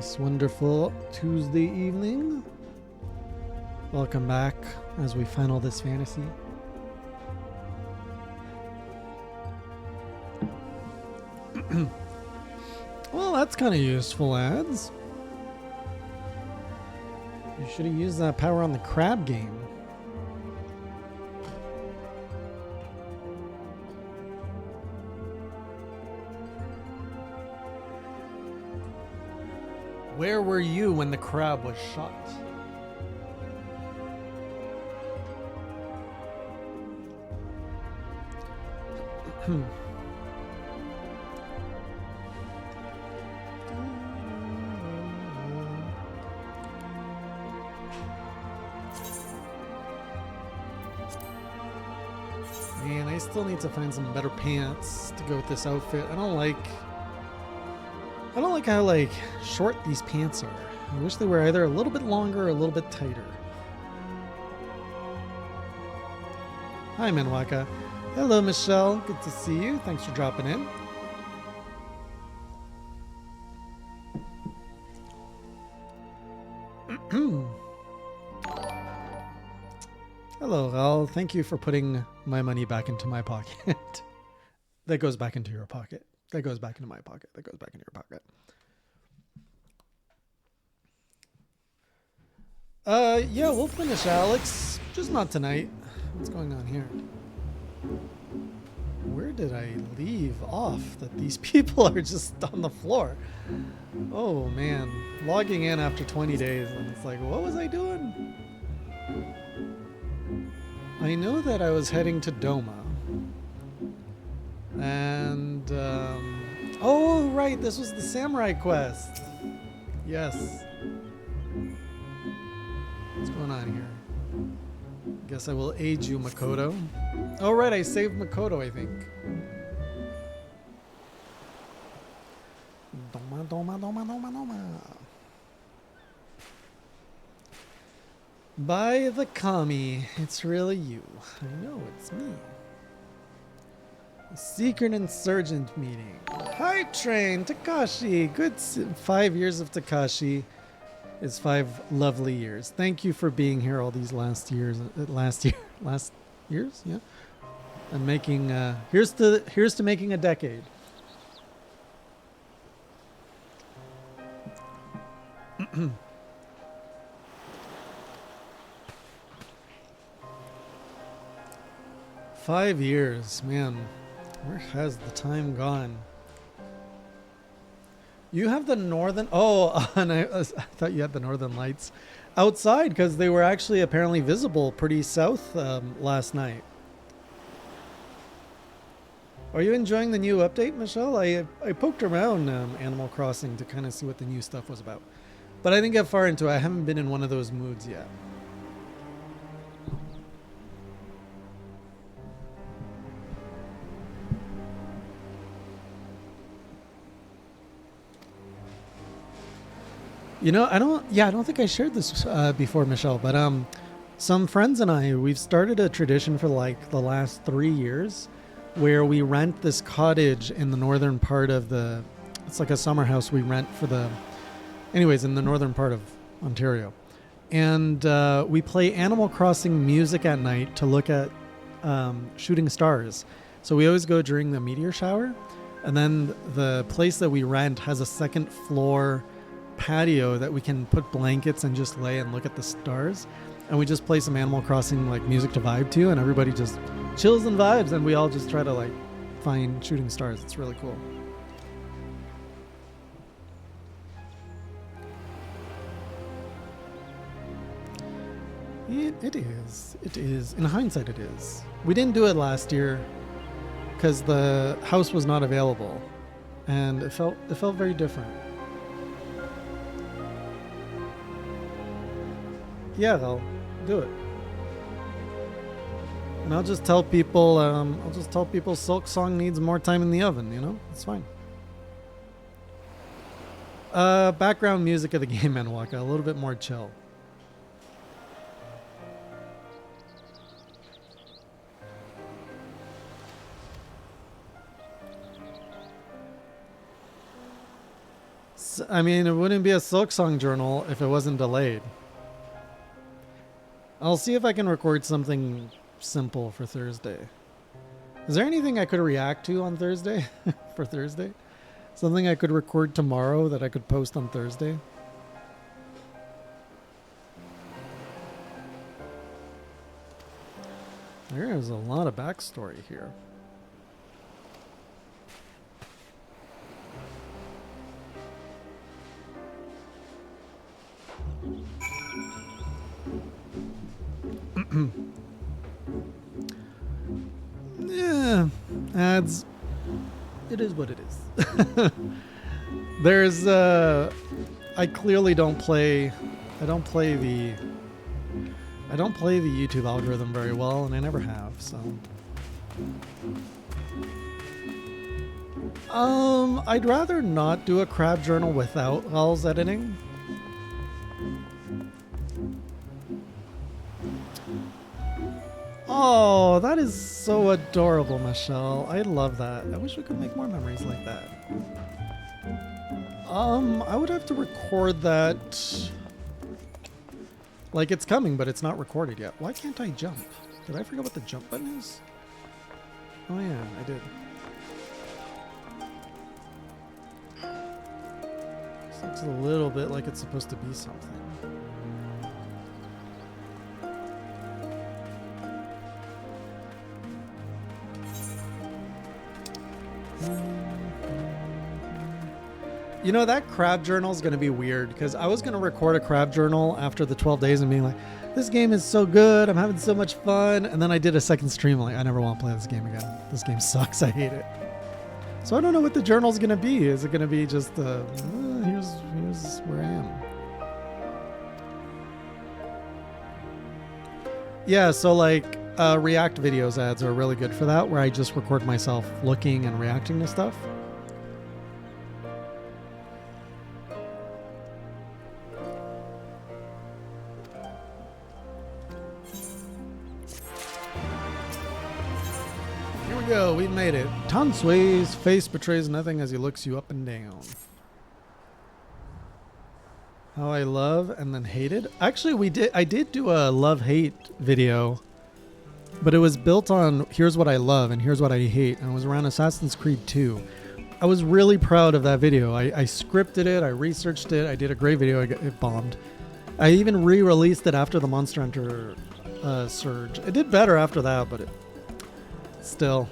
this wonderful Tuesday evening. Welcome back as we final this fantasy. Well, that's kind of useful, ads. You should have used that power on the crab game. Where were you when the crab was shot? Man, I still need to find some better pants to go with this outfit. I don't like how like short these pants are. I wish they were either a little bit longer or a little bit tighter. Hi, Manwaka. Hello, Michelle. Good to see you. Thanks for dropping in. Hello, Ral. Thank you for putting my money back into my pocket. That goes back into your pocket. That goes back into my pocket. That goes back into your pocket. Yeah, we'll finish, Alex. Just not tonight. What's going on here? Where did I leave off that these people are just on the floor? Oh, man. Logging in after 20 days, and it's like, what was I doing? I know that I was heading to Doma. And, oh, right, this was the samurai quest. Yes. What's going on here? Guess I will aid you, Makoto. Oh, right, I saved Makoto, I think. Doma, Doma, Doma, Doma, Doma. By the kami, it's really you. I know, it's me. A secret insurgent meeting. Hi, Train, Takashi. Good 5 years of Takashi is 5 lovely years. Thank you for being here all these last years. Last years, yeah. And making here's to making a decade. Five years, man. Where has the time gone? You have the northern... Oh, and I thought you had the northern lights outside because they were actually apparently visible pretty south last night. Are you enjoying the new update, Michelle? I poked around Animal Crossing to kind of see what the new stuff was about. But I didn't get far into it. I haven't been in one of those moods yet. You know, I don't think I shared this before, Michelle, but some friends and I, we've started a tradition for like the last 3 years where we rent this cottage in the northern part of it's like a summer house we rent in the northern part of Ontario. And we play Animal Crossing music at night to look at shooting stars. So we always go during the meteor shower. And then the place that we rent has a second floor patio that we can put blankets and just lay and look at the stars, and we just play some Animal Crossing like music to vibe to, and everybody just chills and vibes, and we all just try to like find shooting stars. It's really cool. It is in hindsight it is. We didn't do it last year because the house was not available, and it felt very different. Yeah, I'll do it. And I'll just tell people Silk Song needs more time in the oven, you know? It's fine. Background music of the game, Manwaka, a little bit more chill. I mean, it wouldn't be a Silk Song journal if it wasn't delayed. I'll see if I can record something simple for Thursday. Is there anything I could react to on Thursday? For Thursday? Something I could record tomorrow that I could post on Thursday? There is a lot of backstory here. Yeah, ads. It is what it is. There's I clearly don't play the YouTube algorithm very well, and I never have, so I'd rather not do a crab journal without Hall's editing. Oh, that is so adorable, Michelle. I love that. I wish we could make more memories like that. I would have to record that. Like, it's coming, but it's not recorded yet. Why can't I jump? Did I forget what the jump button is? Oh yeah, I did. This looks a little bit like it's supposed to be something. You know, that crab journal is going to be weird because I was going to record a crab journal after the 12 days and being like, this game is so good. I'm having so much fun. And then I did a second stream like, I never want to play this game again. This game sucks. I hate it. So I don't know what the journal is going to be. Is it going to be just here's where I am. Yeah, so like React videos ads are really good for that, where I just record myself looking and reacting to stuff. Go, we made it. Tansui's face betrays nothing as he looks you up and down. How I love and then hated. Actually, I did do a love-hate video, but it was built on here's what I love and here's what I hate, and it was around Assassin's Creed 2. I was really proud of that video. I scripted it, I researched it, I did a great video. It bombed. I even re-released it after the Monster Hunter surge. It did better after that, but it still.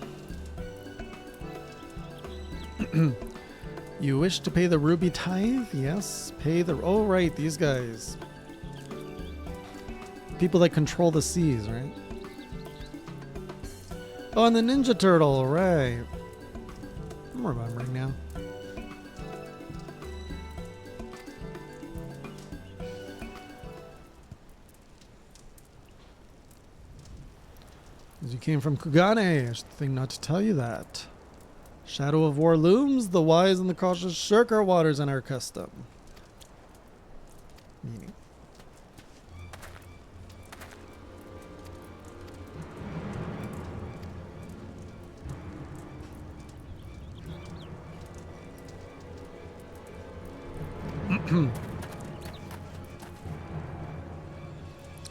You wish to pay the ruby tithe? Yes. Pay the... Oh, right. These guys. People that control the seas, right? Oh, and the Ninja Turtle. Right. I'm remembering now. As you came from Kugane, I should think not to tell you that. Shadow of war looms, the wise and the cautious shirk our waters and our custom. Meaning.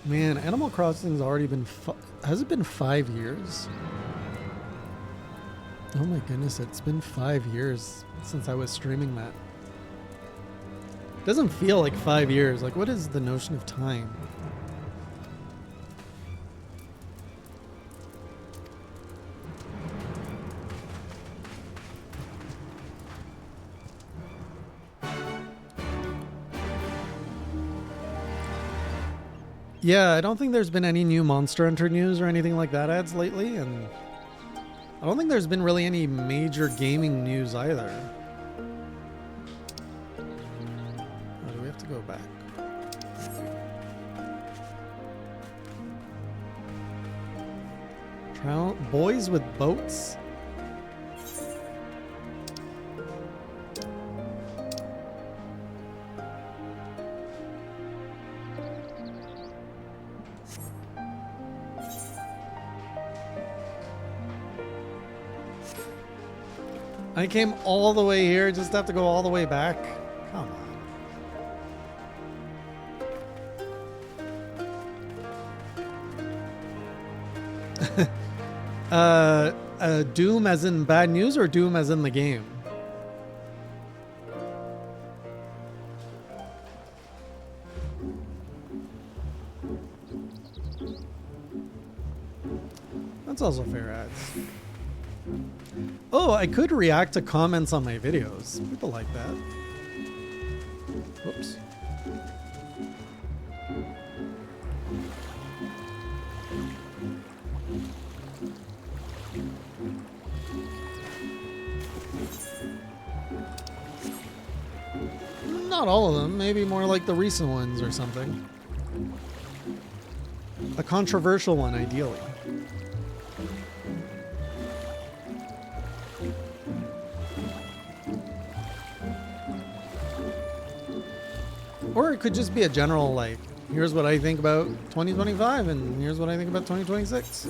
Man, Animal Crossing's already been... Has it been 5 years? Oh my goodness, it's been 5 years since I was streaming that. It doesn't feel like 5 years. Like, what is the notion of time? Yeah, I don't think there's been any new Monster Hunter news or anything like that ads lately, and I don't think there's been really any major gaming news either. Oh, do we have to go back? Boys with boats? I came all the way here, just have to go all the way back. Come on. Doom as in bad news or Doom as in the game? That's also fair ads. Oh, I could react to comments on my videos. People like that. Whoops. Not all of them, maybe more like the recent ones or something. A controversial one, ideally. Or it could just be a general, like, here's what I think about 2025 and here's what I think about 2026.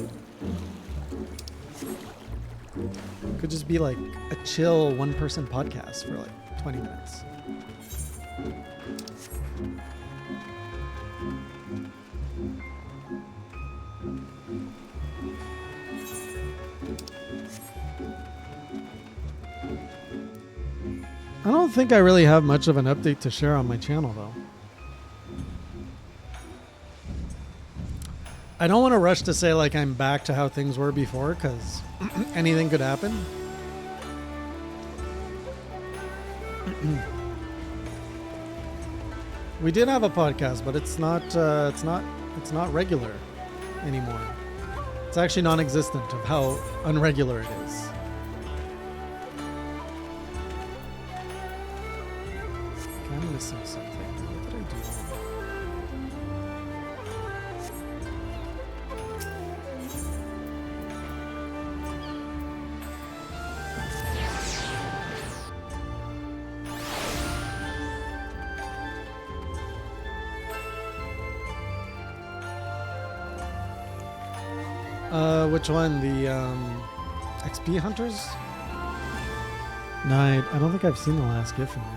Could just be like a chill one-person podcast for like 20 minutes. I don't think I really have much of an update to share on my channel, though. I don't want to rush to say, like, I'm back to how things were before, because anything could happen. We did have a podcast, but it's not regular anymore. It's actually non-existent of how unregular it is. I'm missing something. What did I do? Which one? The XP hunters? No, I don't think I've seen the last GIF in there.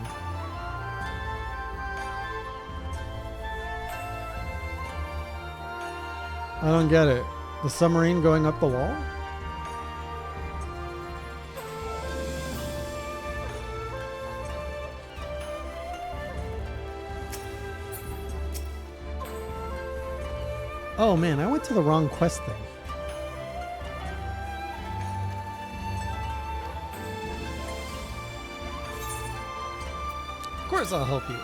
I don't get it. The submarine going up the wall? Oh man, I went to the wrong quest thing. Of course I'll help you.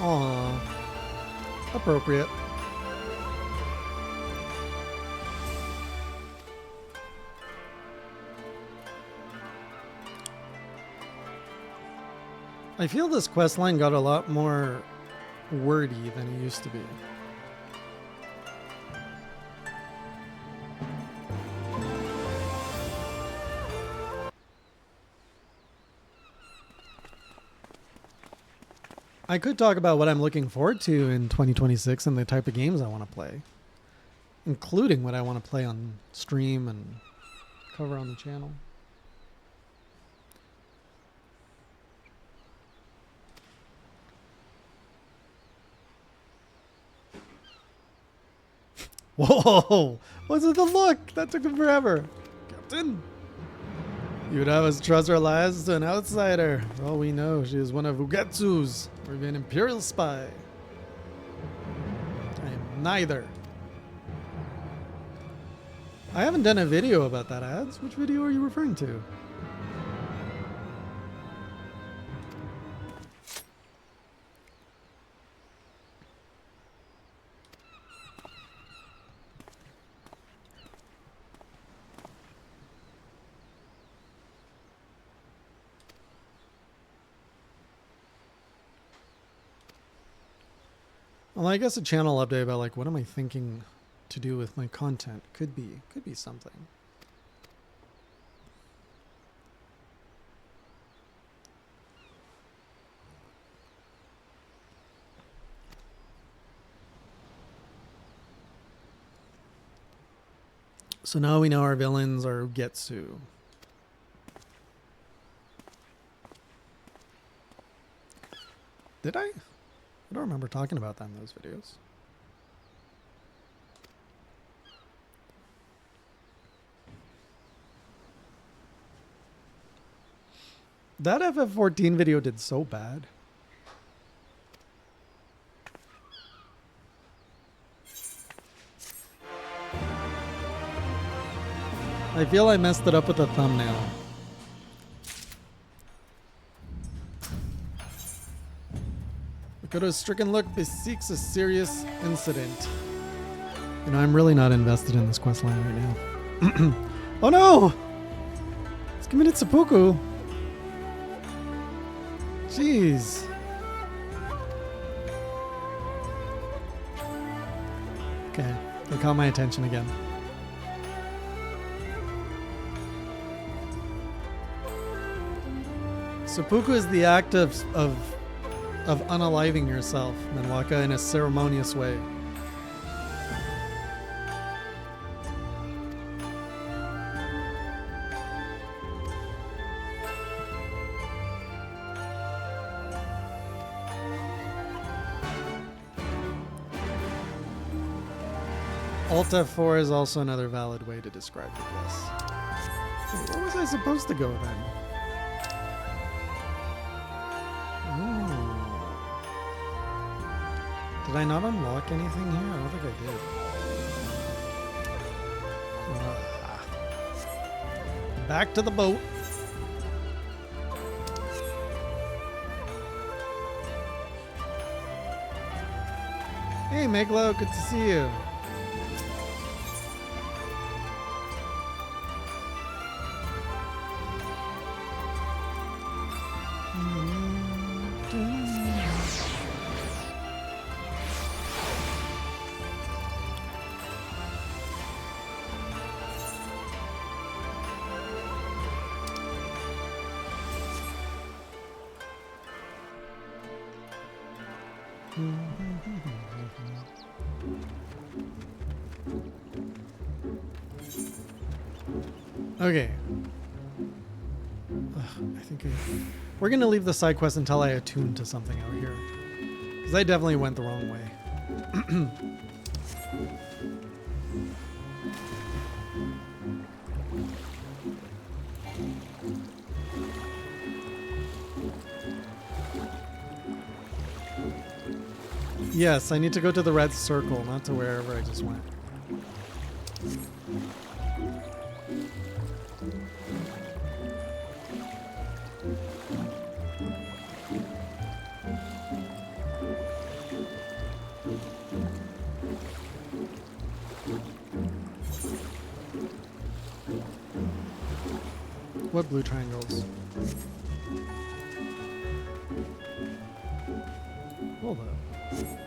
Aww. Appropriate. I feel this quest line got a lot more wordy than it used to be. I could talk about what I'm looking forward to in 2026 and the type of games I want to play, including what I want to play on stream and cover on the channel. Whoa! What's with the look? That took him forever. Captain! You'd have us trust our lives to an outsider. For all we know, she is one of Ugetsu's, or an Imperial spy. I am neither. I haven't done a video about that, ads. Which video are you referring to? Well, I guess a channel update about like what am I thinking to do with my content could be something. So now we know our villains are Getsu. Did I? I don't remember talking about that in those videos. That FF14 video did so bad. I feel I messed it up with the thumbnail. Makoto's stricken look bespeaks a serious incident. You know, I'm really not invested in this questline right now. Oh no! It's committed seppuku. Jeez. Okay, they caught my attention again. Seppuku is the act of unaliving yourself, Menwaka, in a ceremonious way. Alt F4 is also another valid way to describe the quest. Wait, where was I supposed to go then? Did I not unlock anything here? I don't think I did. Back to the boat. Hey, Meglo, good to see you. Okay. I think we're going to leave the side quest until I attune to something out here. Because I definitely went the wrong way. Yes, I need to go to the red circle, not to wherever I just went. What blue triangles? Hold up.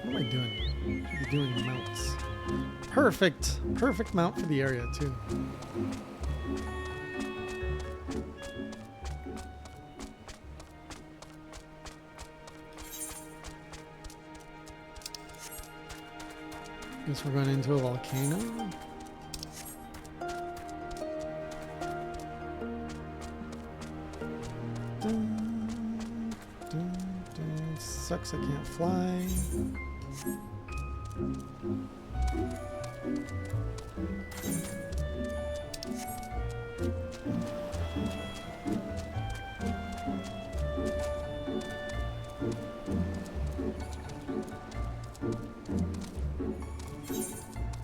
What am I doing? I should be doing mounts. Perfect! Perfect mount for the area, too. Guess we're going into a volcano. Sucks I can't fly.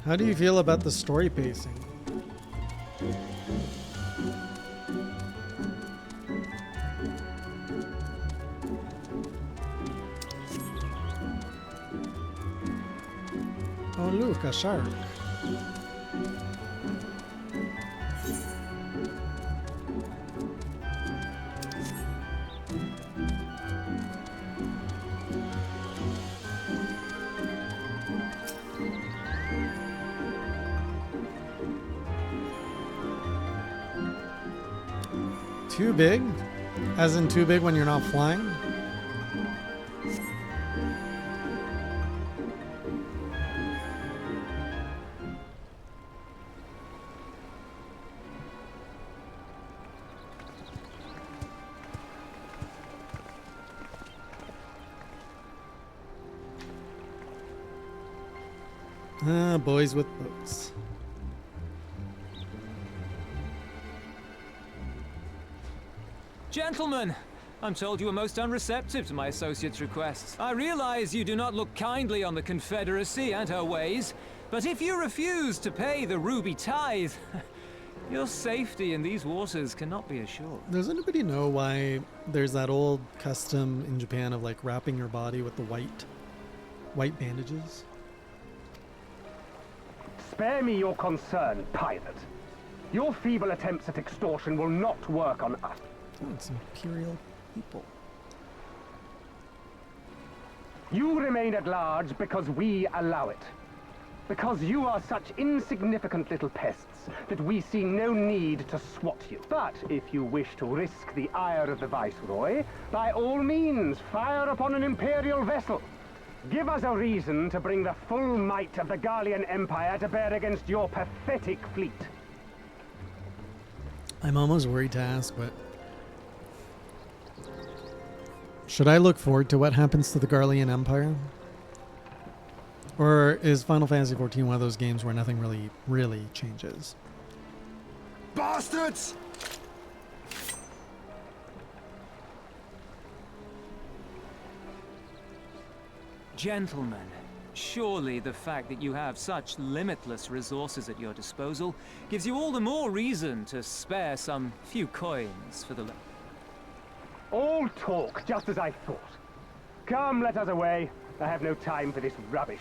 How do you feel about the story pacing? Oh look, a shark. Too big? As in too big when you're not flying? Boys with boats. Gentlemen, I'm told you were most unreceptive to my associate's requests. I realize you do not look kindly on the Confederacy and her ways, but if you refuse to pay the ruby tithe, your safety in these waters cannot be assured. Does anybody know why there's that old custom in Japan of like wrapping your body with the white bandages? Spare me your concern, pirate. Your feeble attempts at extortion will not work on us. Oh, it's imperial people. You remain at large because we allow it. Because you are such insignificant little pests that we see no need to swat you. But if you wish to risk the ire of the Viceroy, by all means, fire upon an Imperial vessel. Give us a reason to bring the full might of the Garlean Empire to bear against your pathetic fleet. I'm almost worried to ask, but should I look forward to what happens to the Garlean Empire? Or is Final Fantasy XIV one of those games where nothing really changes? Bastards! Gentlemen, surely the fact that you have such limitless resources at your disposal gives you all the more reason to spare some few coins for the... All talk, just as I thought. Come, let us away. I have no time for this rubbish.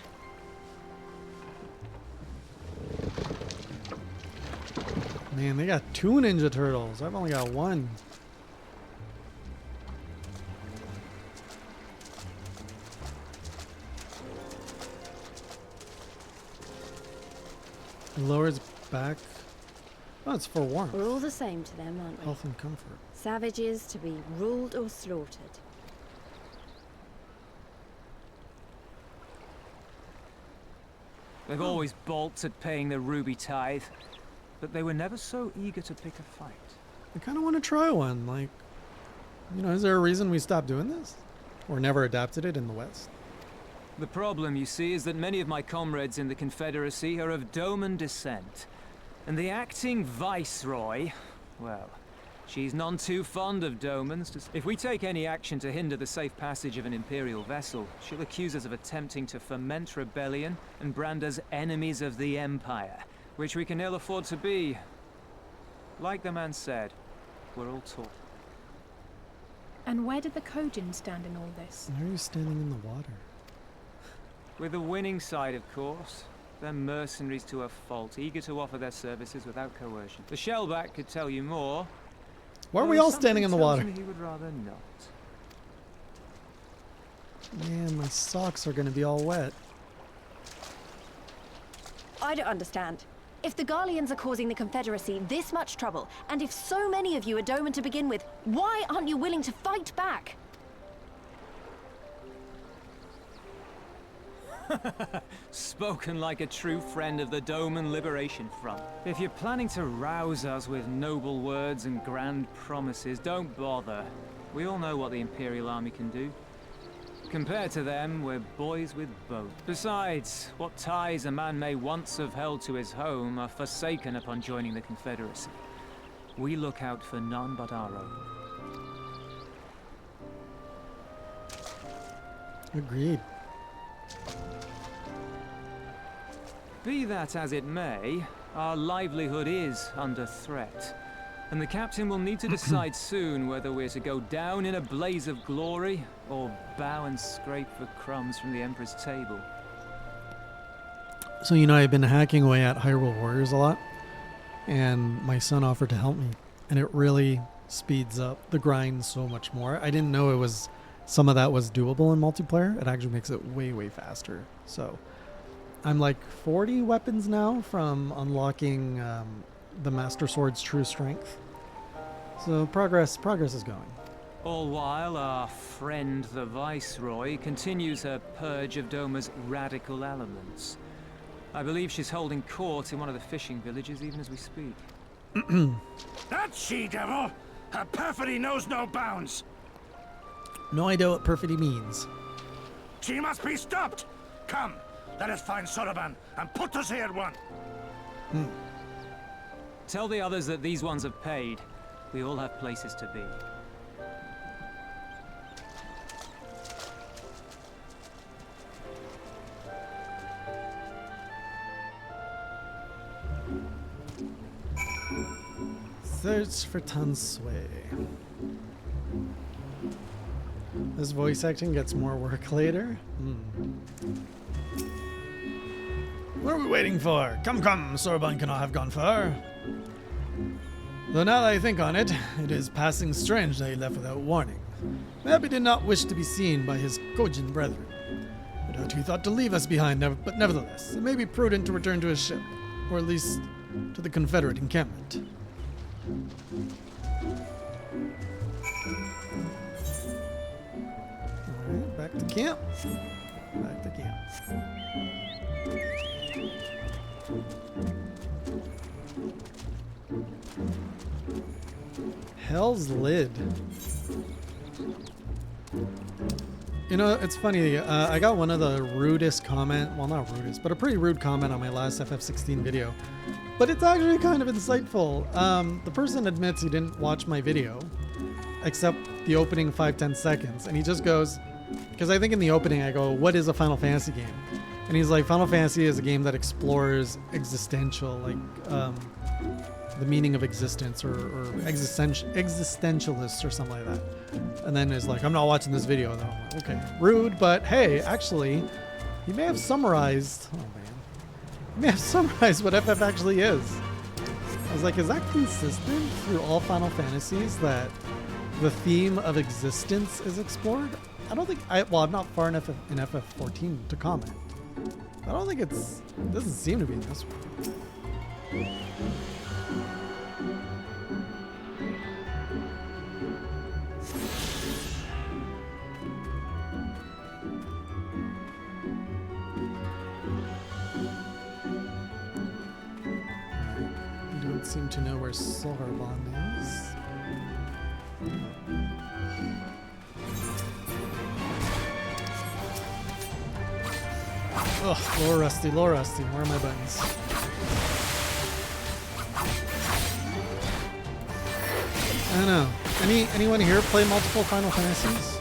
Man, they got 2 Ninja Turtles. I've only got 1. Lowers back. Oh, it's for warmth. We're all the same to them, aren't we? Health and comfort. Savages to be ruled or slaughtered. They've always balked at paying the ruby tithe, but they were never so eager to pick a fight. I kind of want to try one. Like, you know, is there a reason we stopped doing this? Or never adapted it in the West? The problem, you see, is that many of my comrades in the Confederacy are of Doman descent. And the acting Viceroy, well, she's none too fond of Domans. If we take any action to hinder the safe passage of an Imperial vessel, she'll accuse us of attempting to foment rebellion and brand us enemies of the Empire, which we can ill afford to be. Like the man said, we're all taught. And where did the Kojin stand in all this? Why are you standing in the water? With the winning side, of course. They're mercenaries to a fault, eager to offer their services without coercion. The Shellback could tell you more. Why are we all standing in the water? He would rather not. Man, my socks are going to be all wet. I don't understand. If the Garleans are causing the Confederacy this much trouble, and if so many of you are Doman to begin with, why aren't you willing to fight back? Spoken like a true friend of the Doman Liberation Front. If you're planning to rouse us with noble words and grand promises, don't bother. We all know what the Imperial Army can do. Compared to them, we're boys with boats. Besides, what ties a man may once have held to his home are forsaken upon joining the Confederacy. We look out for none but our own. Agreed. Be that as it may, our livelihood is under threat. And the captain will need to decide soon whether we're to go down in a blaze of glory or bow and scrape for crumbs from the Emperor's table. So, you know, I've been hacking away at Hyrule Warriors a lot, and my son offered to help me, and it really speeds up the grind so much more. I didn't know some of that was doable in multiplayer. It actually makes it way, way faster. So I'm like 40 weapons now from unlocking the Master Sword's true strength. So progress is going. All while our friend the Viceroy continues her purge of Doma's radical elements. I believe she's holding court in one of the fishing villages even as we speak. That she-devil! Her perfidy knows no bounds! No idea what perfidy means. She must be stopped! Come, Let us find Soroban and put us here at one. Tell the others that these ones have paid. We all have places to be. Search for Tansui. This voice acting gets more work later. What are we waiting for? Come, come, Soroban cannot have gone far. Though now that I think on it, it is passing strange that he left without warning. Maybe he did not wish to be seen by his Kojin brethren. No doubt he thought to leave us behind, but nevertheless, it may be prudent to return to his ship, or at least to the Confederate encampment. Alright, back to camp. Back to camp. Hell's Lid. You know, it's funny, I got one of the rudest well, not rudest, but a pretty rude comment on my last FF14 video. But it's actually kind of insightful. The person admits he didn't watch my video, except the opening 5-10 seconds. And he just goes, because I think in the opening I go, what is a Final Fantasy game? And he's like, Final Fantasy is a game that explores existential, like, the meaning of existence or existentialists or something like that. And then is like, I'm not watching this video though. I'm like, okay, rude, but hey, actually, he may have summarized, oh man, he may have summarized what FF actually is. I was like, is that consistent through all Final Fantasies that the theme of existence is explored? I don't think, well, I'm not far enough in FF14 to comment. I don't think it doesn't seem to be in this one. Don't seem to know where Soroban is. Ugh, lower rusty, lower rusty. Where are my buttons? I don't know. Anyone here play multiple Final Fantasies?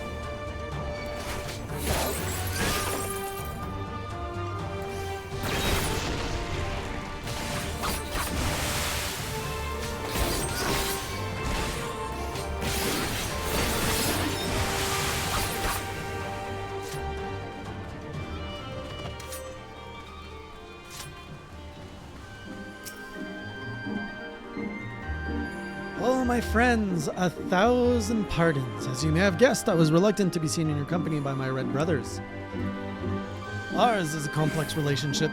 Oh, my friends, 1,000 pardons. As you may have guessed, I was reluctant to be seen in your company by my red brothers. Ours is a complex relationship.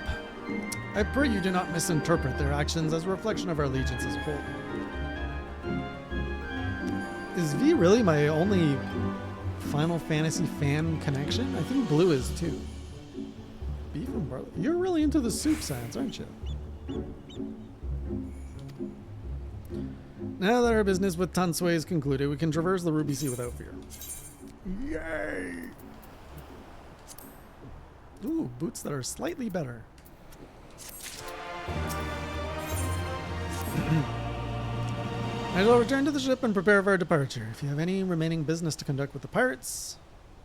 I pray you do not misinterpret their actions as a reflection of our allegiance as a whole. Is V really my only Final Fantasy fan connection? I think Blue is too. Beef and barley. You're really into the soup science, aren't you? Now that our business with Tansui is concluded, we can traverse the Ruby Sea without fear. Yay! Ooh, boots that are slightly better. I shall return to the ship and prepare for our departure. If you have any remaining business to conduct with the pirates,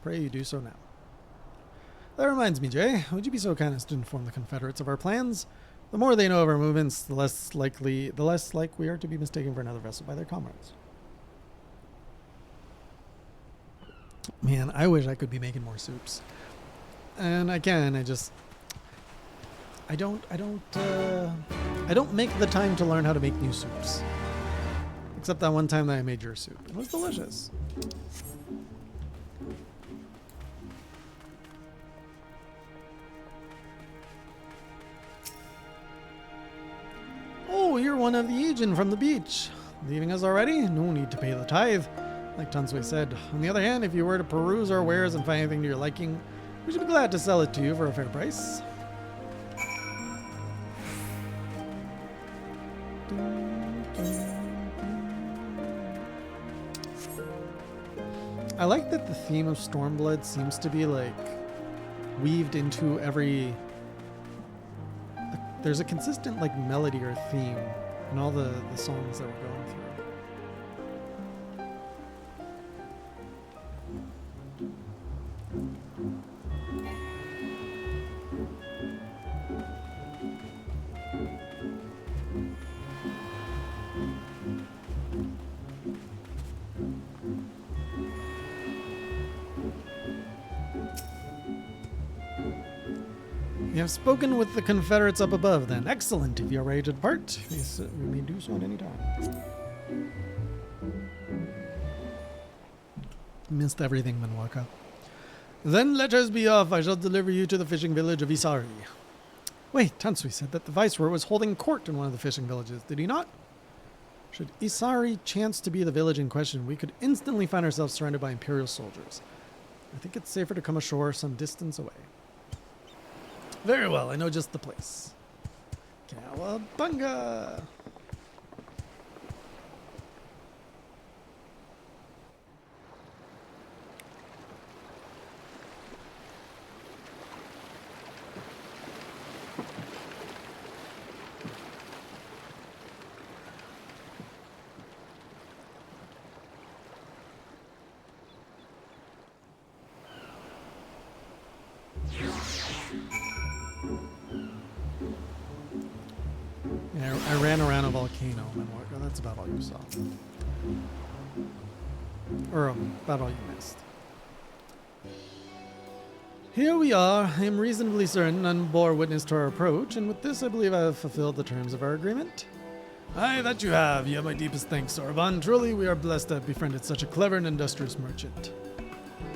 pray you do so now. That reminds me, Jay, would you be so kind as to inform the Confederates of our plans? The more they know of our movements, the less like we are to be mistaken for another vessel by their comrades. Man, I wish I could be making more soups. And I can, I don't make the time to learn how to make new soups. Except that one time that I made your soup. It was delicious. Oh, you're one of the Aegean from the beach. Leaving us already? No need to pay the tithe. Like Tansui said. On the other hand, if you were to peruse our wares and find anything to your liking, we should be glad to sell it to you for a fair price. I like that the theme of Stormblood seems to be like weaved into every there's a consistent like melody or theme in all the songs that we're going through. You have spoken with the Confederates up above, then. Excellent. If you are ready to depart, yes, we may do so at any time. Missed everything, Manwaka. Then let us be off. I shall deliver you to the fishing village of Isari. Wait, Tansui said that the Viceroy was holding court in one of the fishing villages, did he not? Should Isari chance to be the village in question, we could instantly find ourselves surrounded by Imperial soldiers. I think it's safer to come ashore some distance away. Very well, I know just the place. Cowabunga! Yeah, I ran around a volcano, Manwaka. That's about all you saw. Or about all you missed. Here we are. I am reasonably certain none bore witness to our approach, and with this I believe I have fulfilled the terms of our agreement. Aye, that you have. You have my deepest thanks, Soraban. Truly, we are blessed to have befriended such a clever and industrious merchant.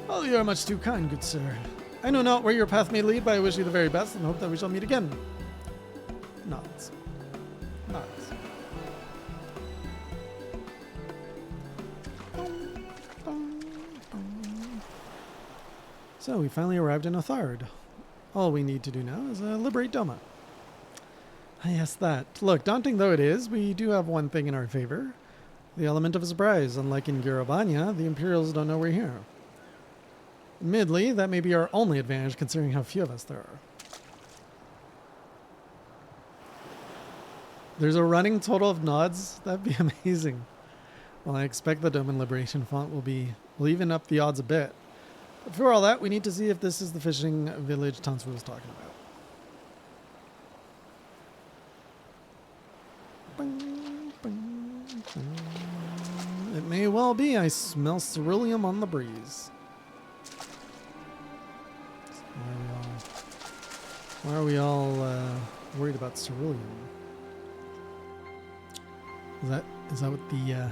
Oh, you are much too kind, good sir. I know not where your path may lead, but I wish you the very best and hope that we shall meet again. Nods. Nods. So we finally arrived in Othard. All we need to do now is liberate Doma. Ah, yes, that. Look, daunting though it is, we do have one thing in our favor. The element of surprise. Unlike in Girobanya, the Imperials don't know we're here. Admittedly, that may be our only advantage considering how few of us there are. There's a running total of nods? That'd be amazing. Well, I expect the Doman Liberation font will even up the odds a bit. But for all that, we need to see if this is the fishing village Tansui was talking about. It may well be. I smell ceruleum on the breeze. Why are we all worried about ceruleum? Is that what the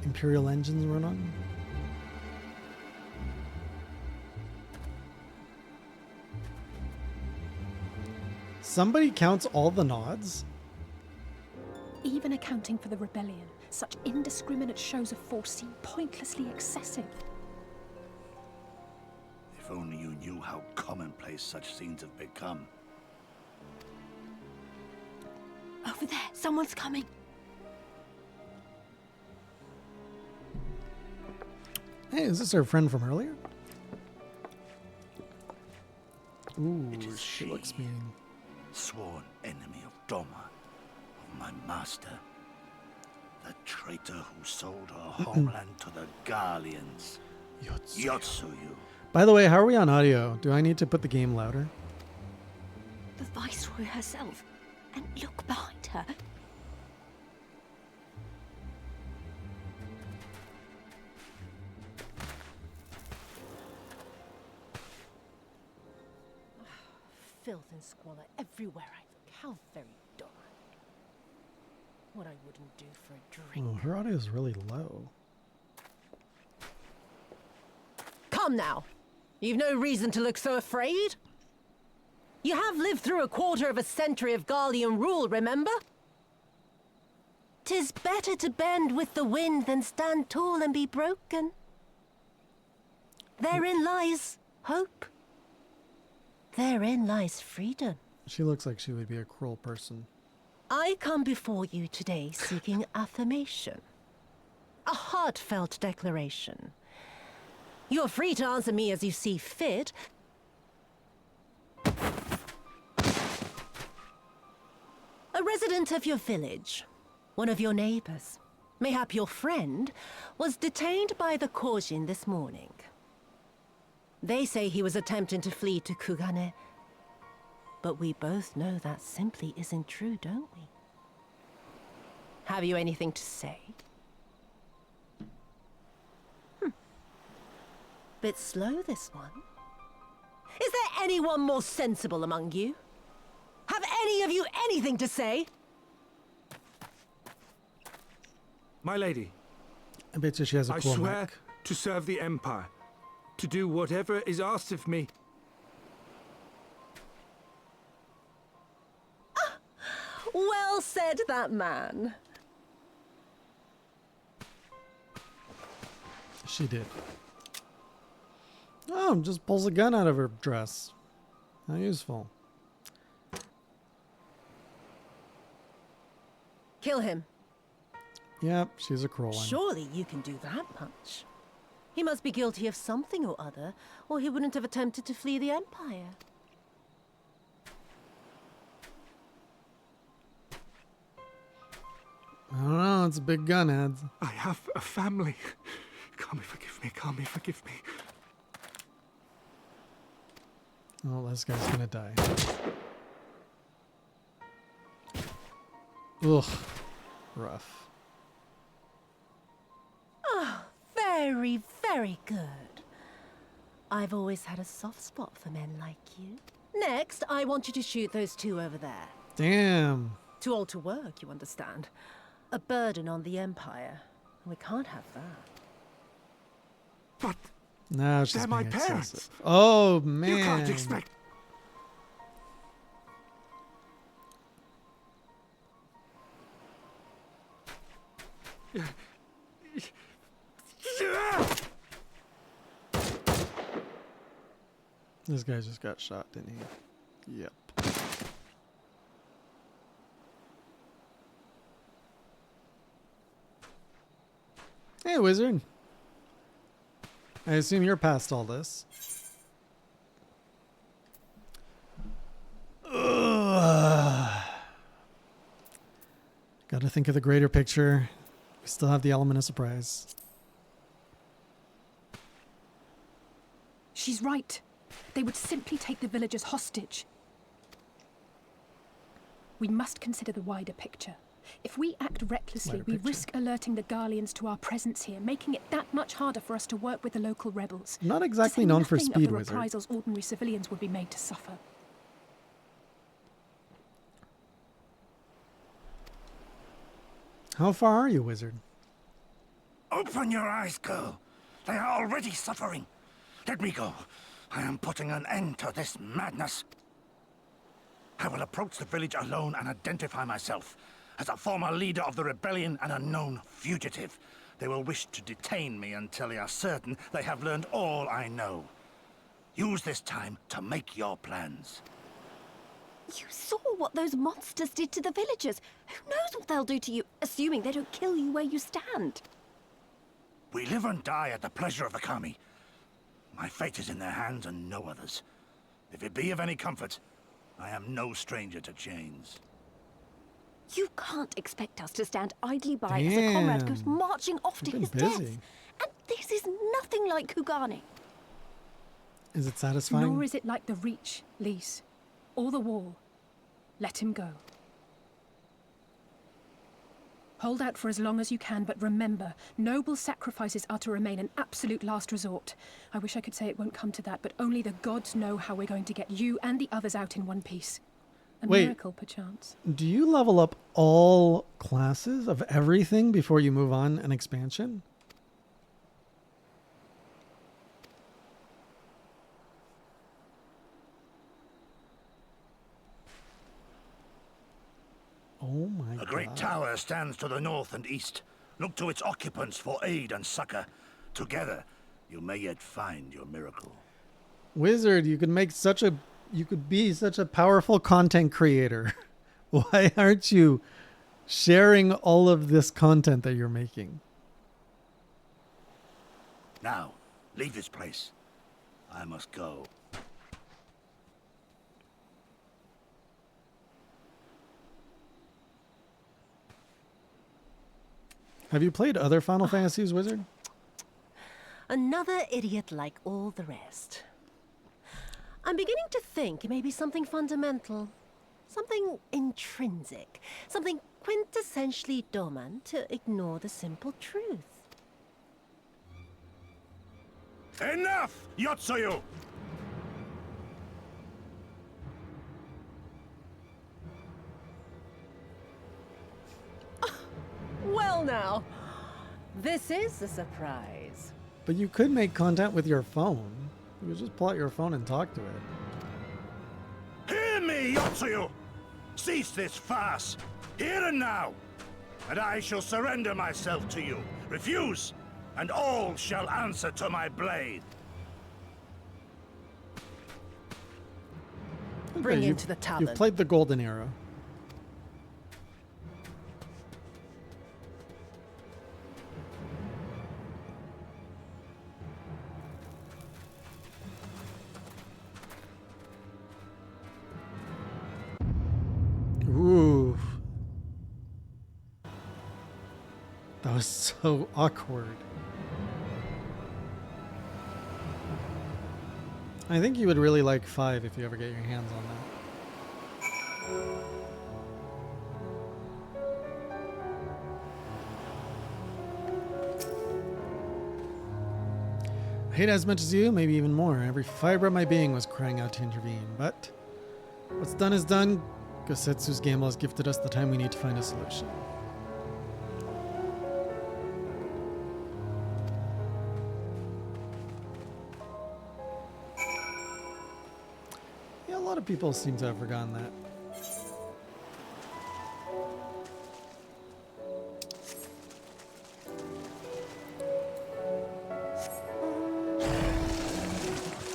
Imperial engines run on? Somebody counts all the nods? Even accounting for the rebellion, such indiscriminate shows of force seem pointlessly excessive. If only you knew how commonplace such scenes have become. Over there, someone's coming. Hey, is this our friend from earlier? Ooh, she looks mean. Sworn enemy of Doma, of my master. The traitor who sold her homeland to the Garleans. Yotsuyu. By the way, how are we on audio? Do I need to put the game louder? The Viceroy herself. And look behind her. Filth and squalor everywhere I look. How very Doma. What I wouldn't do for a drink. Oh, her audio is really low. Come now. You've no reason to look so afraid. You have lived through a quarter of a century of Garlean rule, remember? 'Tis better to bend with the wind than stand tall and be broken. Therein lies hope. Therein lies freedom. She looks like she would be a cruel person. I come before you today seeking affirmation. A heartfelt declaration. You're free to answer me as you see fit. A resident of your village, one of your neighbors, mayhap your friend, was detained by the Korjin this morning. They say he was attempting to flee to Kugane, but we both know that simply isn't true, don't we? Have you anything to say? Bit slow, this one. Is there anyone more sensible among you? Have any of you anything to say? My lady, I bet you she has a I cool swear neck. to serve the Empire, to do whatever is asked of me. Well said, that man. She did. Oh, just pulls a gun out of her dress. How useful. Kill him. Yep, she's a cruel one. Surely you can do that much. He must be guilty of something or other, or he wouldn't have attempted to flee the Empire. I don't know, it's a big gun, Eds. I have a family. Kami, forgive me. Kami, forgive me. Oh, this guy's gonna die. Ugh. Rough. Very, very good. I've always had a soft spot for men like you. Next, I want you to shoot those two over there. Damn. Too old to work, you understand. A burden on the Empire. We can't have that. But No, she's they're my being parents. excessive. Oh, man. You can't expect... This guy just got shot, didn't he? Yep. Hey, wizard. I assume you're past all this. Ugh. Gotta think of the greater picture. We still have the element of surprise. She's right. They would simply take the villagers hostage. We must consider the wider picture. If we act recklessly, we risk alerting the Garleans to our presence here, making it that much harder for us to work with the local rebels. Not exactly To say known for nothing speed, of the wizard. reprisals ordinary civilians would be made to suffer. How far are you, wizard? Open your eyes, girl. They are already suffering. Let me go. I am putting an end to this madness. I will approach the village alone and identify myself as a former leader of the rebellion and a known fugitive. They will wish to detain me until they are certain they have learned all I know. Use this time to make your plans. You saw what those monsters did to the villagers. Who knows what they'll do to you, assuming they don't kill you where you stand. We live and die at the pleasure of the Kami. My fate is in their hands and no others. If it be of any comfort, I am no stranger to chains. You can't expect us to stand idly by as a comrade goes Damn. marching off to You've his been death. busy. And this is nothing like Kugane. Is it satisfying? Nor is it like the Reach, Lise, or the Wall. Let him go. Hold out for as long as you can, but remember, noble sacrifices are to remain an absolute last resort. I wish I could say it won't come to that, but only the gods know how we're going to get you and the others out in one piece. A Wait. miracle, perchance. Do you level up all classes of everything before you move on an expansion? Oh my god. A great tower stands to the north and east. Look to its occupants for aid and succor. Together, you may yet find your miracle. Wizard, you could be such a powerful content creator. Why aren't you sharing all of this content that you're making? Now, leave this place. I must go. Have you played other Final Fantasies, Wizard? Another idiot like all the rest. I'm beginning to think it may be something fundamental. Something intrinsic. Something quintessentially Doman to ignore the simple truth. Enough, Yotsuyu! Well now, this is a surprise. But you could make contact with your phone. You could just pull out your phone and talk to it. Hear me, Yotsuyu! Cease this farce, here and now, and I shall surrender myself to you. Refuse, and all shall answer to my blade. Bring Okay, him to the tavern. You've played the Golden Era. Ooh. That was so awkward. I think you would really like 5 if you ever get your hands on that. I hate it as much as you, maybe even more. Every fiber of my being was crying out to intervene, but what's done is done. Gosetsu's gamble has gifted us the time we need to find a solution. Yeah, a lot of people seem to have forgotten that.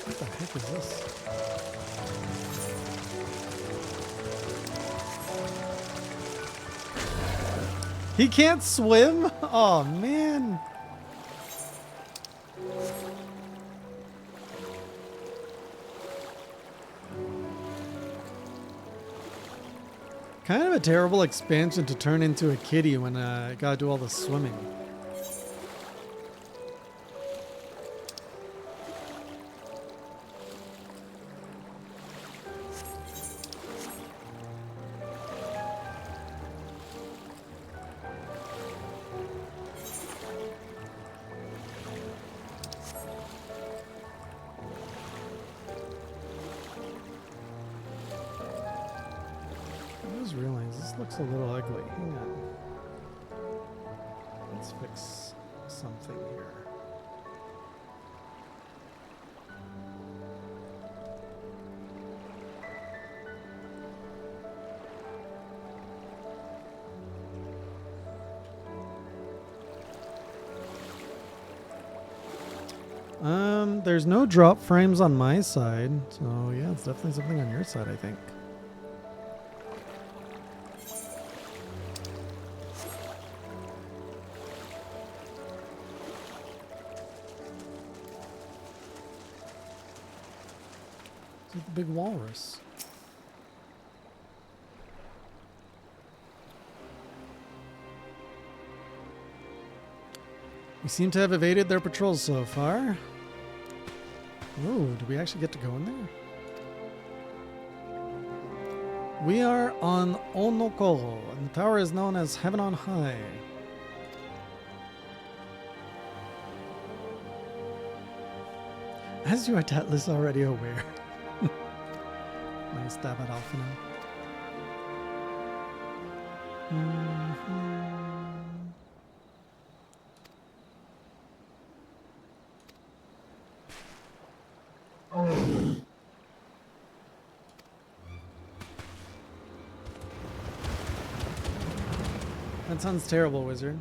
What the heck is this? He can't swim? Oh, man. Kind of a terrible expansion to turn into a kitty when I gotta do all the swimming. Looks a little ugly. Hang on. Let's fix something here. There's no drop frames on my side, so yeah, it's definitely something on your side, I think. It's the big walrus. We seem to have evaded their patrols so far. Oh, do we actually get to go in there? We are on Onoko, and the tower is known as Heaven on High. As you are doubtless already aware. Nice stab at Alphina. That sounds terrible, Wizard.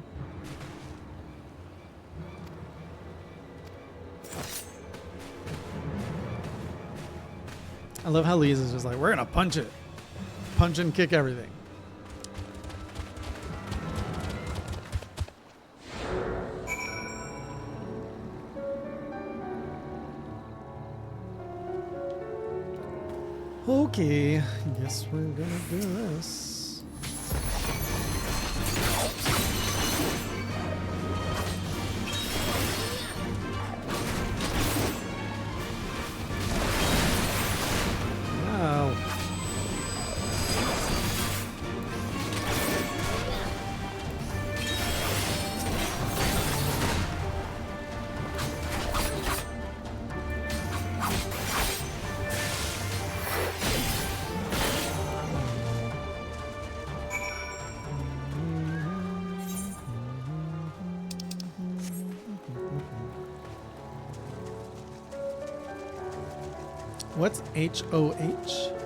I love how Lisa's just like, we're gonna punch it. Punch and kick everything. Okay, guess we're gonna do this. What's HOH?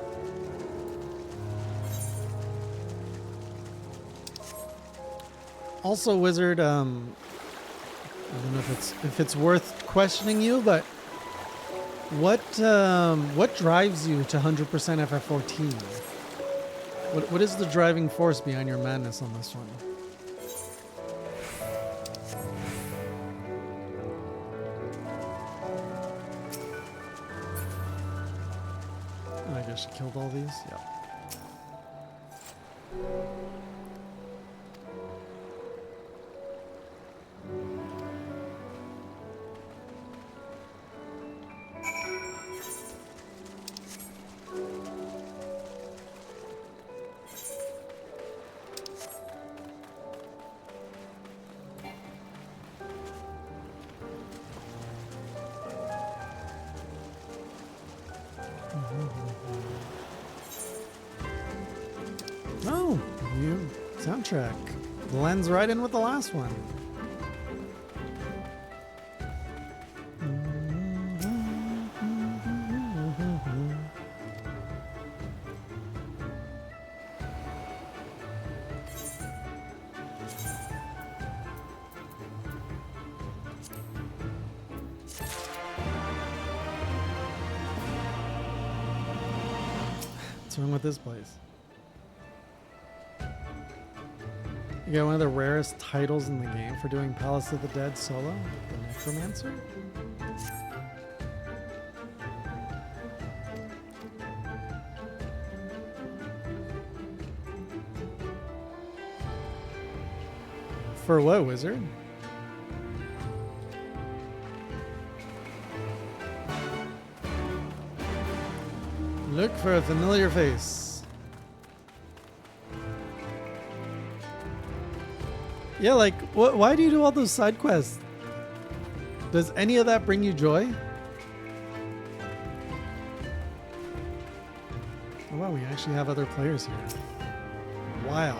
Also, Wizard, I don't know if it's worth questioning you, but what drives you to 100% FF14? What is the driving force behind your madness on this one? I guess she killed all these. Yeah. Oh, new soundtrack. Blends right in with the last one. What's wrong with this place? You got one of the rarest titles in the game for doing Palace of the Dead solo, the Necromancer. For what, Wizard? Look for a familiar face. Yeah, like, why do you do all those side quests? Does any of that bring you joy? Oh, wow, we actually have other players here. Wild.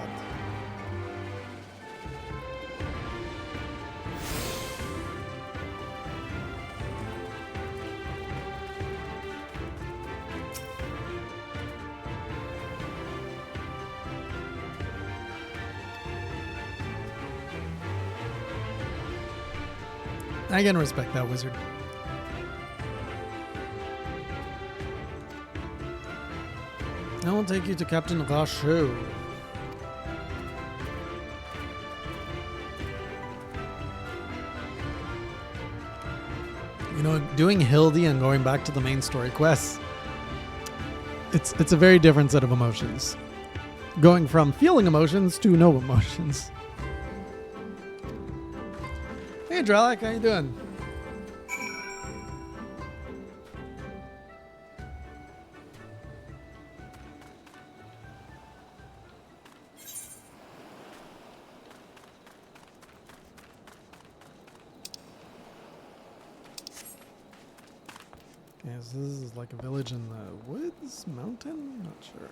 I can respect that, Wizard. I will take you to Captain Rachou. You know, doing Hildy and going back to the main story quests, it's a very different set of emotions. Going from feeling emotions to no emotions. Hey, Dralek, how you doing? Okay, so this is like a village in the woods, mountain? Not sure.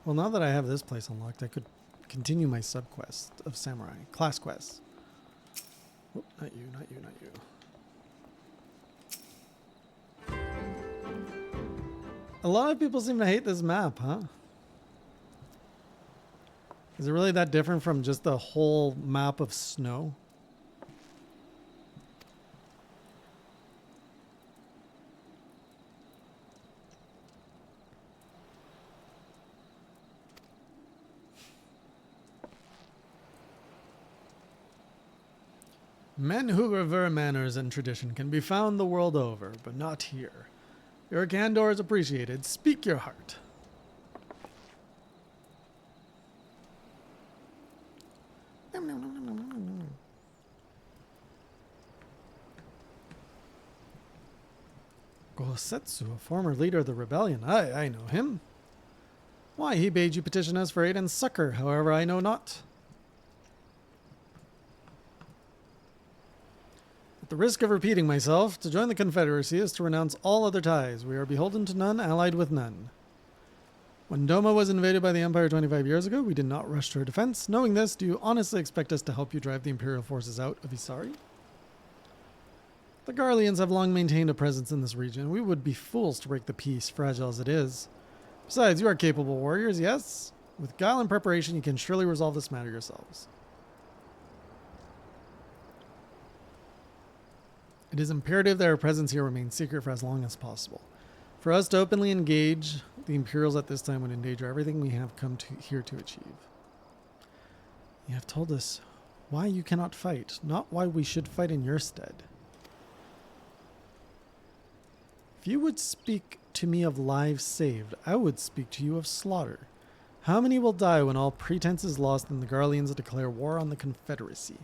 Well, now that I have this place unlocked, I could continue my sub-quest of samurai. Class quests. Whoop, not you, not you, not you. A lot of people seem to hate this map, huh? Is it really that different from just the whole map of snow? Men who revere manners and tradition can be found the world over, but not here. Your candor is appreciated. Speak your heart. Gosetsu, a former leader of the rebellion. I know him. Why, he bade you petition us for aid and succor, however I know not. At the risk of repeating myself, to join the Confederacy is to renounce all other ties. We are beholden to none, allied with none. When Doma was invaded by the Empire 25 years ago, we did not rush to her defense. Knowing this, do you honestly expect us to help you drive the Imperial forces out of Isari? The Garleans have long maintained a presence in this region. We would be fools to break the peace, fragile as it is. Besides, you are capable warriors, yes? With guile and preparation, you can surely resolve this matter yourselves. It is imperative that our presence here remains secret for as long as possible. For us to openly engage the Imperials at this time would endanger everything we have come here to achieve. You have told us why you cannot fight, not why we should fight in your stead. If you would speak to me of lives saved, I would speak to you of slaughter. How many will die when all pretense is lost and the Garleans declare war on the Confederacy?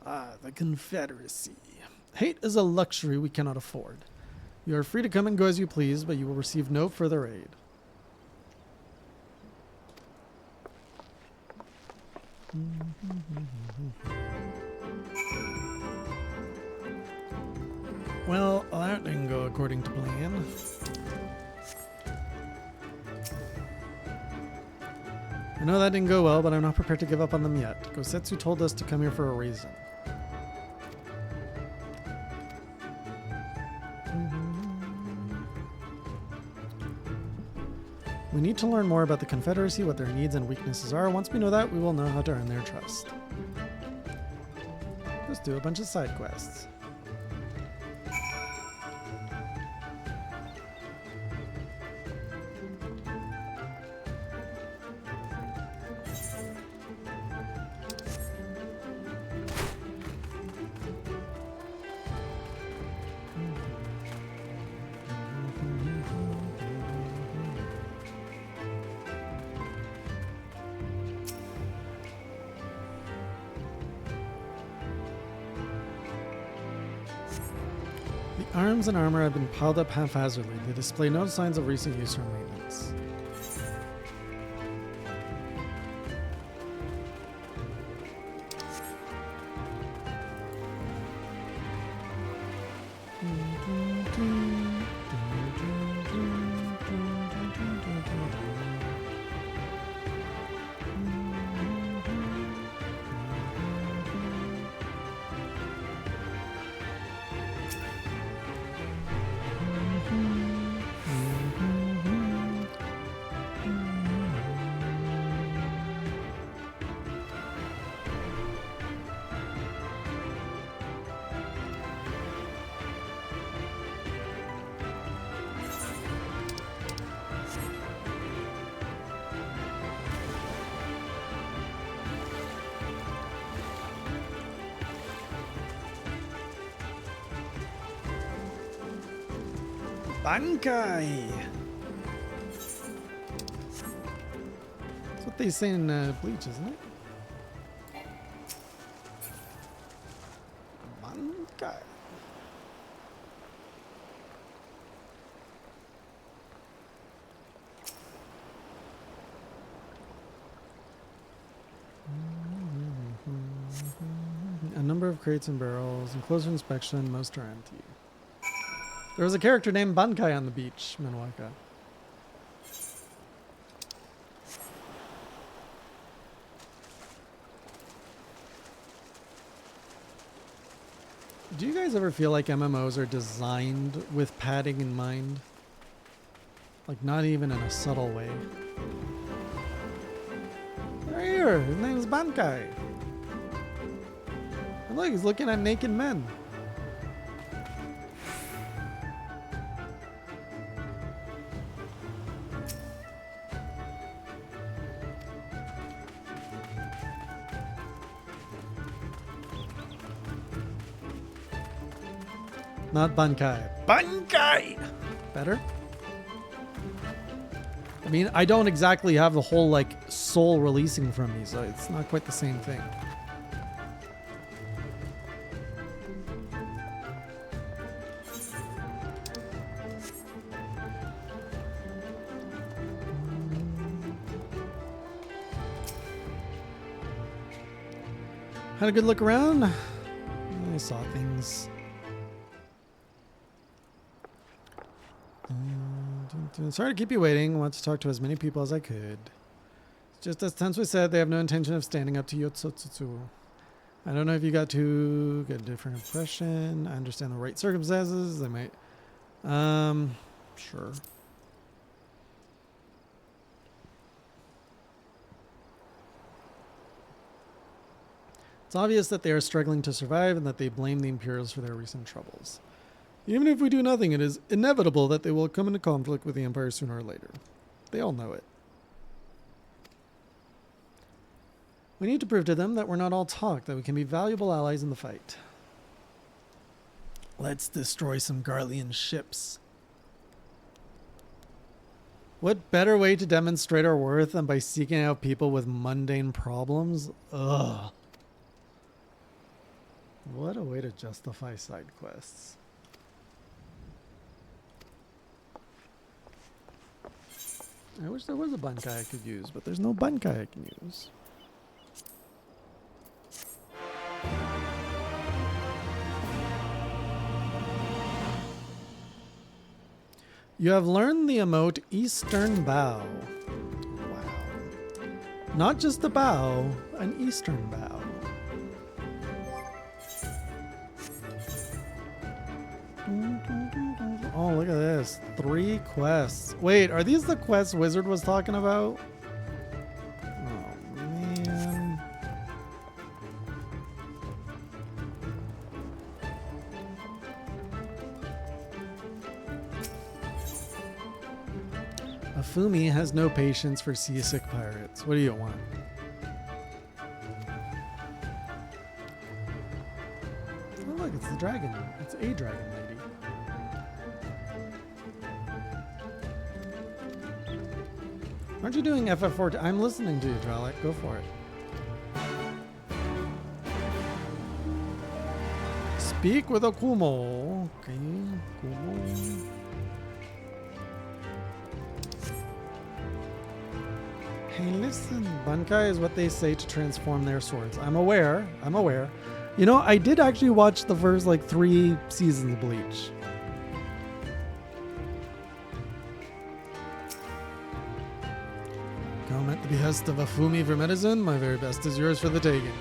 Ah, the Confederacy. Hate is a luxury we cannot afford. You are free to come and go as you please, but you will receive no further aid. Well, that didn't go according to plan. I know that didn't go well, but I'm not prepared to give up on them yet. Gosetsu told us to come here for a reason. We need to learn more about the Confederacy, what their needs and weaknesses are. Once we know that, we will know how to earn their trust. Let's do a bunch of side quests. The arms and armor have been piled up haphazardly. They display no signs of recent use or maintenance. Bankai! That's what they say in Bleach, isn't it? Bankai. A number of crates and barrels, and closer inspection, most are empty. There was a character named Bankai on the beach, Minwaka. Do you guys ever feel like MMOs are designed with padding in mind? Like, not even in a subtle way. Right here, his name is Bankai. And look, he's looking at naked men. Not Bankai. Bankai! Better? I mean, I don't exactly have the whole, like, soul releasing from me, so it's not quite the same thing. Had a good look around. I saw things. Sorry to keep you waiting. I want to talk to as many people as I could. Just as Tensui said, they have no intention of standing up to Yotsutsu. I don't know if you got to get a different impression. I understand the right circumstances. They might... Sure. It's obvious that they are struggling to survive and that they blame the Imperials for their recent troubles. Even if we do nothing, it is inevitable that they will come into conflict with the Empire sooner or later. They all know it. We need to prove to them that we're not all talk, that we can be valuable allies in the fight. Let's destroy some Garlean ships. What better way to demonstrate our worth than by seeking out people with mundane problems? Ugh. What a way to justify side quests. I wish there was a bankai I could use, but there's no bankai I can use. You have learned the emote Eastern Bow. Wow. Not just a bow, an Eastern bow. Oh, look at this. 3 quests. Wait, are these the quests Wizard was talking about? Oh, man. Afumi has no patience for seasick pirates. What do you want? Oh, look, it's the dragon. It's a dragon lady. Aren't you doing FF14? I'm listening to you, Dralek. Go for it. Speak with Akumo. Okay, Akumo. Hey, listen. Bankai is what they say to transform their swords. I'm aware. I'm aware. You know, I did actually watch the first, 3 seasons of Bleach. Come at the behest of Afumi for medicine. My very best is yours for the taking.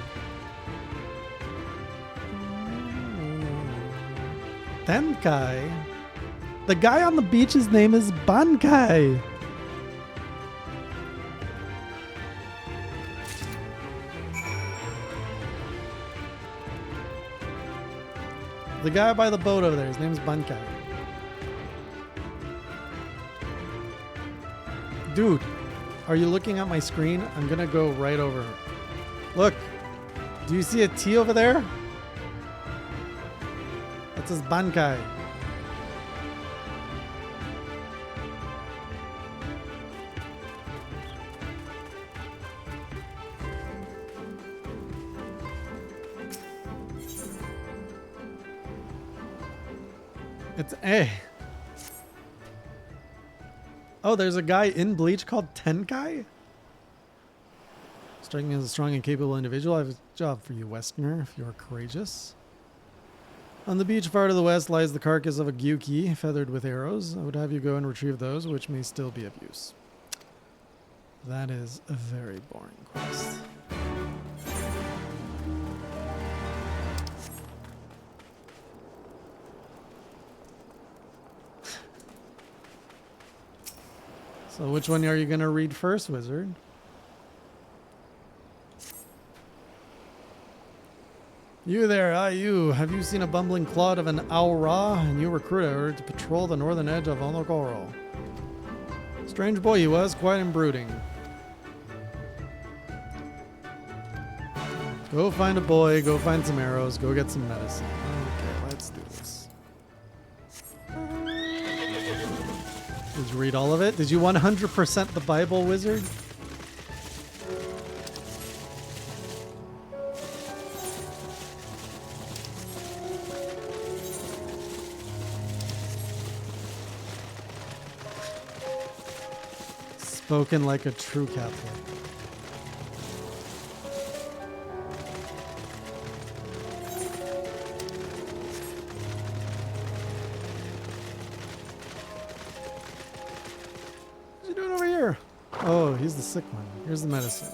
Tenkai. The guy on the beach's name is Bankai. The guy by the boat over there, his name's Bankai. Dude, are you looking at my screen? I'm gonna go right over. Look, do you see a T over there? That says Bankai. It's A. Oh, there's a guy in Bleach called Tenkai? Striking me as a strong and capable individual. I have a job for you, Westerner, if you're courageous. On the beach far to the west lies the carcass of a Gyuki, feathered with arrows. I would have you go and retrieve those, which may still be of use. That is a very boring quest. So which one are you going to read first, Wizard? You there, you. Have you seen a bumbling clod of an Aura? A new recruiter to patrol the northern edge of Onogoro. Strange boy he was, quiet and brooding. Go find a boy, go find some arrows, go get some medicine. Okay, let's do this. Did you read all of it? Did you 100% the Bible, Wizard? Spoken like a true Catholic. Oh, he's the sick one. Here's the medicine.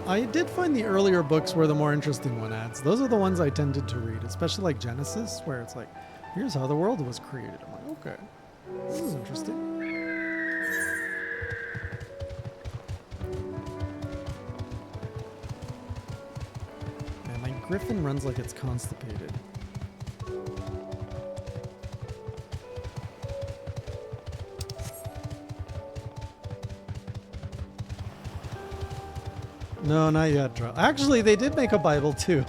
I did find the earlier books were the more interesting one ads. Those are the ones I tended to read, especially like Genesis, where it's like, here's how the world was created. I'm like, okay, this is interesting. Man, my griffin runs like it's constipated. No, not yet, Dro. Actually, they did make a Bible too.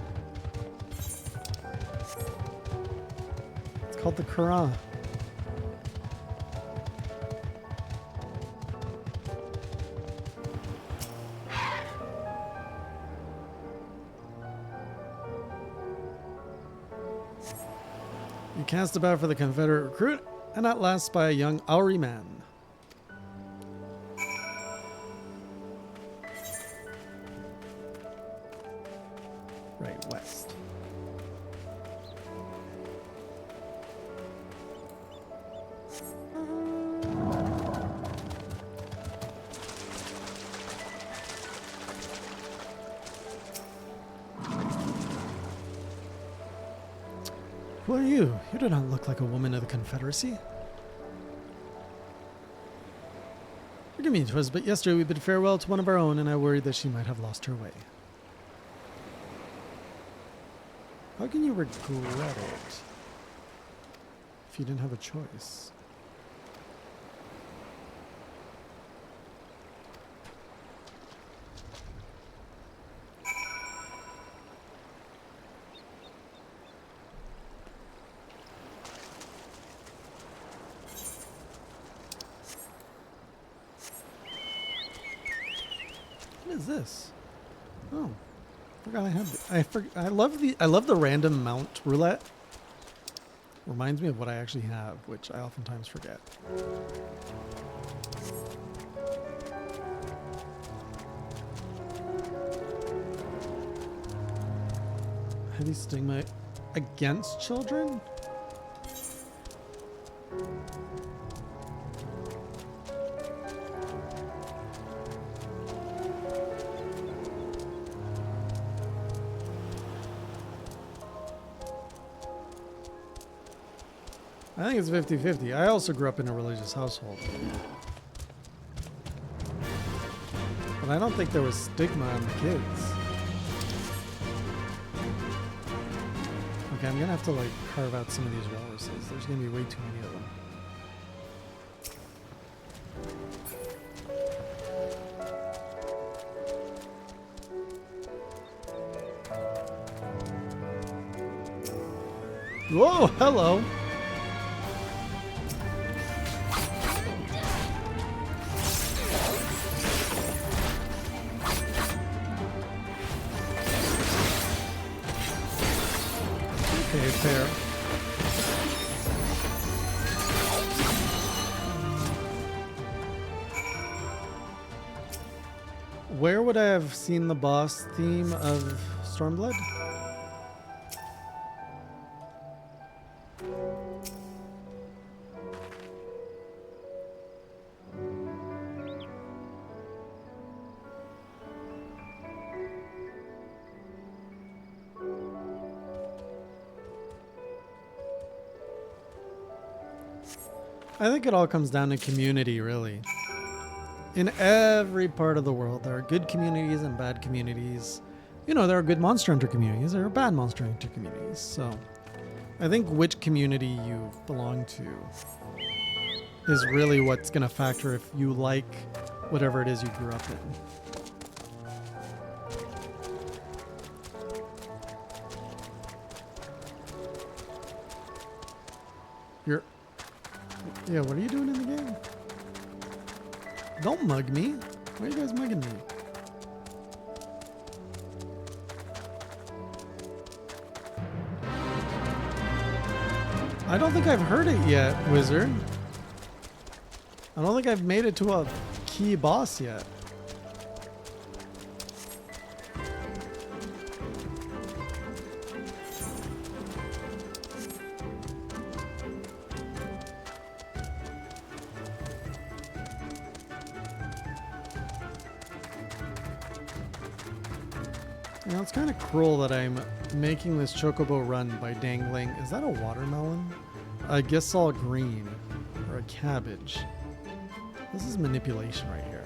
It's called the Quran. You cast about for the Confederate recruit, and at last spy a young Auri man. Right, west. Who are you? You do not look like a woman of the Confederacy. Forgive me, 'twas but yesterday we bid farewell to one of our own, and I worried that she might have lost her way. How can you regret it if you didn't have a choice? What is this? Oh. Forgot I had. I love the random mount roulette. Reminds me of what I actually have, which I oftentimes forget. Heavy stigma against children? I think it's 50-50. I also grew up in a religious household. But I don't think there was stigma on the kids. Okay, I'm gonna have to like carve out some of these walruses. There's gonna be way too many of them. Whoa, hello. Okay, fair. Where would I have seen the boss theme of Stormblood? I think it all comes down to community, really. In every part of the world, there are good communities and bad communities. You know, there are good Monster Hunter communities, there are bad Monster Hunter communities. So, I think which community you belong to is really what's going to factor if you like whatever it is you grew up in. Yeah, what are you doing in the game? Don't mug me. Why are you guys mugging me? I don't think I've heard it yet, Wizard. I don't think I've made it to a key boss yet. You know, it's kind of cruel that I'm making this chocobo run by dangling. Is that a watermelon? I guess all green. Or a cabbage. This is manipulation right here.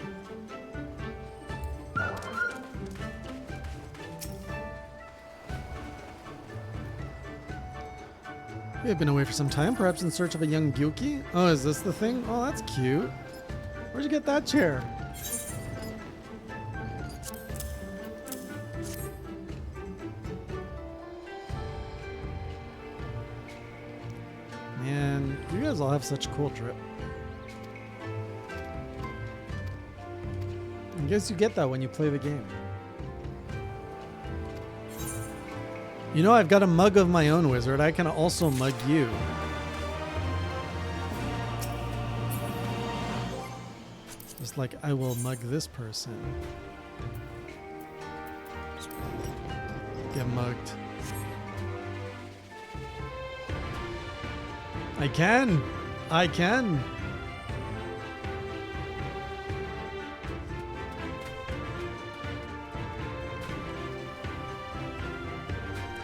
We have been away for some time, perhaps in search of a young Gyuki. Oh, is this the thing? Oh, that's cute. Where'd you get that chair? Man, you guys all have such cool drip. I guess you get that when you play the game. You know, I've got a mug of my own, Wizard. I can also mug you. Just like I will mug this person. Get mugged. I can! I can!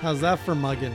How's that for mugging?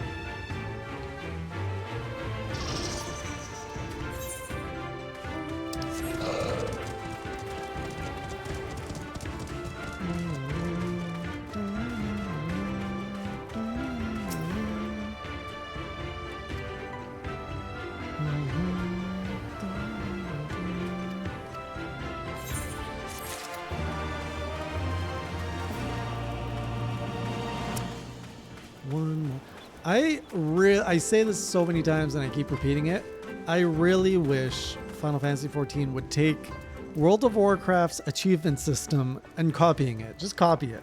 I say this so many times and I keep repeating it. I really wish Final Fantasy XIV would take World of Warcraft's achievement system and copying it. Just copy it.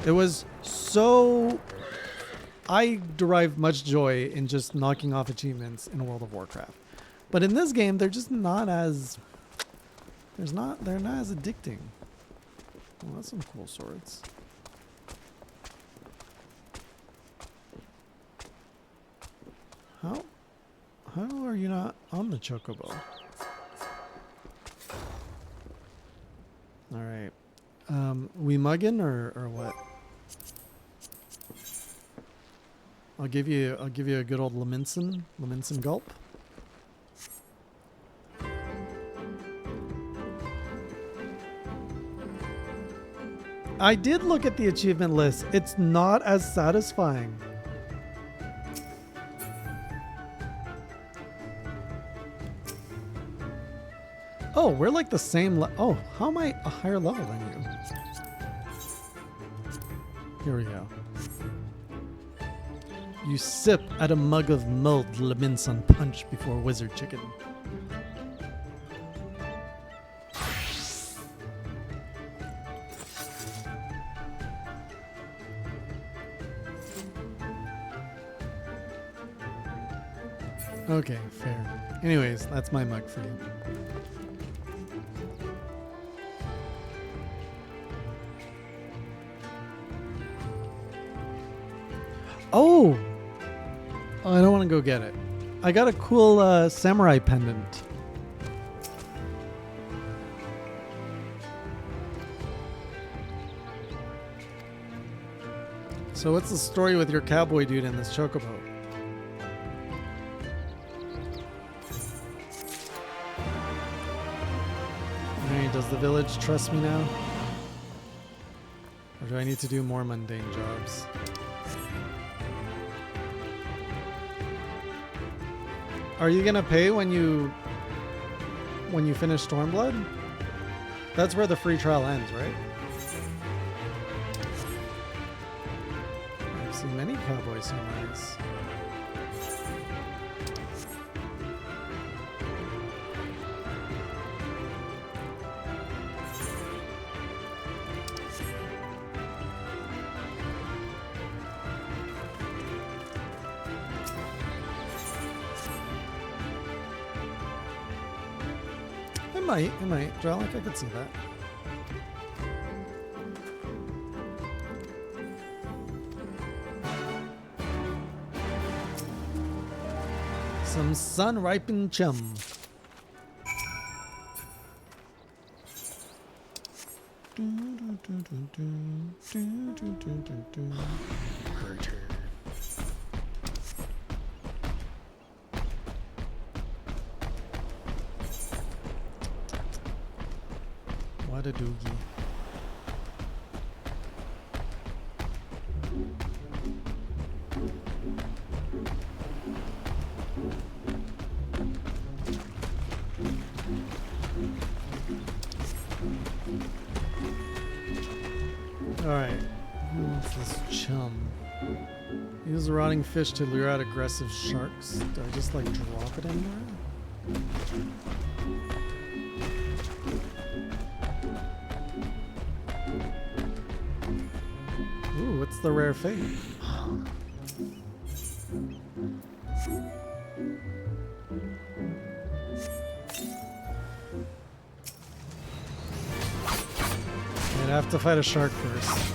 It was so... I derived much joy in just knocking off achievements in World of Warcraft. But in this game, they're just not as... they're not as addicting. Oh, that's some cool swords. How are you not on the chocobo? All right. We mugging or what? I'll give you a good old Leminson gulp. I did look at the achievement list. It's not as satisfying. Oh, we're like the same oh, how am I a higher level than you? Here we go. You sip at a mug of mulled Leminson punch before wizard chicken. Okay, fair. Anyways, that's my mug for you. Oh! I don't want to go get it. I got a cool samurai pendant. So what's the story with your cowboy dude in this chocobo? Alright, does the village trust me now? Or do I need to do more mundane jobs? Are you gonna pay when you finish Stormblood? That's where the free trial ends, right? I've seen many cowboy samurais. It might. Dralik, I could see that. Some sun-ripened chum. What a doogie. Alright, who wants this chum? Use a rotting fish to lure out aggressive sharks. Do I just like drop it anywhere? Ooh, what's the rare fate? I'd have to fight a shark first.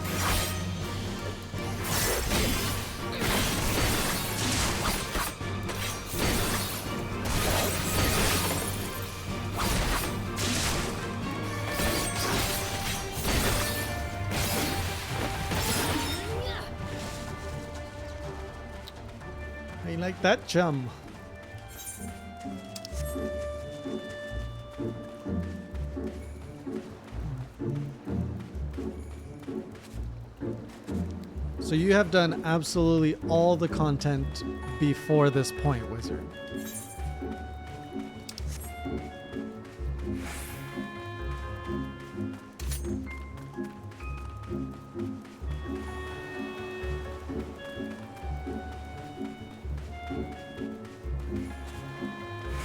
I like that chum. So you have done absolutely all the content before this point, Wizard.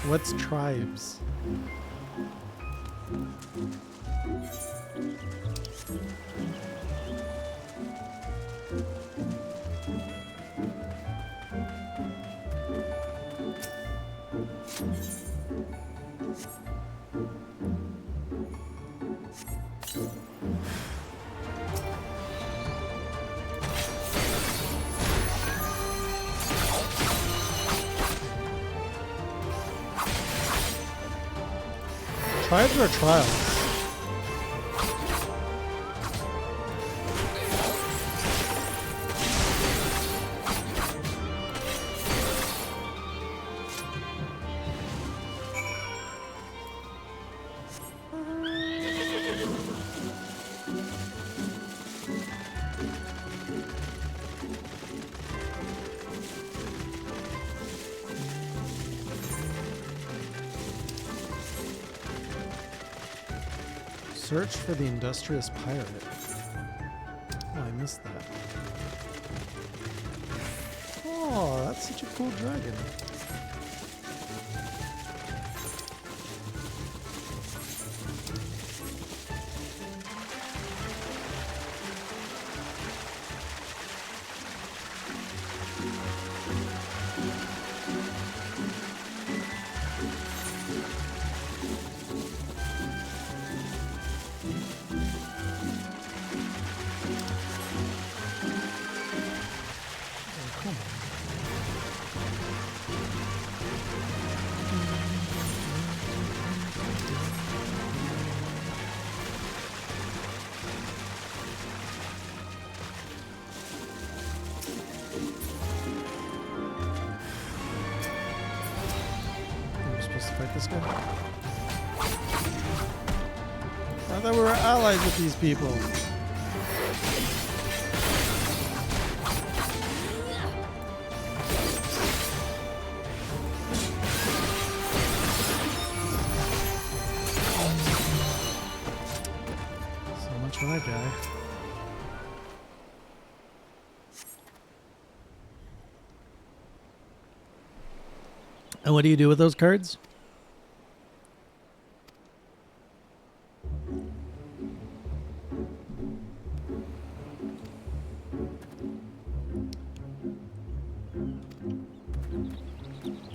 What's tribes? Tribes or trials? Search for the industrious pirate. Oh, I missed that. Oh, that's such a cool dragon. Fight this guy? I thought we were allies with these people. So much for that guy. And what do you do with those cards?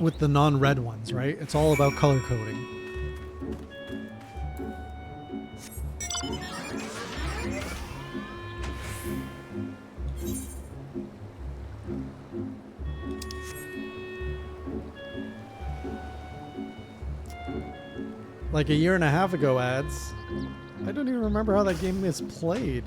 With the non-red ones, right? It's all about color coding. Like a year and a half ago, ads. I don't even remember how that game is played.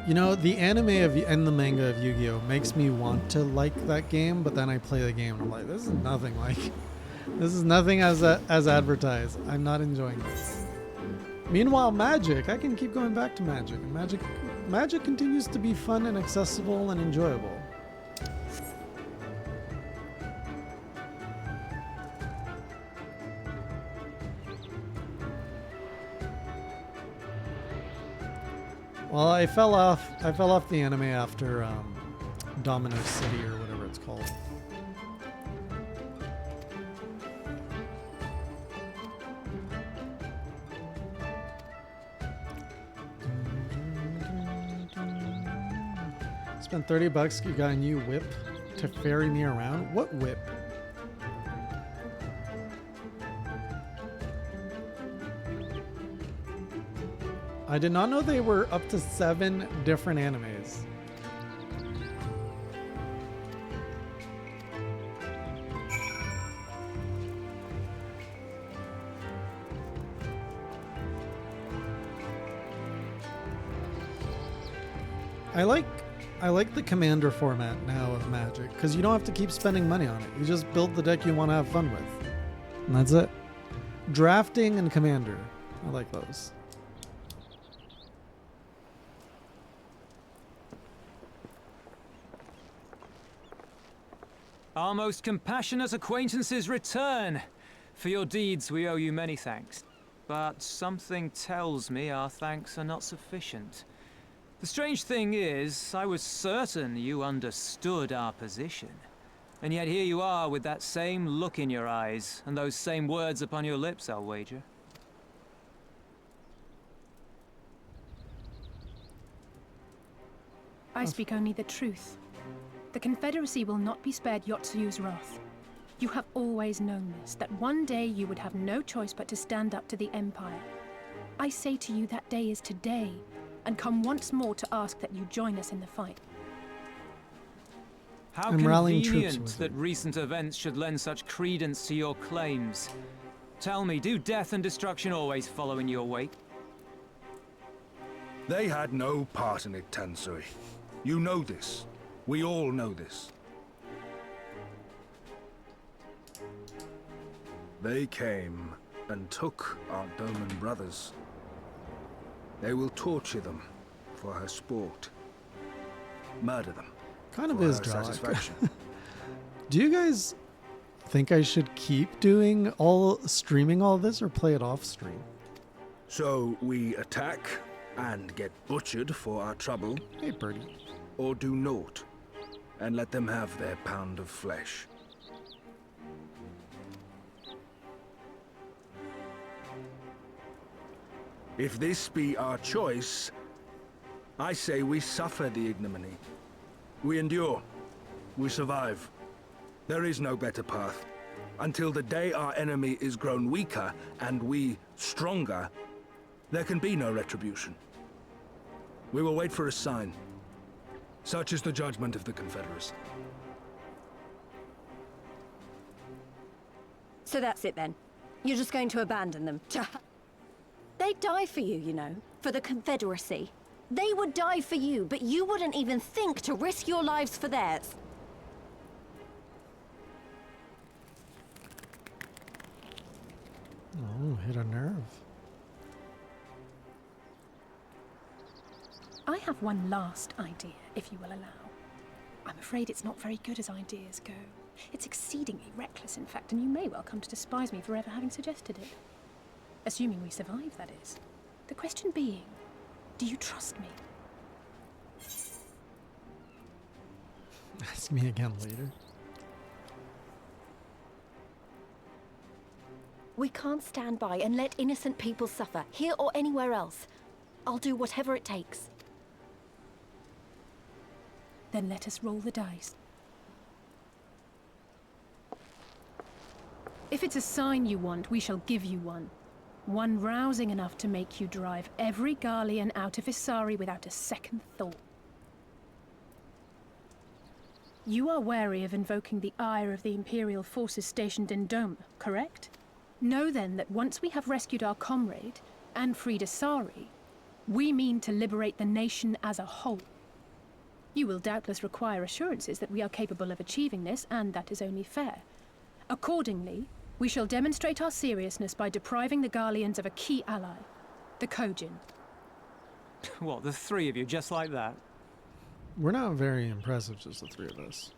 You know, the anime of and the manga of Yu-Gi-Oh makes me want to like that game, but then I play the game and I'm like, this is nothing like, this is nothing as advertised. I'm not enjoying this. Meanwhile, Magic, I can keep going back to Magic. Magic continues to be fun and accessible and enjoyable. Well, I fell off the anime after Domino City or whatever it's called. Spent $30, you got a new whip to ferry me around. What whip? I did not know they were up to 7 different animes. I like the commander format now of Magic, because you don't have to keep spending money on it. You just build the deck you want to have fun with. And that's it. Drafting and commander. I like those. Our most compassionate acquaintances return. For your deeds we owe you many thanks. But something tells me our thanks are not sufficient. The strange thing is, I was certain you understood our position. And yet here you are with that same look in your eyes, and those same words upon your lips, I'll wager. I speak only the truth. The Confederacy will not be spared Yotsuyu's wrath. You have always known this, that one day you would have no choice but to stand up to the Empire. I say to you that day is today, and come once more to ask that you join us in the fight. How I'm rallying troops convenient with that you. recent events should lend such credence to your claims. Tell me, do death and destruction always follow in your wake? They had no part in it, Tansui. You know this. We all know this. They came and took our Doman brothers. They will torture them for her sport. Murder them. Kind of for is her dry. satisfaction. Do you guys think I should keep streaming all this or play it off stream? So we attack and get butchered for our trouble, Hey, birdie. or do naught and let them have their pound of flesh. If this be our choice, I say we suffer the ignominy. We endure. We survive. There is no better path. Until the day our enemy is grown weaker and we stronger, there can be no retribution. We will wait for a sign. Such is the judgment of the Confederacy. So that's it then. You're just going to abandon them. They'd die for you, you know, for the Confederacy. They would die for you, but you wouldn't even think to risk your lives for theirs. Oh, hit a nerve. I have one last idea, if you will allow. I'm afraid it's not very good as ideas go. It's exceedingly reckless, in fact, and you may well come to despise me for ever having suggested it. Assuming we survive, that is. The question being, do you trust me? Ask me again later. We can't stand by and let innocent people suffer, here or anywhere else. I'll do whatever it takes. Then let us roll the dice. If it's a sign you want, we shall give you one. One rousing enough to make you drive every Garlean out of Isari without a second thought. You are wary of invoking the ire of the Imperial forces stationed in Doma, correct? Know then that once we have rescued our comrade and freed Asari, we mean to liberate the nation as a whole. You will doubtless require assurances that we are capable of achieving this, and that is only fair. Accordingly, we shall demonstrate our seriousness by depriving the Garleans of a key ally, the Kojin. What, the three of you, just like that? We're not very impressive, just the three of us.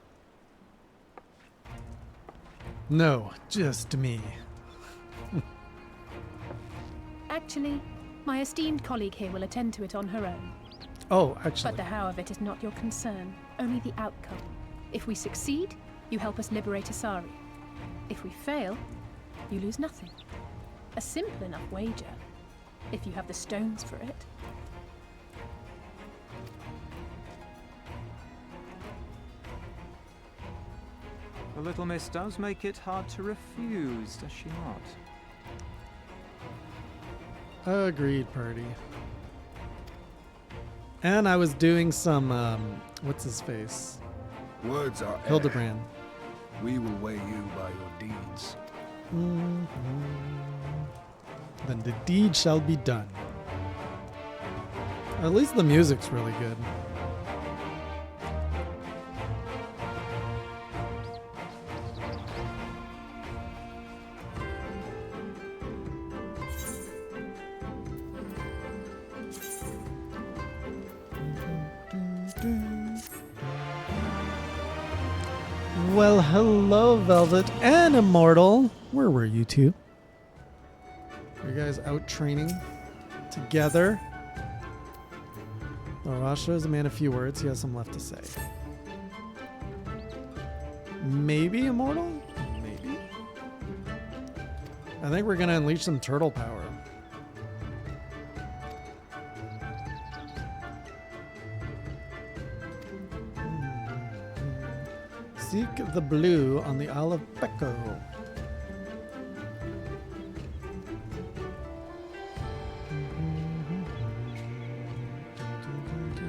No, just me. Actually, my esteemed colleague here will attend to it on her own. Oh, actually. But the how of it is not your concern, only the outcome. If we succeed, you help us liberate Asari. If we fail, you lose nothing. A simple enough wager, if you have the stones for it. The little miss does make it hard to refuse, does she not? Agreed, party. And I was doing some, what's his face? Words are air. Hildebrand. We will weigh you by your deeds. Then the deed shall be done. At least the music's really good. Well, hello, Velvet and Immortal. Where were you two? Are you guys out training together? Well, Rasha is a man of few words. He has some left to say. Maybe Immortal? Maybe. I think we're going to unleash some turtle power. Seek the blue on the Isle of Becco.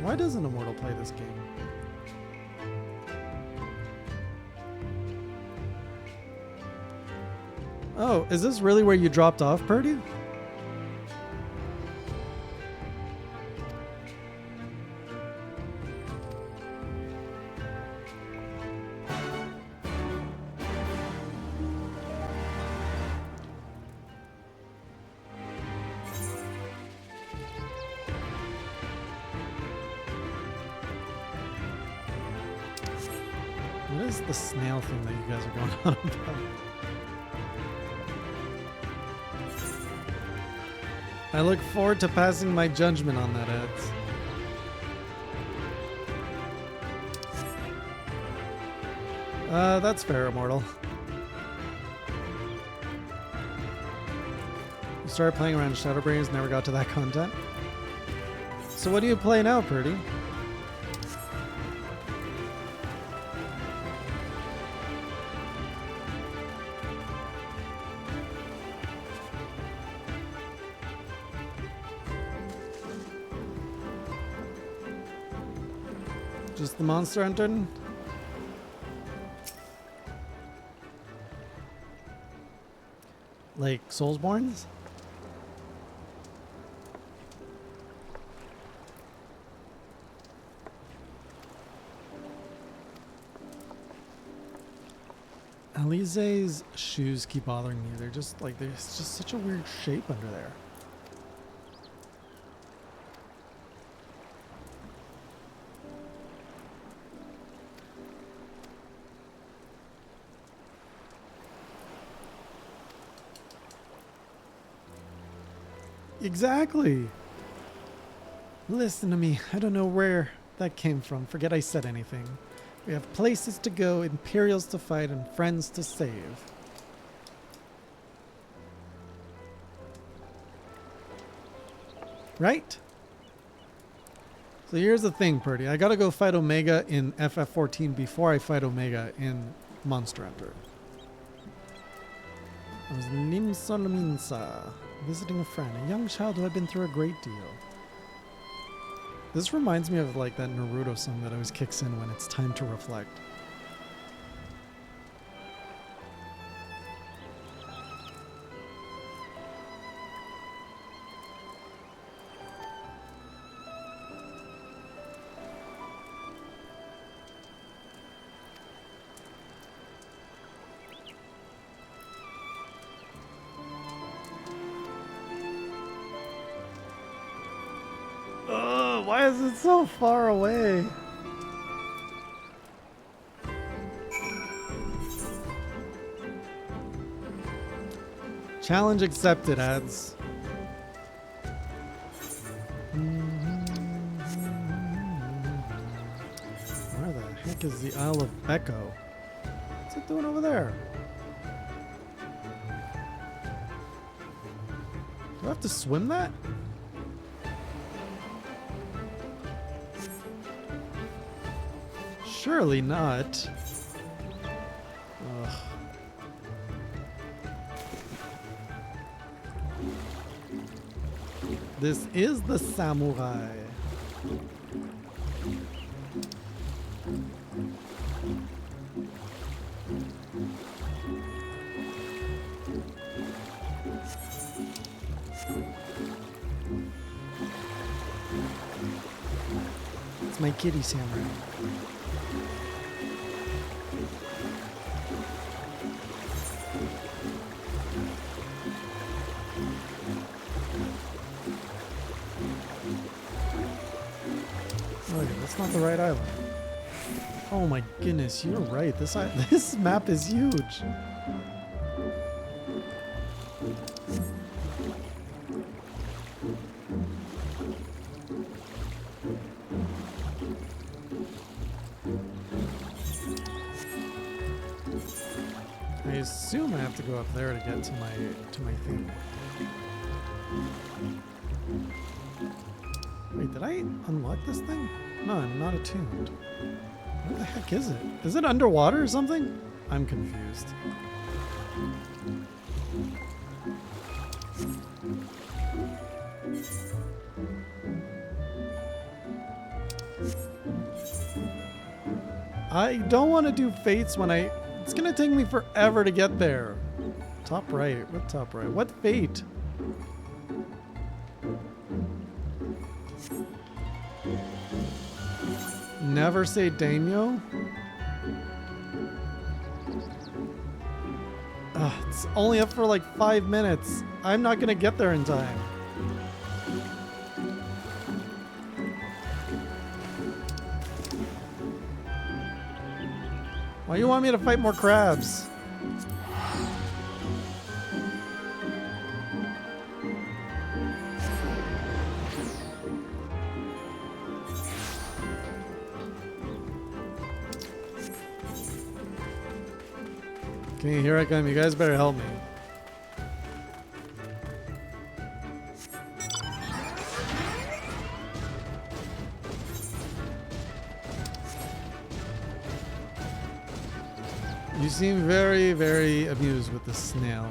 Why doesn't Immortal play this game? Oh, is this really where you dropped off, Purdy? What is the snail thing that you guys are going on about? I look forward to passing my judgment on that, Eds. That's fair, Immortal. You started playing around Shadowbringers, never got to that content. So what do you play now, Purdy? Just the Monster Hunter? Like Soulsborns? Alize's shoes keep bothering me. They're just like, there's just such a weird shape under there. Exactly. Listen to me. I don't know where that came from. Forget I said anything. We have places to go, Imperials to fight, and friends to save. Right? So here's the thing, Purdy. I gotta go fight Omega in FF14 before I fight Omega in Monster Hunter. I was Nimsolaminsa, visiting a friend, a young child who had been through a great deal. This reminds me of like that Naruto song that always kicks in when it's time to reflect. Why is it so far away? Challenge accepted, ads. Where the heck is the Isle of Becco? What's it doing over there? Do I have to swim that? Surely not. Ugh. This is the samurai. It's my kitty samurai. Okay, that's not the right island. Oh my goodness, you're right. This map is huge. I assume I have to go up there to get to my thing. Wait, did I unlock this thing? No, I'm not attuned. What the heck is it? Is it underwater or something? I'm confused. I don't want to do fates when it's gonna take me forever to get there. Top right. What top right? What fate? Never say daimyo? It's only up for like 5 minutes. I'm not gonna get there in time. Why do you want me to fight more crabs? Okay, here I come. You guys better help me. You seem very, very amused with the snail.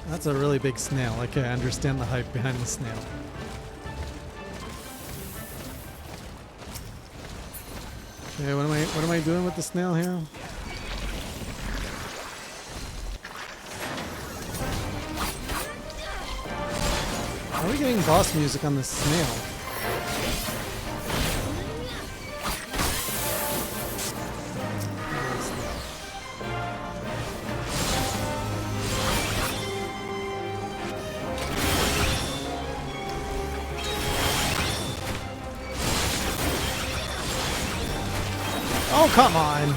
That's a really big snail. Okay, I understand the hype behind the snail. Okay, what am I doing with the snail here? How are we getting boss music on this snail? Oh, come on.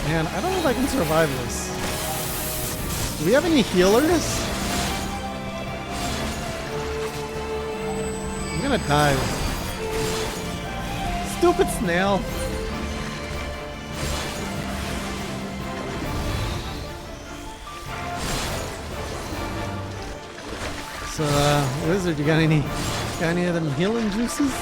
Man, I don't know if I can survive this. Do we have any healers? I'm gonna die. Stupid snail. So, Wizard, you got any of them healing juices?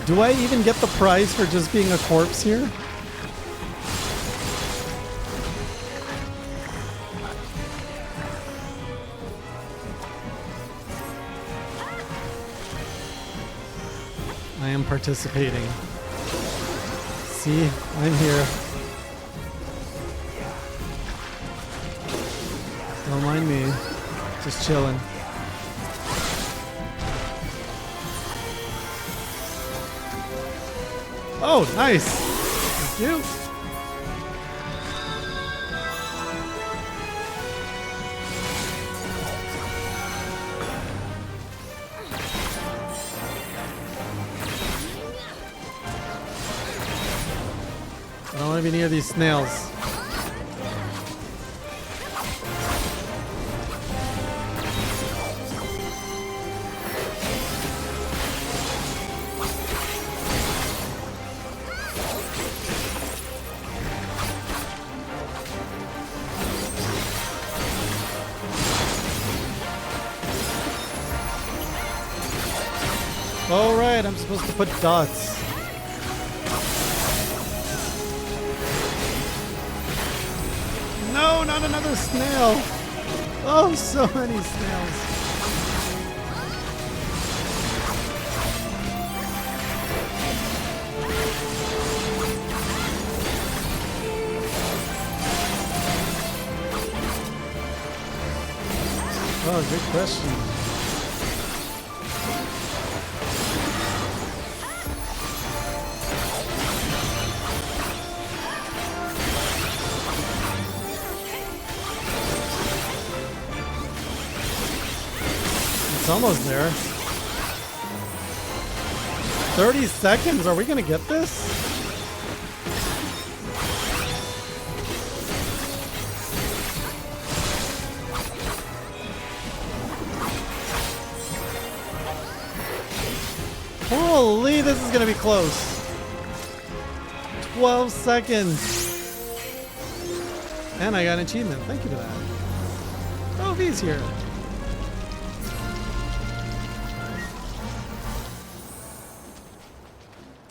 Do I even get the prize for just being a corpse here? I am participating. See, I'm here. Don't mind me. Just chilling. Oh, nice. Thank you. I don't want to be near these snails. Oh, right, I'm supposed to put dots. No, not another snail. Oh, so many snails. Oh, good question. It's almost there. 30 seconds? Are we gonna get this? Holy, this is gonna be close. 12 seconds. And I got an achievement. Thank you to that. Oh, V's here.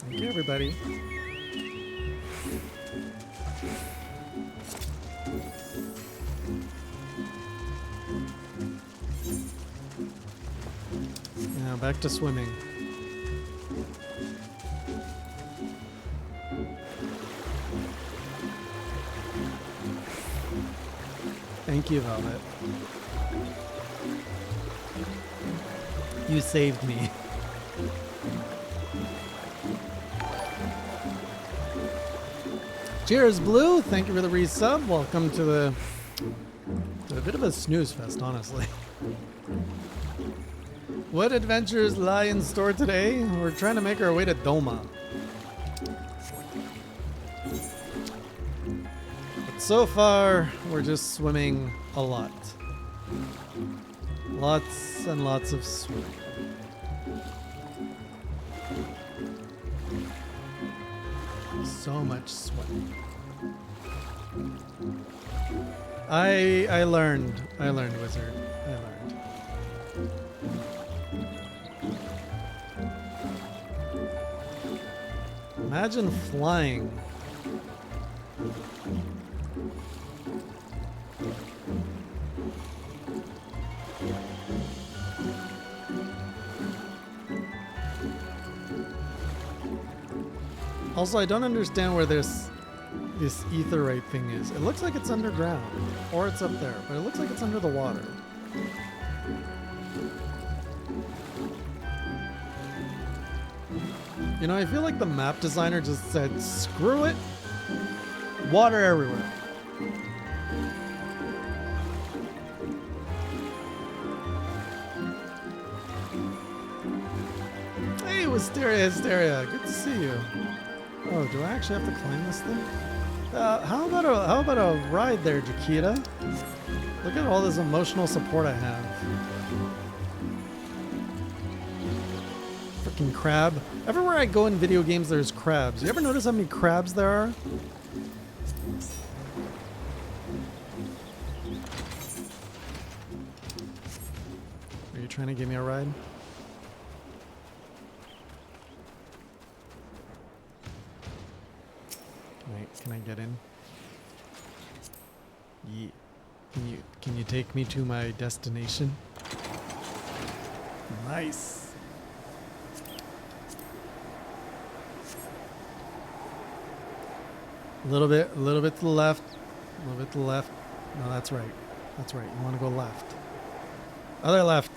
Thank you, everybody. Now back to swimming. Thank you, Velvet. You saved me. Cheers, Blue. Thank you for the resub. Welcome to a bit of a snooze fest, honestly. What adventures lie in store today? We're trying to make our way to Doma. But so far, we're just swimming a lot. Lots and lots of swimming. So much sweating. I learned, Wizard. I learned. Imagine flying. Also, I don't understand where this etherite thing is. It looks like it's underground, or it's up there, but it looks like it's under the water. You know, I feel like the map designer just said, screw it, water everywhere. Hey, Hysteria, good to see you. Oh, do I actually have to climb this thing? How about a ride there, Jaquita? Look at all this emotional support I have. Freaking crab. Everywhere I go in video games, there's crabs. You ever notice how many crabs there are? Are you trying to give me a ride? Can I get in? Yeah. Can you take me to my destination? Nice. A little bit to the left. A little bit to the left. No, that's right. That's right. You want to go left. Other left.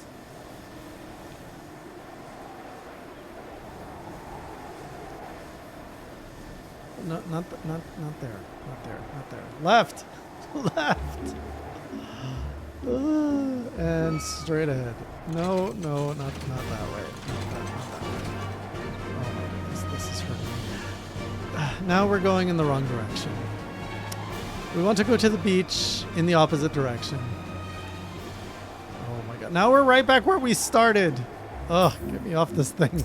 No, not there. Not there. Not there. Left. Left. And straight ahead. No, not that way. Not that way. Oh my goodness, this is hurting me. Now we're going in the wrong direction. We want to go to the beach in the opposite direction. Oh my god. Now we're right back where we started. Ugh, get me off this thing.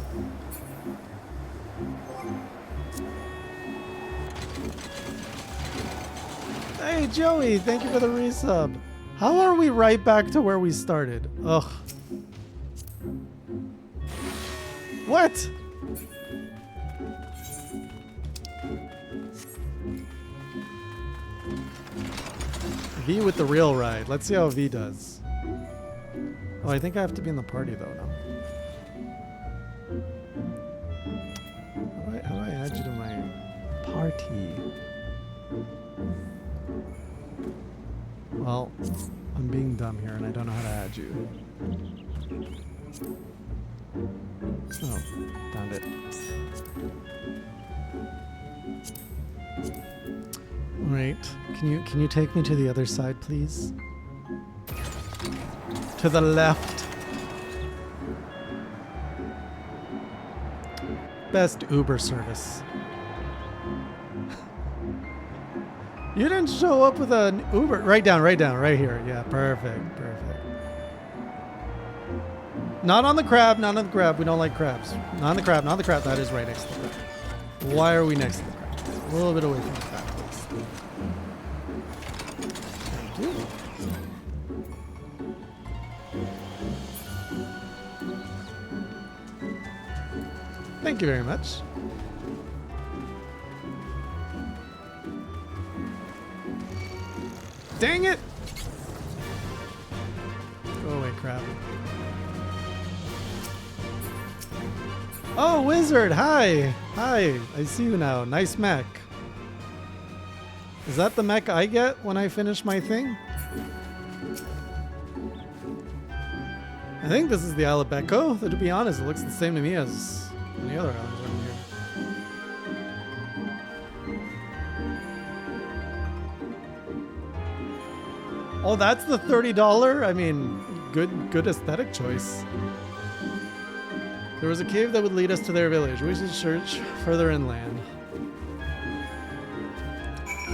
Hey Joey, thank you for the resub. How are we right back to where we started? Ugh. What? V with the real ride. Let's see how V does. Oh, I think I have to be in the party though now. How do I add you to my party? Well, I'm being dumb here and I don't know how to add you. Oh, found it. Alright, can you take me to the other side, please? To the left. Best Uber service. You didn't show up with an Uber. Right down, right here. Yeah, perfect. Not on the crab, not on the crab. We don't like crabs. Not on the crab, not on the crab. That is right next to the crab. Why are we next to the crab? A little bit away from the crab, please. Thank you. Thank you very much. Dang it! Go away, crap. Oh, Wizard! Hi! Hi! I see you now. Nice mech. Is that the mech I get when I finish my thing? I think this is the Isle of Beko. To be honest, it looks the same to me as any other islands around here. Oh, that's the $30? I mean, good aesthetic choice. There was a cave that would lead us to their village. We should search further inland.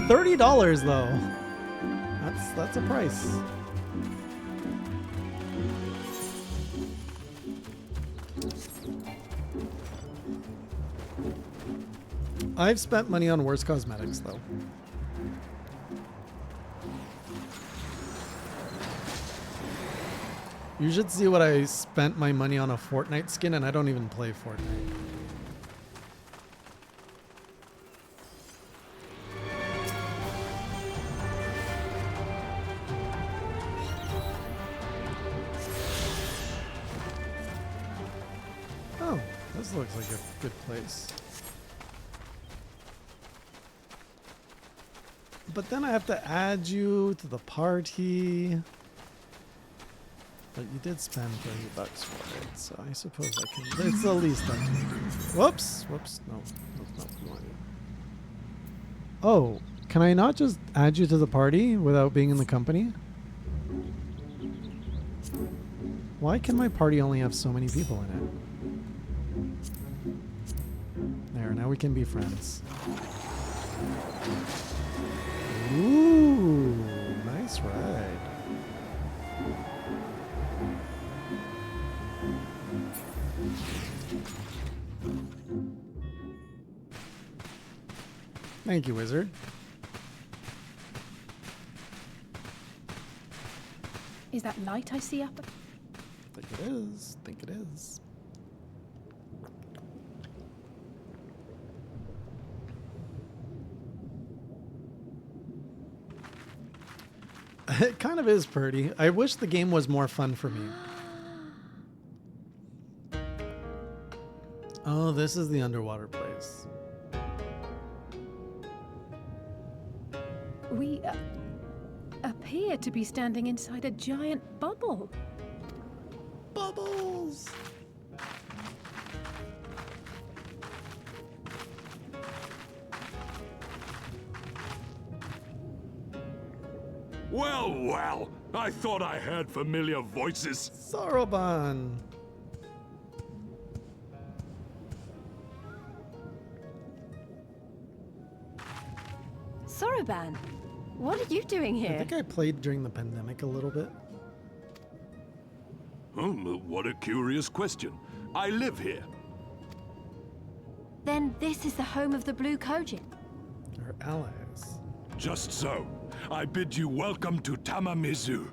$30 though. That's a price. I've spent money on worse cosmetics though. You should see what I spent my money on a Fortnite skin, and I don't even play Fortnite. Oh, this looks like a good place. But then I have to add you to the party. But you did spend $30 for it, so I suppose I can. It's the least I can do. Whoops! Whoops! No, come on. Oh, can I not just add you to the party without being in the company? Why can my party only have so many people in it? There, now we can be friends. Ooh, nice ride. Thank you, Wizard. Is that light I see up? Think it is. Think it is. It kind of is pretty. I wish the game was more fun for me. Oh, this is the underwater place. We appear to be standing inside a giant bubble. Bubbles! Well, well, I thought I heard familiar voices. Soroban! Soroban, what are you doing I here? think I played during the pandemic a little bit. What a curious question. I live here. Then this is the home of the Blue Kojin. Our allies. Just so. I bid you welcome to Tamamizu.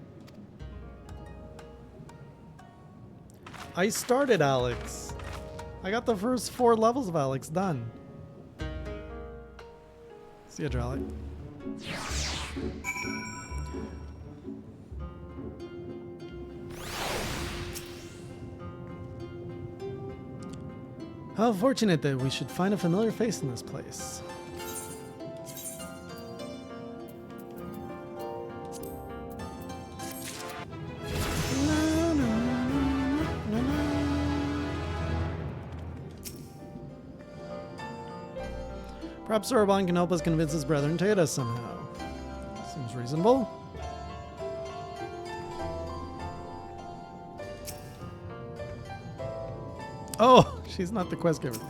I started Alex. I got the first 4 levels of Alex done. See ya, Dralik. How fortunate that we should find a familiar face in this place. Perhaps Soroban can help us convince his brethren to aid us somehow. Seems reasonable. Oh, she's not the quest giver.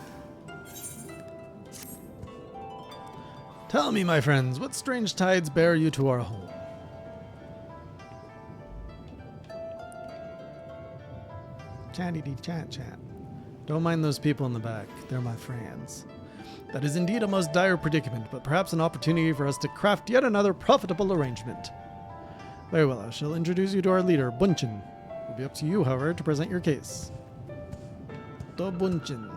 Tell me, my friends, what strange tides bear you to our home? Chatty chat chat. Don't mind those people in the back. They're my friends. That is indeed a most dire predicament, but perhaps an opportunity for us to craft yet another profitable arrangement. Very well, I shall introduce you to our leader, Bunchin. It will be up to you, however, to present your case. Do Bunchin.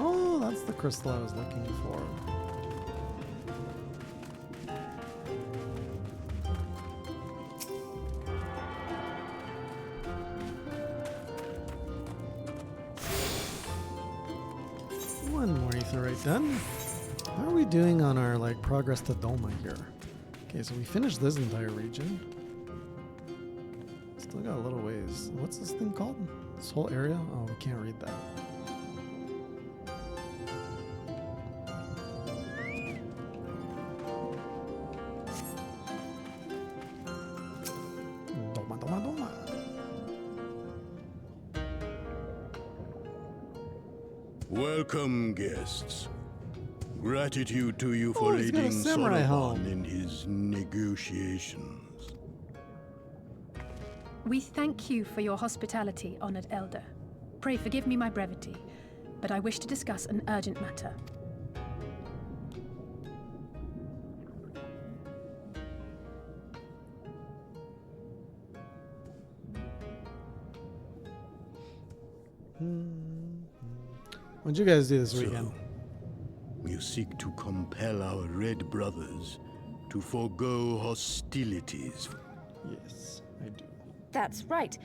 Oh, that's the crystal I was looking for. One more etherite done. How are we doing on our progress to Doma here? Okay, so we finished this entire region. Still got a little ways. What's this thing called? This whole area? Oh, we can't read that. Doma, Doma, Doma. Welcome, guests. Gratitude to you for he's got a aiding samurai Soroban helm. in his negotiations. We thank you for your hospitality, honored elder. Pray forgive me my brevity, but I wish to discuss an urgent matter. What'd you guys do this weekend? You seek to compel our red brothers to forego hostilities. Yes, I do. That's right.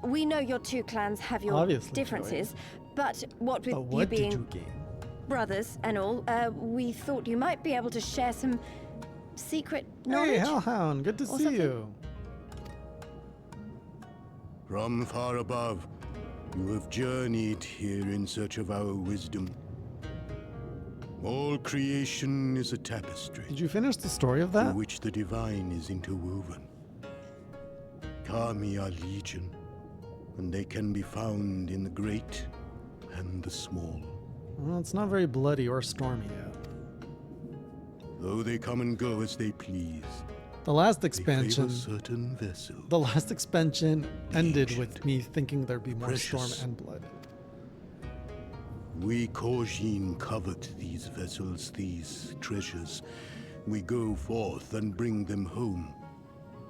We know your two clans have your Obviously, differences, but what with But you what did being you gain? brothers and all, we thought you might be able to share some secret knowledge. Hey, Hellhound, good to Or see something. you. From far above, you have journeyed here in search of our wisdom. All creation is a tapestry Did you finish the story of through that? which the divine is interwoven. Kami are legion, and they can be found in the great and the small. Well, it's not very bloody or stormy yet. Though they come and go as they please, The last they expansion, favor certain vessels. the last expansion ended Ancient, with me thinking there'd be more storm precious. and blood. We Kojin covet these vessels, these treasures. We go forth and bring them home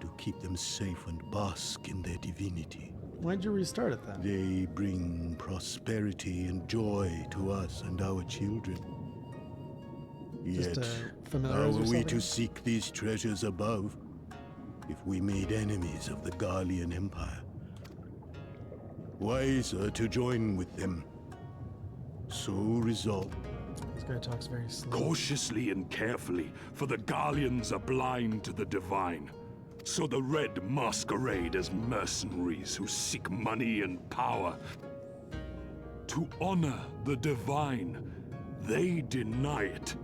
to keep them safe and bask in their divinity. Why'd you restart it then? They bring prosperity and joy to us and our children. Just Yet, to how familiarize are we yourself to again? seek these treasures above if we made enemies of the Garlean Empire? wiser to join with them. So resolved. This guy talks very slow. Cautiously and carefully, for the Garleans are blind to the divine. So the Red masquerade as mercenaries who seek money and power. To honor the divine, they deny it.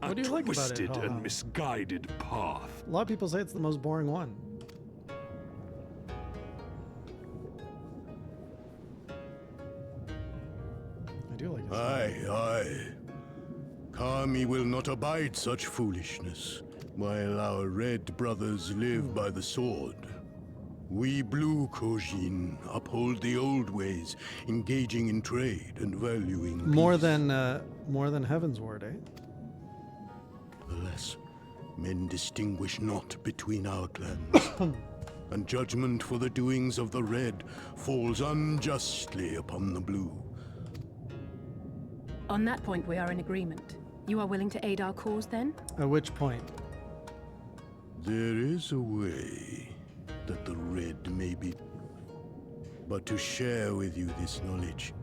What do you A like about it? twisted Oh, and misguided path. a lot of people say it's the most boring one. I do like it. Aye. Kami will not abide such foolishness, while our red brothers live by the sword. We blue Kojin uphold the old ways, engaging in trade and valuing more peace. than Heaven's Ward, eh? Alas, men distinguish not between our clans, and judgment for the doings of the red falls unjustly upon the blue. On that point, we are in agreement. You are willing to aid our cause, then? At which point? There is a way that the red may be... But to share with you this knowledge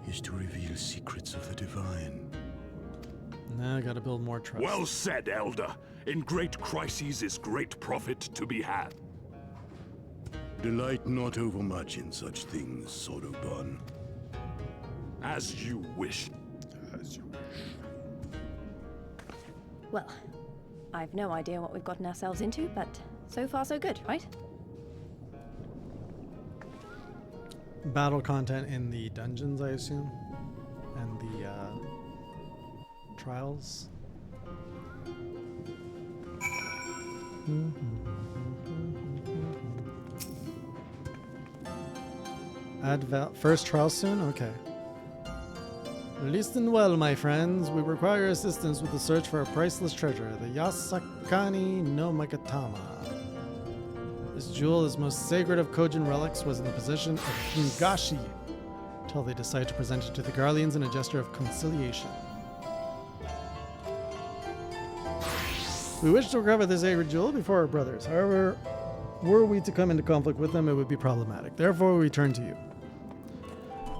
is to reveal secrets of the divine. Now I gotta build more trust. Well said, Elder. In great crises is great profit to be had. Delight not overmuch in such things, Sodoban. As you wish. As you wish. Well, I've no idea what we've gotten ourselves into, but so far so good, right? Battle content in the dungeons, I assume, and the trials. First trial soon? Okay. Listen well, my friends. We require assistance with the search for a priceless treasure, the Yasakani no Magatama. This jewel is most sacred of Kojin relics, was in the possession of Kingashi until they decide to present it to the Garleans in a gesture of conciliation. We wish to recover this sacred jewel before our brothers. However, were we to come into conflict with them, it would be problematic. Therefore, we turn to you.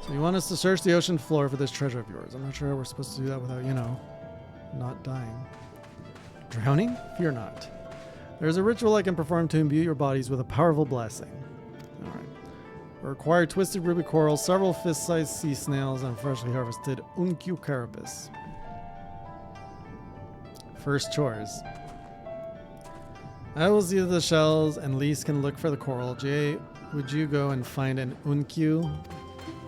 So you want us to search the ocean floor for this treasure of yours. I'm not sure how we're supposed to do that without, not dying. Drowning? Fear not. There's a ritual I can perform to imbue your bodies with a powerful blessing. Alright. We require twisted ruby coral, several fist-sized sea snails, and freshly harvested unkyu carapace. First chores. I will see the shells, and Lise can look for the coral. Jay, would you go and find an unkyu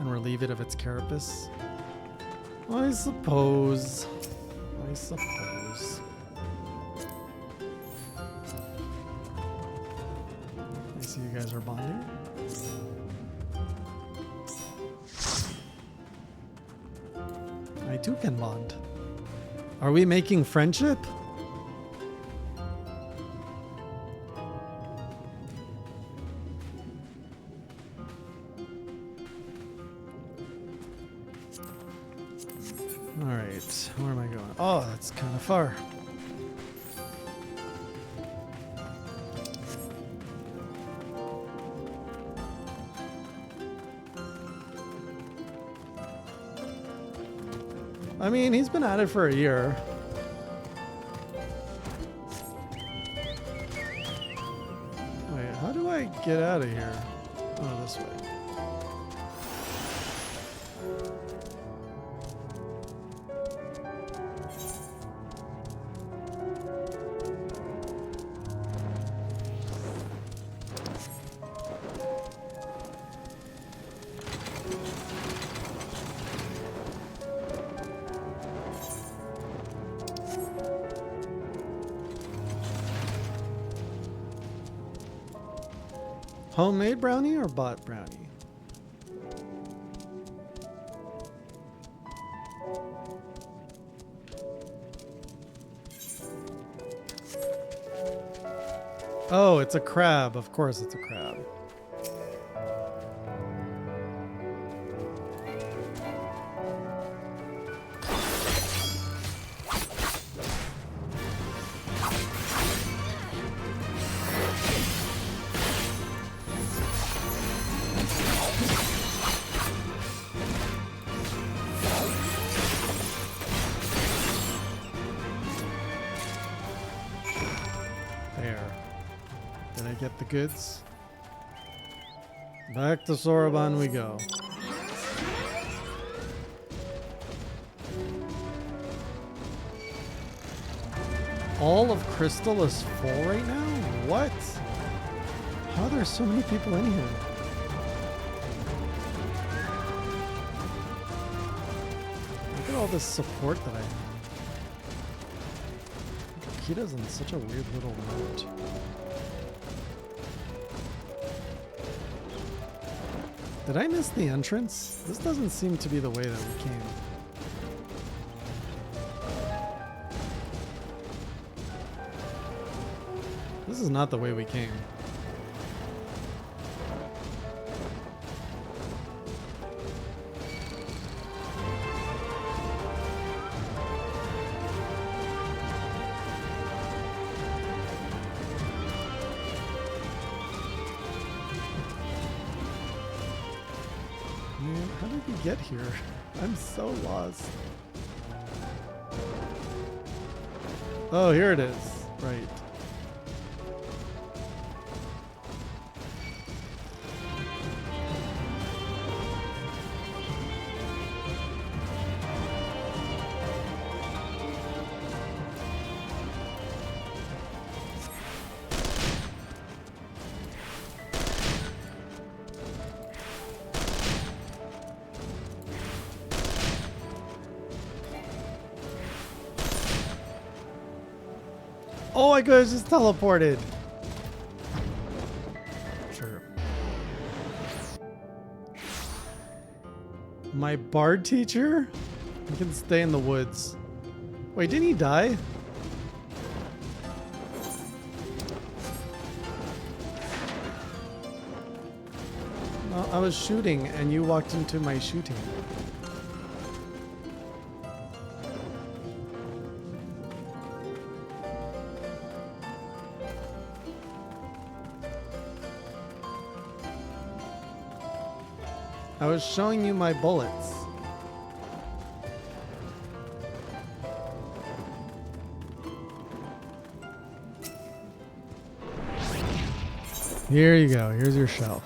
and relieve it of its carapace? I suppose. I see you guys are bonding. I too can bond. Are we making friendship? Alright, where am I going? Oh, that's kind of far. I mean, he's been at it for a year. Wait, how do I get out of here? Oh, this way. Homemade brownie or bought brownie? Oh, it's a crab. Of course it's a crab. there. Did I get the goods? Back to Soroban we go. All of Crystal is full right now? What? How are there so many people in here? Look at all this support that I have. Akita's in such a weird little note. Did I miss the entrance? This doesn't seem to be the way that we came. This is not the way we came. Man, how did we get here? I'm so lost. Oh, here it is. Right. Oh, I could have just teleported. Sure. My bard teacher? He can stay in the woods. Wait, didn't he die? No, I was shooting and you walked into my shooting. I was showing you my bullets. Here you go. Here's your shell.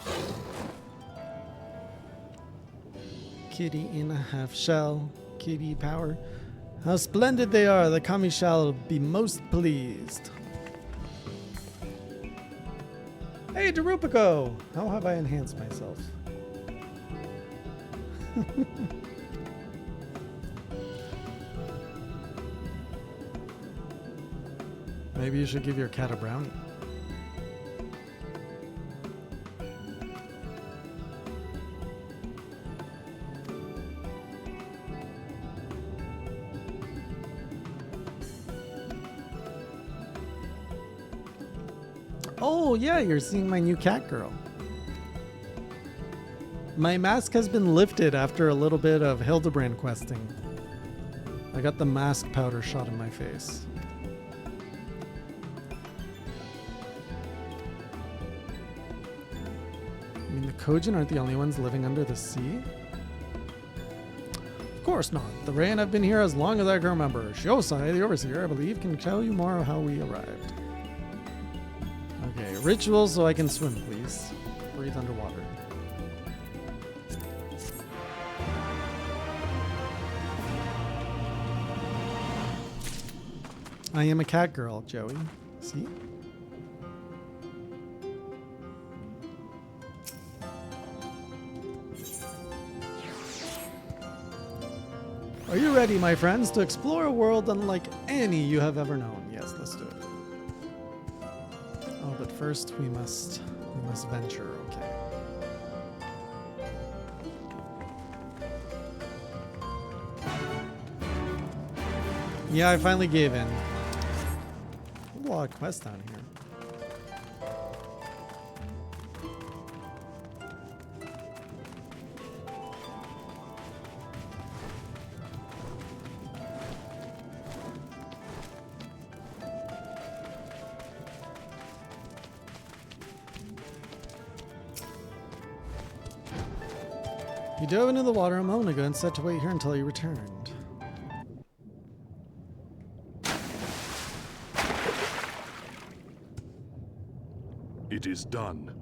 Kitty in a half shell. Kitty power. How splendid they are. The kami shall be most pleased. Hey, Darupiko! How have I enhanced myself? Maybe you should give your cat a brownie. Oh yeah, you're seeing my new cat girl. My mask has been lifted after a little bit of Hildebrand questing. I got the mask powder shot in my face. I mean, the Kojin aren't the only ones living under the sea? Of course not. The Rain have been here as long as I can remember. Shiosai, the Overseer, I believe, can tell you more of how we arrived. Okay, ritual so I can swim, please. Breathe underwater. I am a cat girl, Joey. See? Are you ready, my friends, to explore a world unlike any you have ever known? Yes, let's do it. Oh, but first we must venture, okay. Yeah, I finally gave in. A lot of quests down here. You dove into the water a moment ago and said to wait here until you returned. It is done.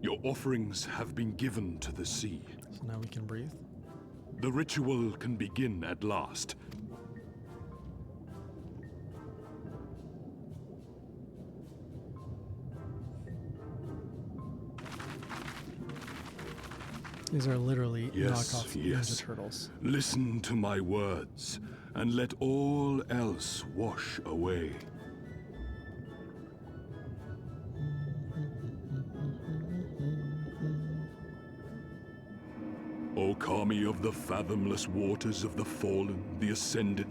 Your offerings have been given to the sea. So now we can breathe. The ritual can begin at last. These are literally Yes, knockoff yes. Ninja Turtles. Listen to my words, and let all else wash away. O Kami of the fathomless waters of the fallen, the ascended,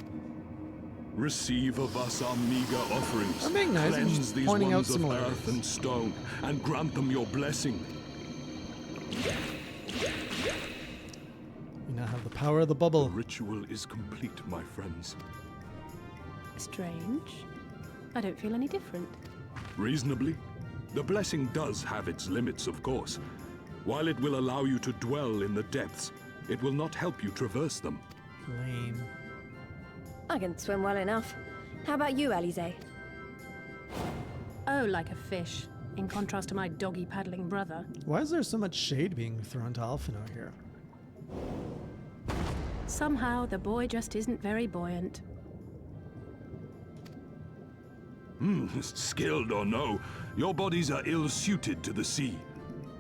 receive of us our meager offerings. I'm being nice, I'm Cleanse just these pointing out ones of similarities. earth and stone, and grant them your blessing. We now have the power of the The bubble. ritual is complete, my friends. Strange. I don't feel any different. Reasonably. The blessing does have its limits, of course. While it will allow you to dwell in the depths, it will not help you traverse them. Lame. I can swim well enough. How about you, Alize? Oh, like a fish. In contrast to my doggy paddling brother. Why is there so much shade being thrown to Alphino here? Somehow, the boy just isn't very buoyant. Skilled or no, your bodies are ill-suited to the sea.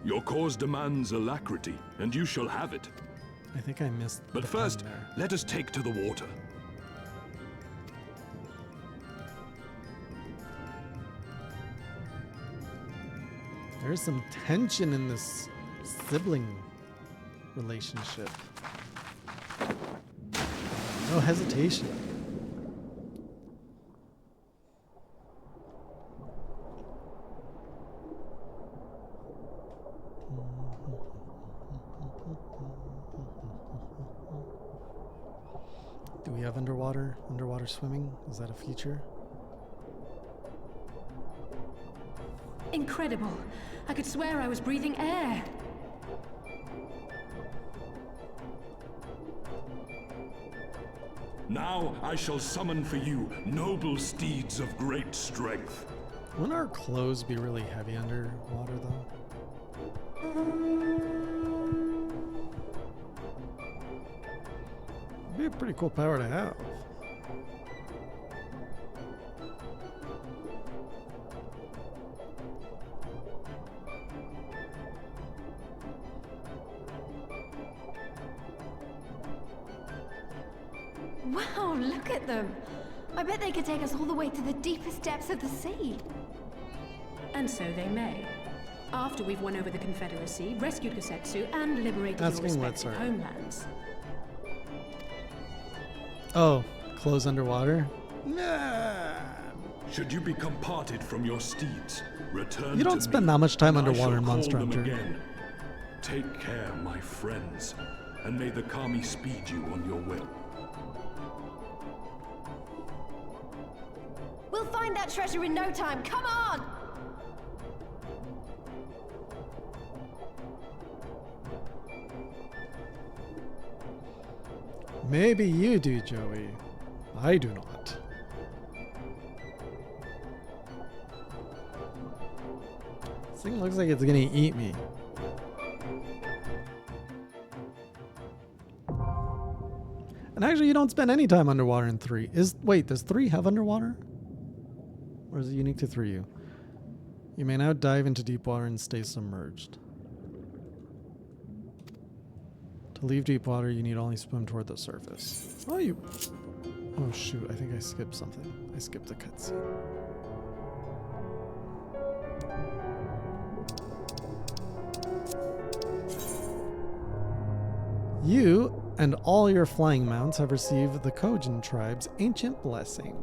Your cause demands alacrity, and you shall have it. I think I missed But the first, pun there. let us take to the water. There's some tension in this sibling relationship. No hesitation. Do we have underwater swimming? Is that a feature? Incredible. I could swear I was breathing air. Now I shall summon for you noble steeds of great strength. Wouldn't our clothes be really heavy underwater, though? It'd be a pretty cool power to have. Wow, look at them. I bet they could take us all the way to the deepest depths of the sea. And so they may. After we've won over the Confederacy, rescued Kosetsu, and liberated your Asking what, respective sorry? homelands. Oh, clothes underwater? Nah. Should you become parted from your steeds, return You don't to spend me, that much time and I underwater shall in call Monster them Hunter. again. Take care, my friends, and may the Kami speed you on your way. We'll find that treasure in no time. Come on! Maybe you do, Joey. I do not. This thing looks like it's gonna eat me. And actually, you don't spend any time underwater in 3. Wait, does 3 have underwater? Or is it unique to 3U? You may now dive into deep water and stay submerged. To leave deep water, you need only swim toward the surface. Oh, Oh shoot, I think I skipped something. I skipped the cutscene. You and all your flying mounts have received the Kojin tribe's ancient blessing.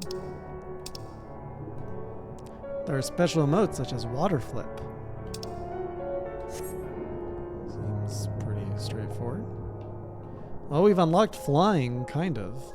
There are special emotes such as water flip. Seems pretty straightforward. Well, we've unlocked flying, kind of.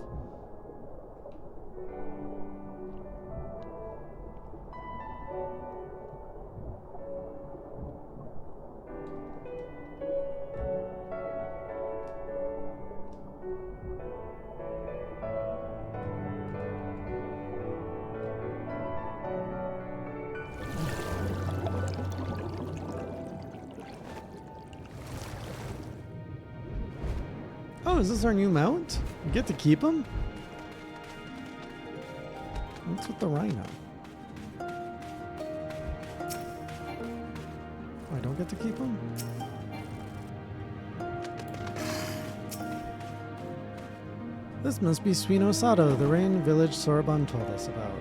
is this our new mount? We get to keep him? What's with the rhino? Oh, I don't get to keep him? This must be Suino Sato, the rain village Soraban told us about.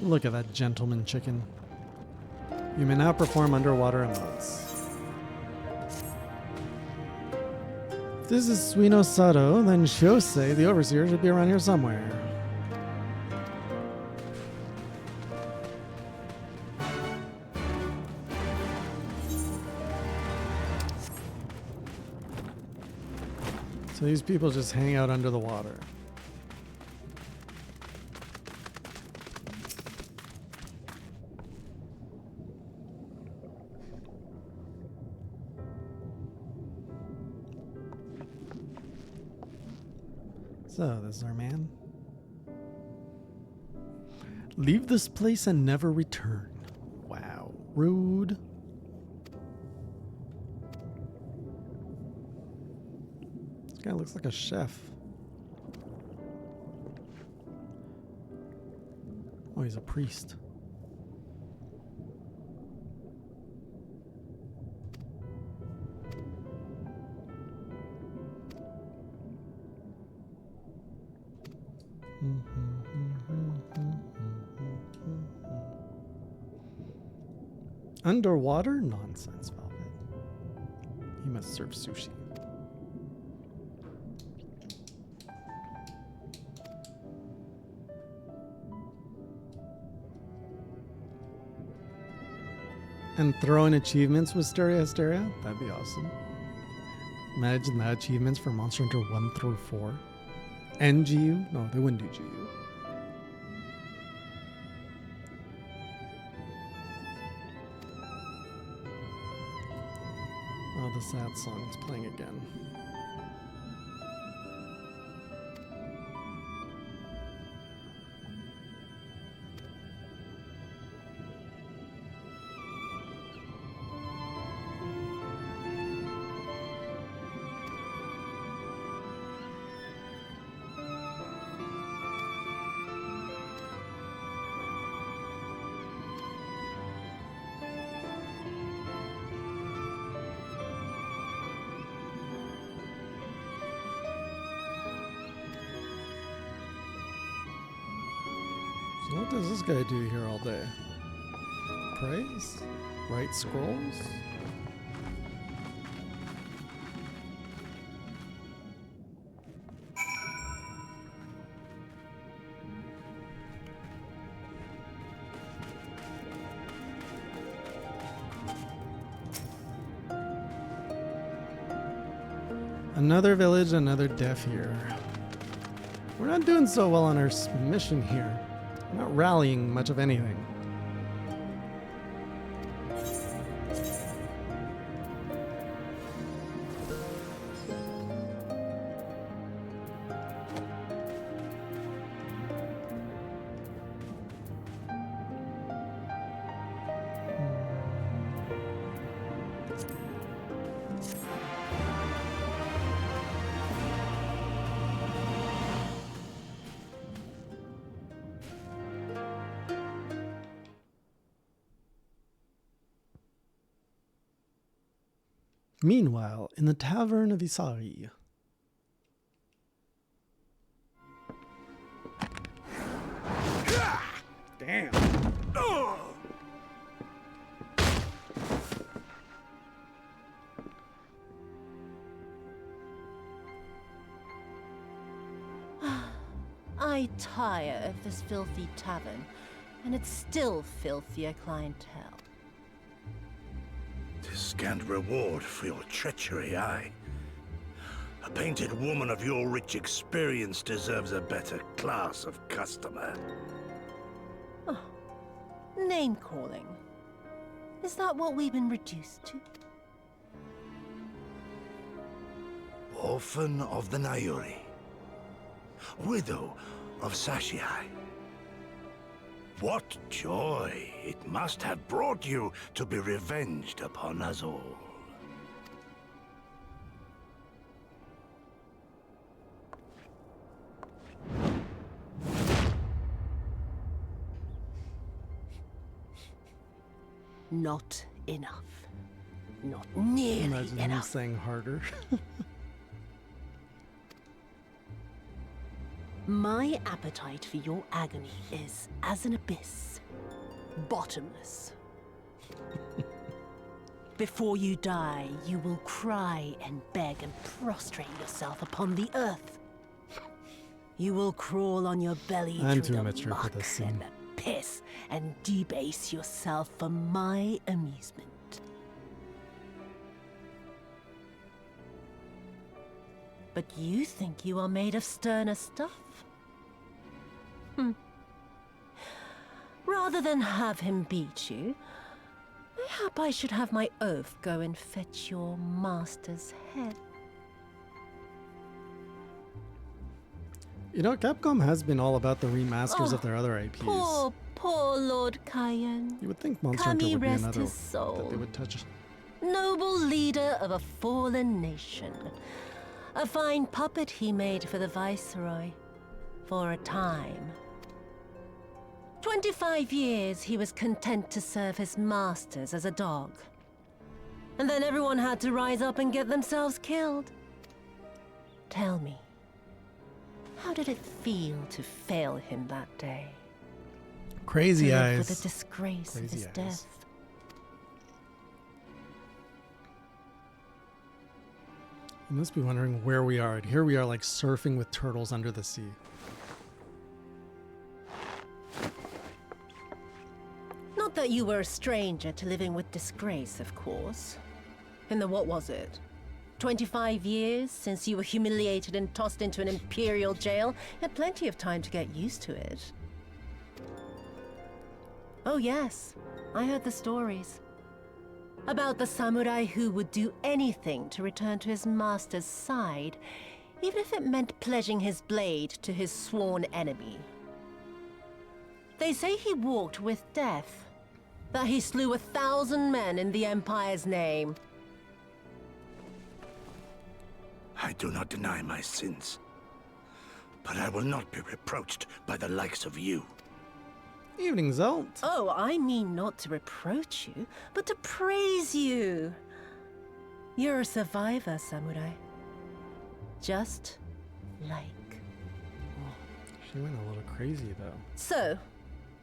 Look at that gentleman chicken. You may now perform underwater emotes. If this is Suino Sato, then Shosei, the overseer, should be around here somewhere. So these people just hang out under the water. So, this is our man. Leave this place and never return. Wow, rude. This guy looks like a chef. Oh, he's a priest. Underwater? Nonsense, Velvet. He must serve sushi. And throw in achievements with Stereo Hysteria? That'd be awesome. Imagine that achievements for Monster Hunter 1 through 4. And GU? No, they wouldn't do GU. Oh, the sad song is playing again. So what does this guy do here all day? Praise? Write scrolls? Another village, another death here. We're not doing so well on our mission here. We're not rallying much of anything. Meanwhile, in the tavern of Isari. Damn. I tire of this filthy tavern, and it's still filthier clientele. 'Tis scant reward for your treachery, aye. A painted woman of your rich experience deserves a better class of customer. Oh, name-calling. Is that what we've been reduced to? Orphan of the Nayuri. Widow of Sashihai. What joy it must have brought you to be revenged upon us all. Not enough. Not nearly Imagine him enough. saying harder. My appetite for your agony is as an abyss. Bottomless. Before you die, you will cry and beg and prostrate yourself upon the earth. You will crawl on your belly I'm through too the mature for muck this scene. and the piss and debase yourself for my amusement. But you think you are made of sterner stuff? Rather than have him beat you, mayhap I should have my oaf go and fetch your master's head. You know, Capcom has been all about the remasters of their other IPs. Poor Lord Cayenne. You would think Monster Hunter Kami would be rest another his that soul. they would touch. Noble leader of a fallen nation. A fine puppet he made for the Viceroy. For a time. 25 years he was content to serve his masters as a dog. And then everyone had to rise up and get themselves killed. Tell me, how did it feel to fail him that day? Crazy to live eyes. with the disgrace of Crazy his eyes. death. You must be wondering where we are. And here we are, like surfing with turtles under the sea. Not that you were a stranger to living with disgrace, of course. In the what was it? 25 years since you were humiliated and tossed into an imperial jail? You had plenty of time to get used to it. Oh yes, I heard the stories. About the samurai who would do anything to return to his master's side, even if it meant pledging his blade to his sworn enemy. They say he walked with death, that he slew 1,000 men in the Empire's name. I do not deny my sins, but I will not be reproached by the likes of you. Evening, Zelt. Oh, I mean not to reproach you, but to praise you. You're a survivor, samurai. Just like She went a little crazy, though. So,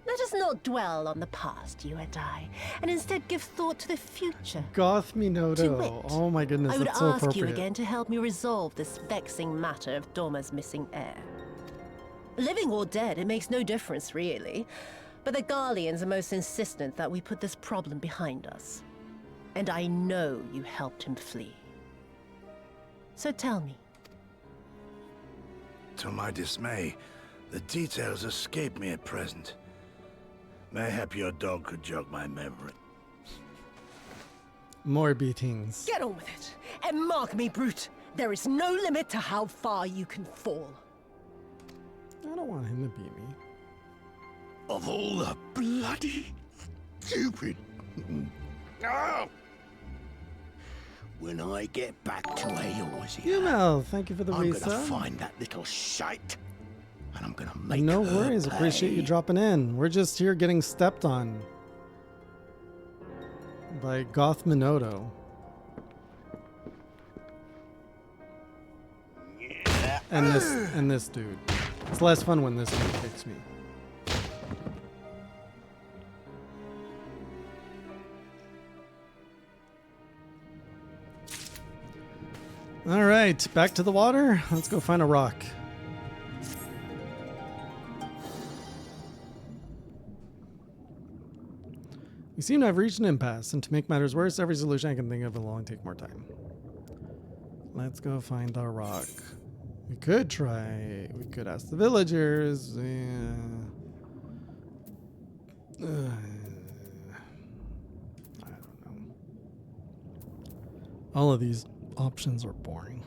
let us not dwell on the past, you and I, and instead give thought to the future. Goth To Minoto. wit, Oh my goodness, I would that's so ask you appropriate. again to help me resolve this vexing matter of Doma's missing heir. Living or dead, it makes no difference, really. But the Garleans are most insistent that we put this problem behind us. And I know you helped him flee. So tell me. To my dismay, the details escape me at present. Mayhap your dog could jog my memory. More beatings. Get on with it, and mark me, brute. There is no limit to how far you can fall. I don't want him to beat me. Of all the bloody stupid. Oh! When I get back to Eorzea, Yumel, thank you for the I'm gonna resub. find that little shite, and I'm gonna make No her worries, pay. appreciate you dropping in. We're just here getting stepped on by Goth Minoto. And this dude. It's less fun when this dude kicks me. All right, back to the water. Let's go find a rock. We seem to have reached an impasse, and to make matters worse, every solution I can think of will only take more time. Let's go find a rock. We could ask the villagers. I don't know. All of these options are boring.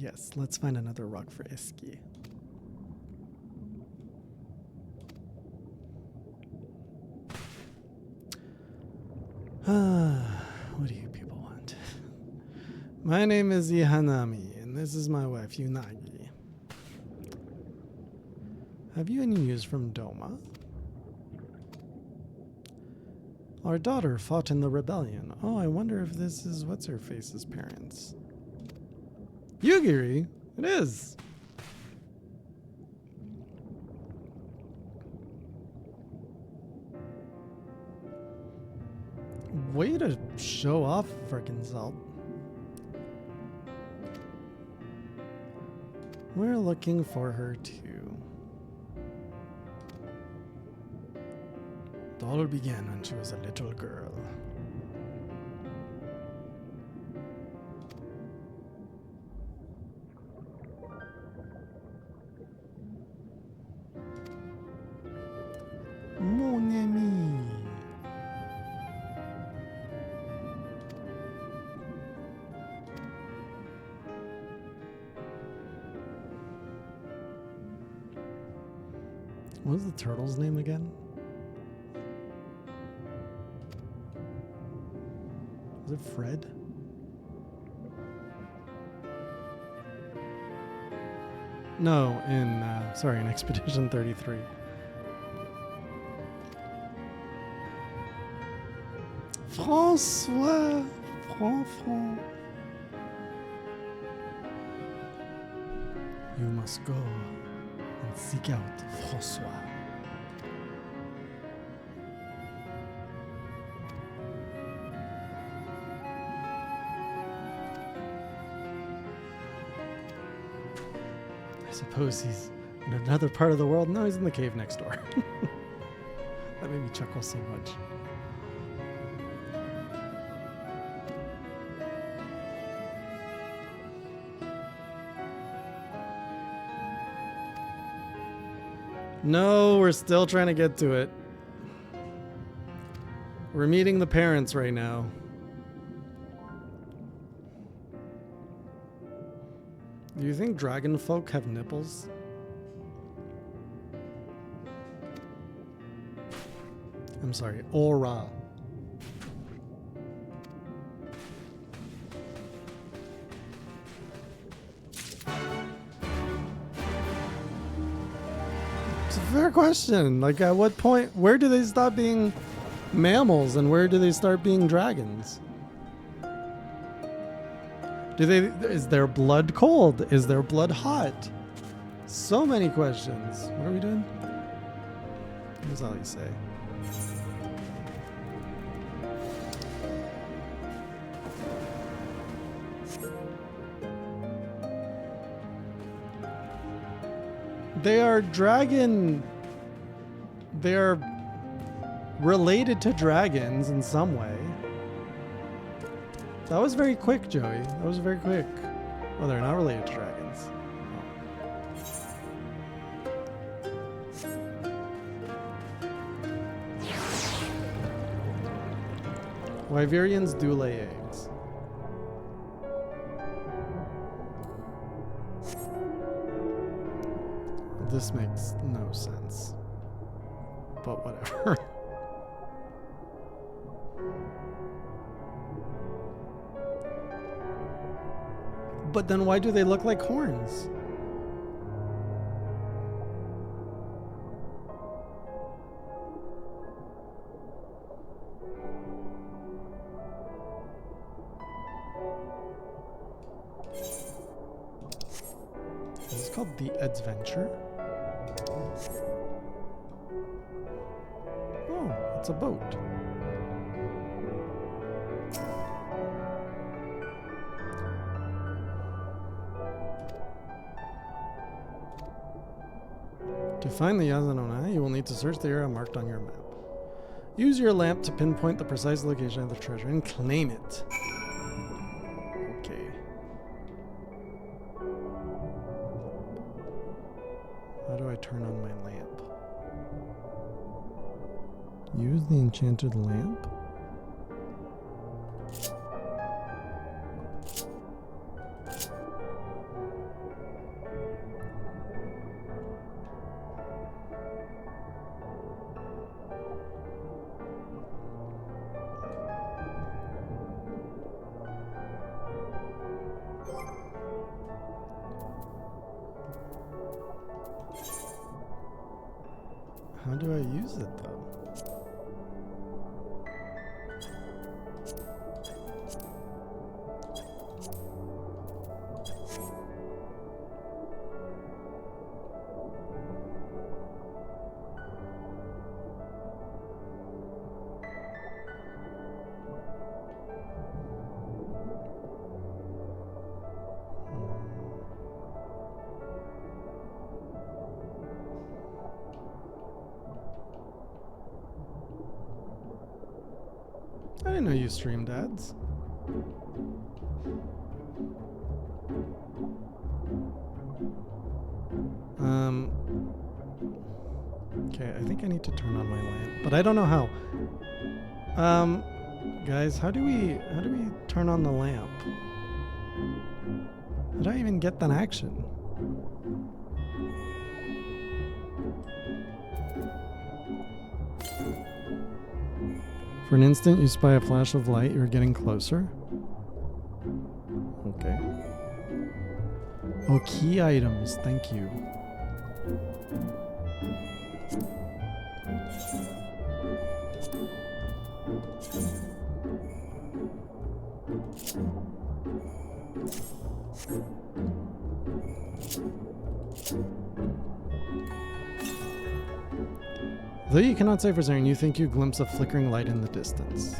Yes, let's find another rock for Eski. What do you people want? My name is Ihanami, and this is my wife, Yunagi. Have you any news from Doma? Our daughter fought in the rebellion. Oh, I wonder if this is what's-her-face's parents. Yugiri! It is! Way to show off, frickin' Zelt. We're looking for her too. It all began when she was a little girl. Mon ami. What was the turtle's name again? Was it Fred? No, in Expedition 33. François. François. You must go and seek out François. I suppose he's in another part of the world. No, he's in the cave next door. That made me chuckle so much. No, we're still trying to get to it. We're meeting the parents right now. Do you think dragon folk have nipples? I'm sorry, aura. It's a fair question. Like, at what point, where do they stop being mammals and where do they start being dragons? Is their blood cold? Is their blood hot? So many questions. What are we doing? That's all you say. They are dragon. They are related to dragons in some way. That was very quick, Joey. That was very quick. Oh, they're not related to dragons. Oh. Wyverians do lay eggs. This makes no sense. But whatever. But then why do they look like horns? Is this called The Adventure? Oh, it's a boat. To find the Yazanona, you will need to search the area marked on your map. Use your lamp to pinpoint the precise location of the treasure and claim it. Okay. How do I turn on my lamp? Use the enchanted lamp? How do I use it though? I didn't know you streamed ads. Okay, I think I need to turn on my lamp, but I don't know how. Guys, how do we turn on the lamp? How do I even get that action? For an instant, you spy a flash of light. You're getting closer. Okay. Oh, key items. Thank you. Though you cannot say for certain, you think you glimpse a flickering light in the distance.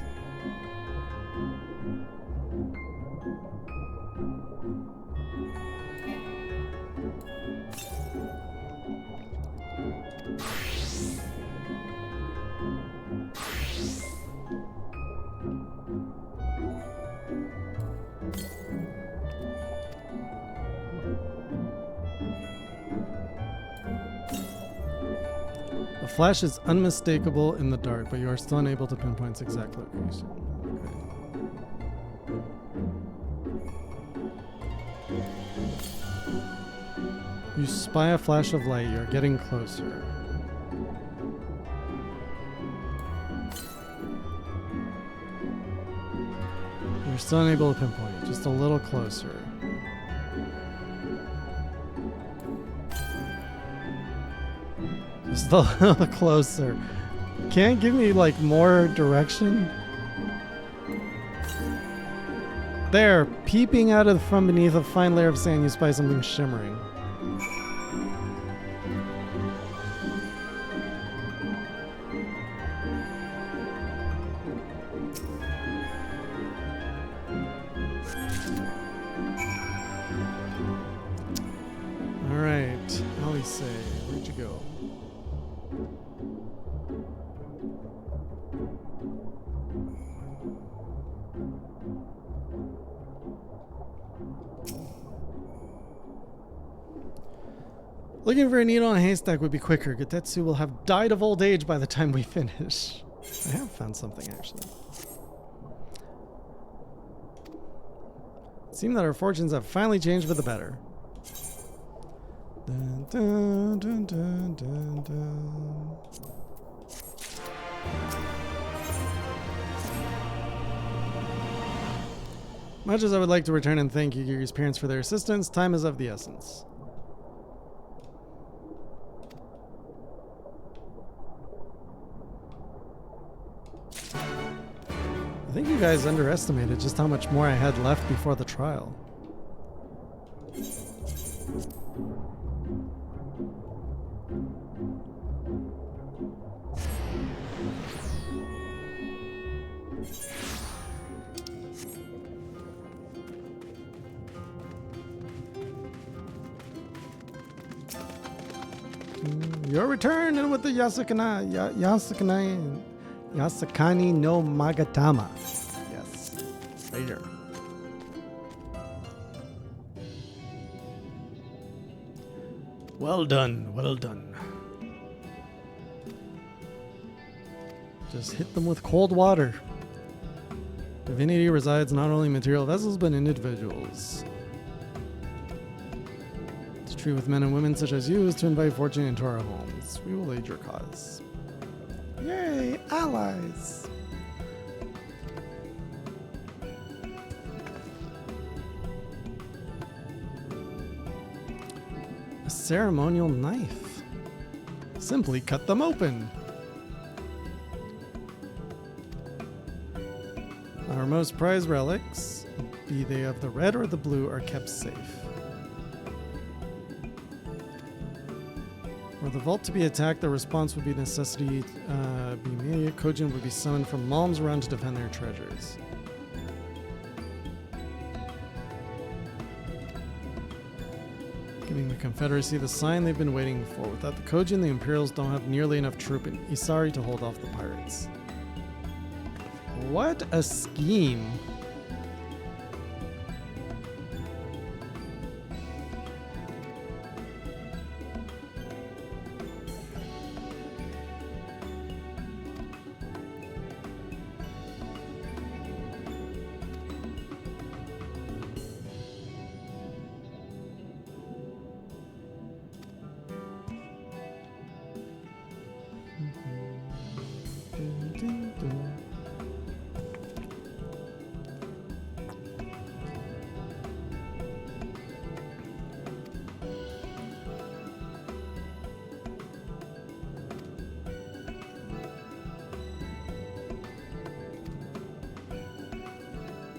The flash is unmistakable in the dark, but you are still unable to pinpoint its exact location. Okay. You spy a flash of light. You're getting closer. You're still unable to pinpoint it. Just a little closer. Just a little closer. Can't give me like more direction. There, peeping out of from beneath a fine layer of sand, you spy something shimmering. All right, Alice, where'd you go? Looking for a needle in a haystack would be quicker. Getetsu will have died of old age by the time we finish. I have found something, actually. It seems that our fortunes have finally changed for the better. Dun, dun, dun, dun, dun, dun. Much as I would like to return and thank Yugiri's parents for their assistance, time is of the essence. I think you guys underestimated just how much more I had left before the trial. Your return and with the Yasakani no Magatama. Yes. Right here. Well done, well done. Just hit them with cold water. Divinity resides not only in material vessels, but in individuals. To treat with men and women such as you is to invite fortune into our homes. We will aid your cause. Yay, allies! A ceremonial knife. Simply cut them open. Our most prized relics, be they of the red or the blue, are kept safe. Were the vault to be attacked, the response would be necessity be immediate. Kojin would be summoned from Malm's run to defend their treasures. Giving the Confederacy the sign they've been waiting for. Without the Kojin, the Imperials don't have nearly enough troop in Isari to hold off the pirates. What a scheme.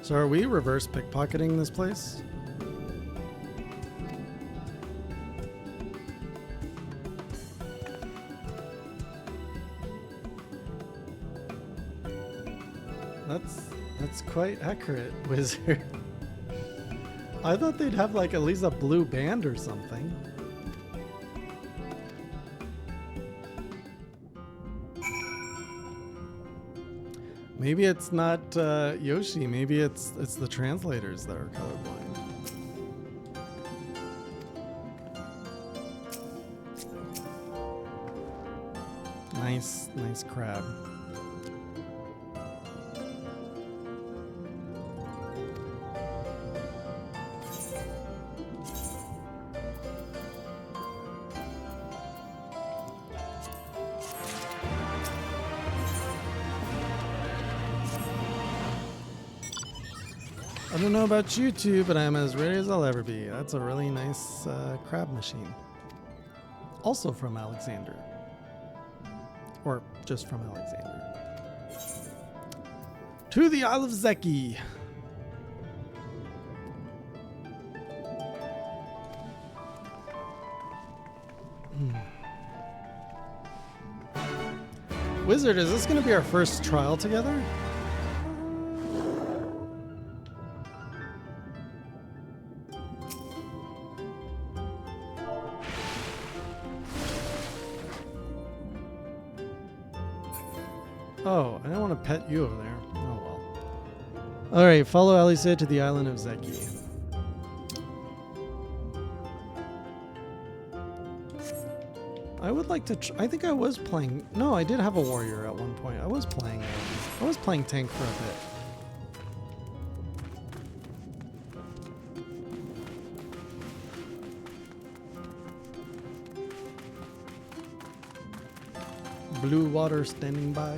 So are we reverse pickpocketing this place? That's quite accurate, Wizard. I thought they'd have like at least a blue band or something. Maybe it's not Yoshi. Maybe it's the translators that are colorblind. Nice crab. I don't know about you two, but I'm as ready as I'll ever be. That's a really nice crab machine. Also from Alexander. Or just from Alexander. To the Isle of Zeki. Wizard, is this going to be our first trial together? Oh, I don't want to pet you over there. Oh well. Alright, follow Alice to the island of Zeki. I would like to I think I was playing... No, I did have a warrior at one point. I was playing tank for a bit. Blue water standing by.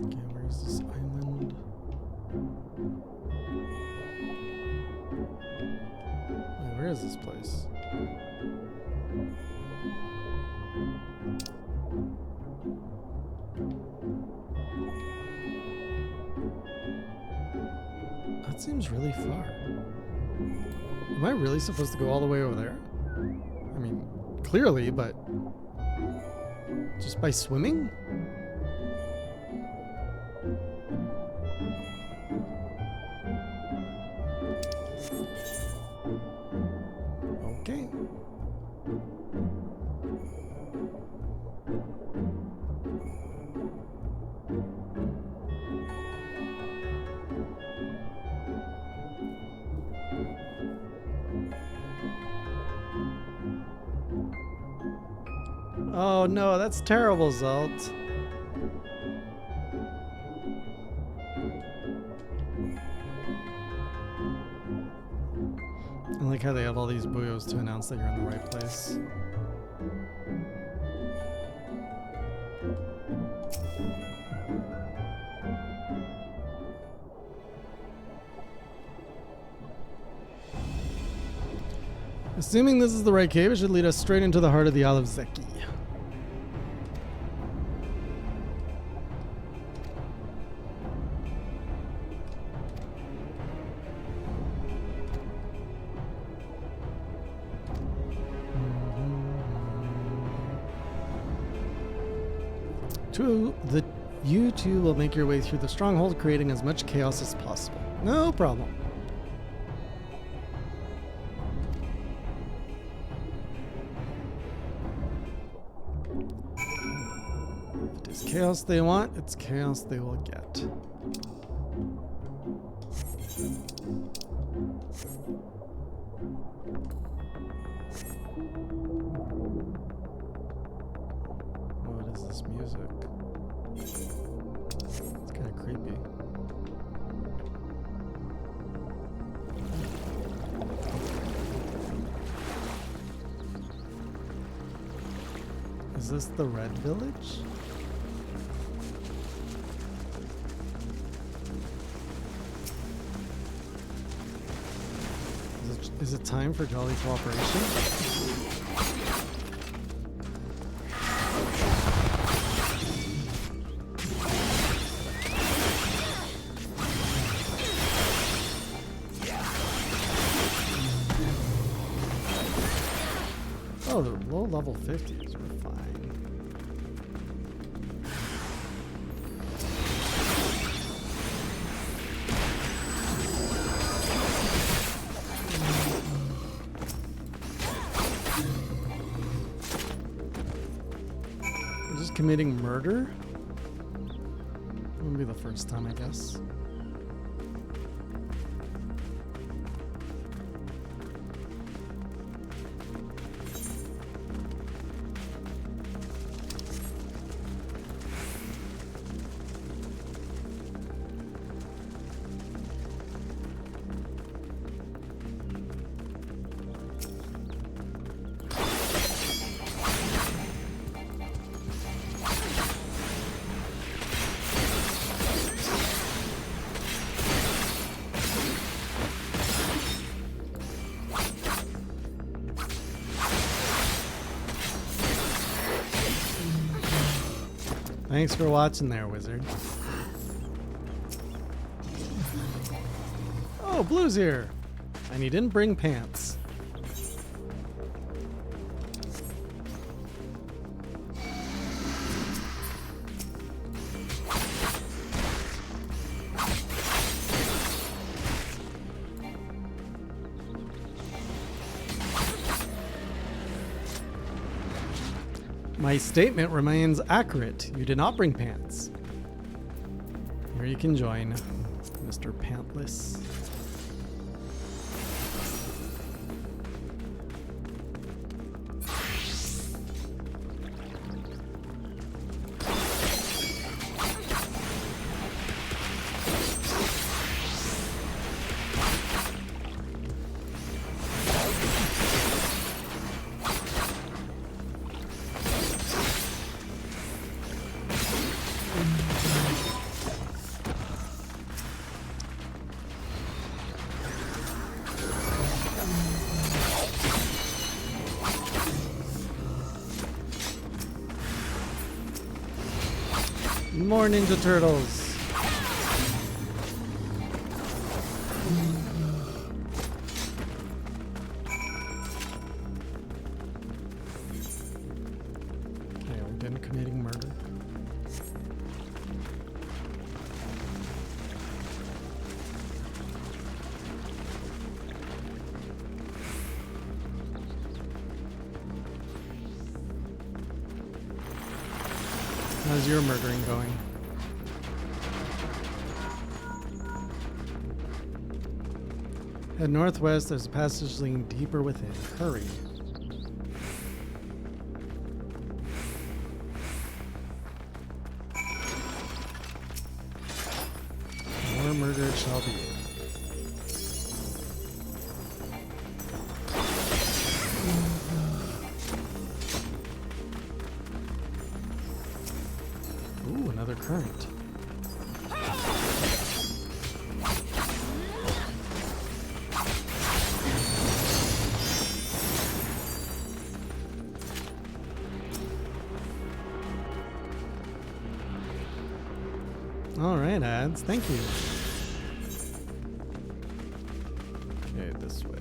Okay, where's this island? Wait, where is this place? That seems really far. Am I really supposed to go all the way over there? I mean, clearly, but just by swimming? Okay. Oh no, that's terrible, Zalt. I like how they have all these buyos to announce that you're in the right place. Assuming this is the right cave, it should lead us straight into the heart of the Isle of Zeki. You two will make your way through the stronghold, creating as much chaos as possible. No problem. If it is chaos they want, it's chaos they will get. What is this music? It's kind of creepy. Is this the Red Village? Is it time for jolly cooperation? Oh, the low level 50s were fine. We're just committing murder? Wouldn't be the first time, I guess. Thanks for watching there, wizard. Oh, Blue's here! And he didn't bring pants. My statement remains accurate. You did not bring pants. Here you can join, Mr. Pantless. More Ninja Turtles. Okay, we're done committing murder. How's your murdering going? Head northwest, there's a passage leading deeper within. Hurry. More murder it shall be. Ooh, another current. All right, ads. Thank you. Okay, this way.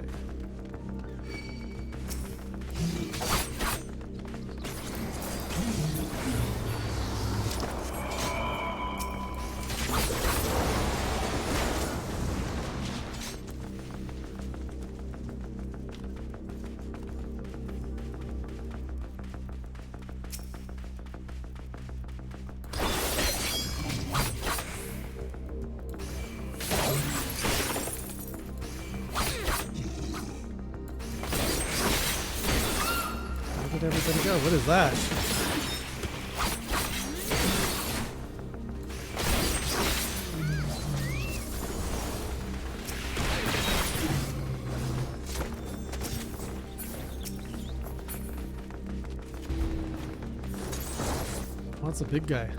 Where did everybody go? What is that? Oh, it's a big guy.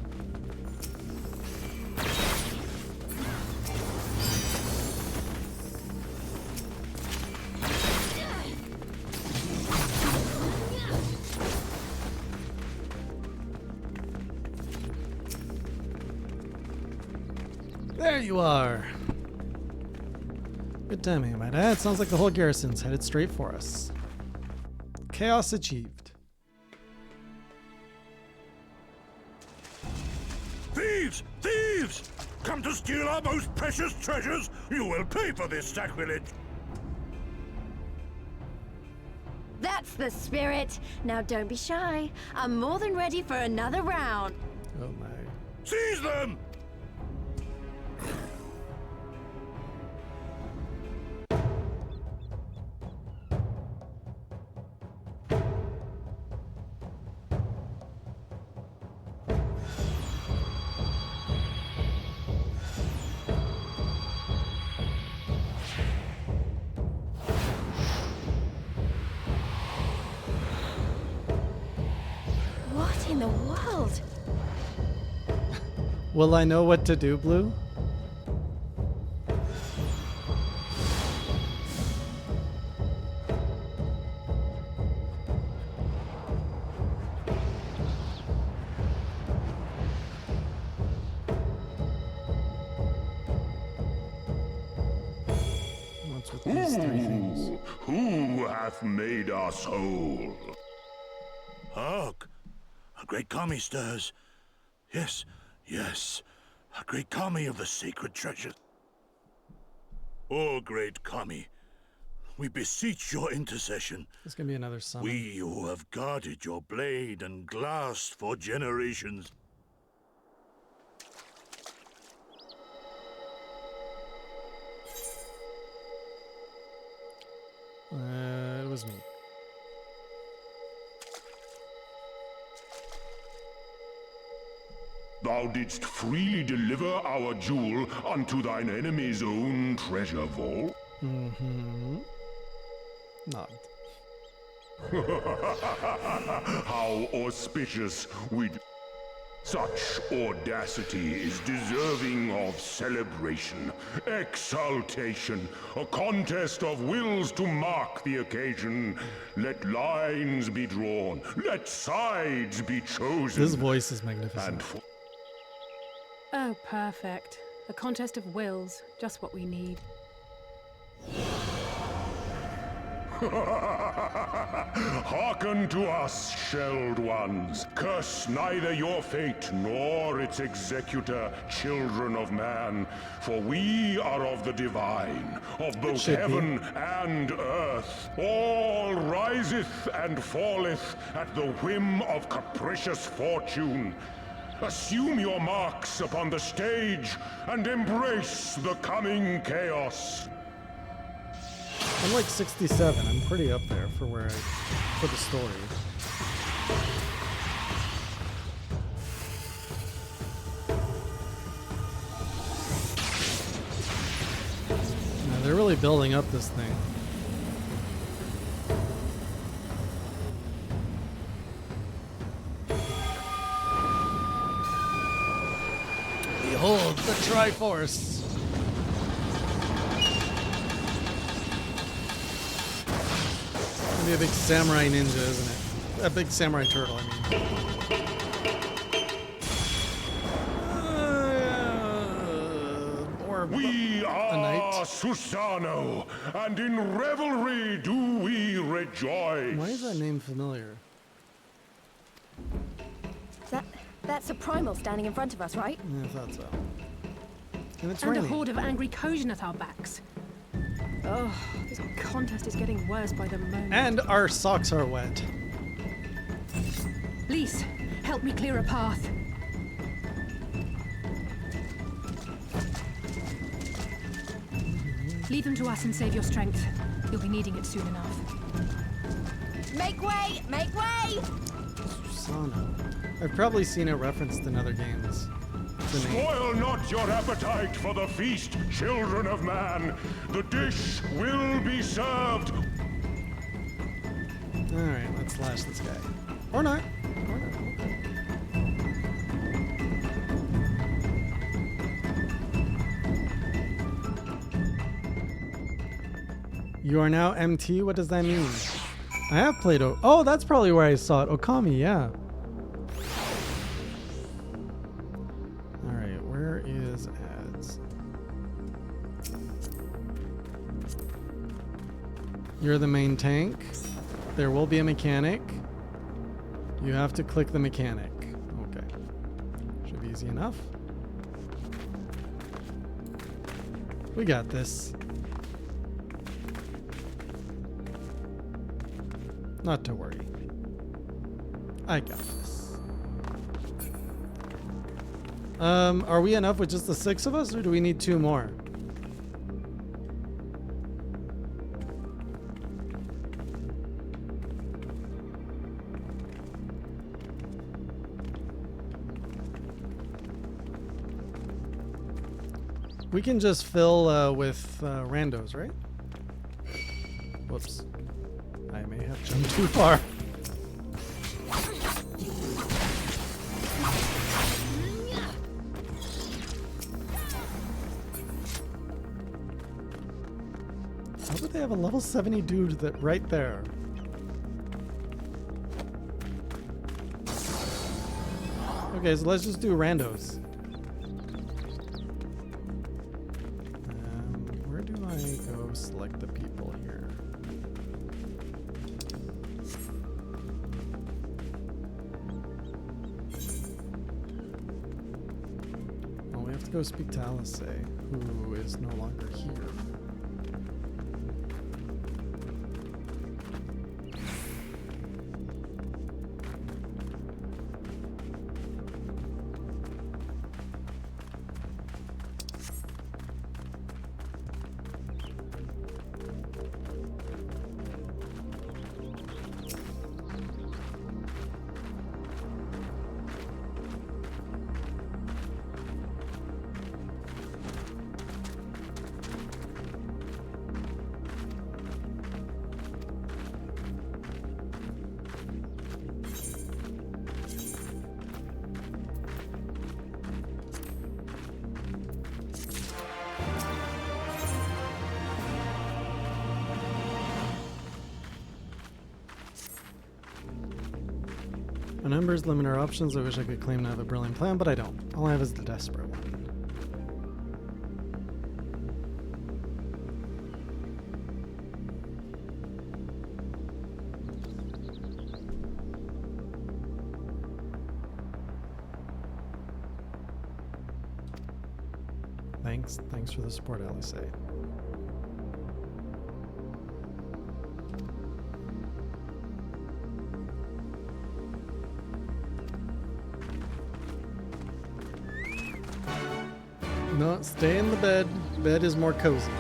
There you are. Good timing, my dad. Sounds like the whole garrison's headed straight for us. Chaos achieved. Thieves! Thieves! Come to steal our most precious treasures? You will pay for this sacrilege! That's the spirit. Now don't be shy. I'm more than ready for another round. Oh my. Seize them! What in the world? Will I know what to do, Blue? What's with these three things? Who hath made us whole? Hark! A great kami stirs. Yes, yes. A great kami of the sacred treasures. O great kami, we beseech your intercession. There's gonna be another summon. We who have guarded your blade and glass for generations. It was me. Thou didst freely deliver our jewel unto thine enemy's own treasure vault. Mm-hmm. Not. How auspicious such audacity is deserving of celebration, exaltation, a contest of wills to mark the occasion. Let lines be drawn, let sides be chosen. This voice is magnificent. And Oh, perfect. A contest of wills. Just what we need. Hearken to us, shelled ones. Curse neither your fate nor its executor, children of man. For we are of the divine, of both heaven and earth. All riseth and falleth at the whim of capricious fortune. Assume your marks upon the stage and embrace the coming chaos. I'm like 67. I'm pretty up there for for the story. Now, they're really building up this thing. Behold the Triforce. Gonna be a big samurai ninja, isn't it? A big samurai turtle, I mean. Susano, and in revelry do we rejoice. Why is that name familiar? That's a primal standing in front of us, right? Yeah, I thought so. And it's And a raining. horde of angry Kojin at our backs. Oh, this contest is getting worse by the moment. And our socks are wet. Lise, help me clear a path. Leave them to us and save your strength. You'll be needing it soon enough. Make way! Make way! Susano. I've probably seen it referenced in other games. The name. Spoil not your appetite for the feast, children of man. The dish will be served. Alright, let's slash this guy. Or not. Or not. Okay. You are now MT? What does that mean? I have played oh, that's probably where I saw it. Okami, yeah. Alright, where is ads? You're the main tank. There will be a mechanic. You have to click the mechanic. Okay. Should be easy enough. We got this. Not to worry. I got this. Are we enough with just the 6 of us, or do we need 2 more? We can just fill with randos, right? Whoops. I may have jumped too far. How would they have a level 70 dude that right there? Okay, so let's just do randos. Where do I go select the people here? Well, we have to go speak to Alice, who is no longer here. My numbers limit our options. I wish I could claim to have a brilliant plan, but I don't. All I have is the desperate one. Thanks for the support, Alice. No, stay in the bed. Bed is more cozy.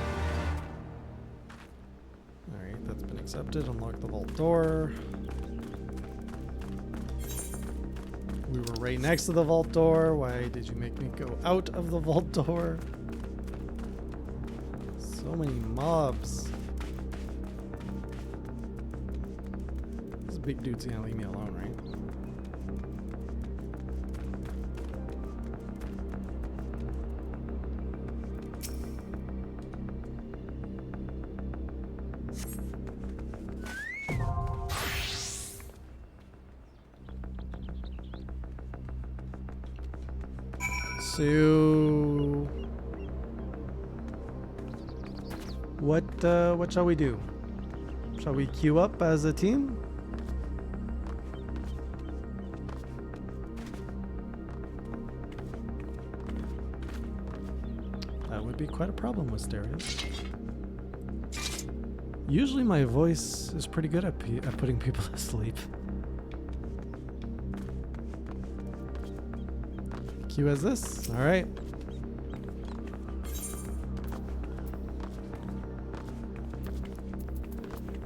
Alright, that's been accepted. Unlock the vault door. We were right next to the vault door. Why did you make me go out of the vault door? So many mobs. This big dude's gonna leave me alone, right? So What shall we do? Shall we queue up as a team? That would be quite a problem, Wisteria. Usually my voice is pretty good at putting people to sleep. Queue as this? Alright.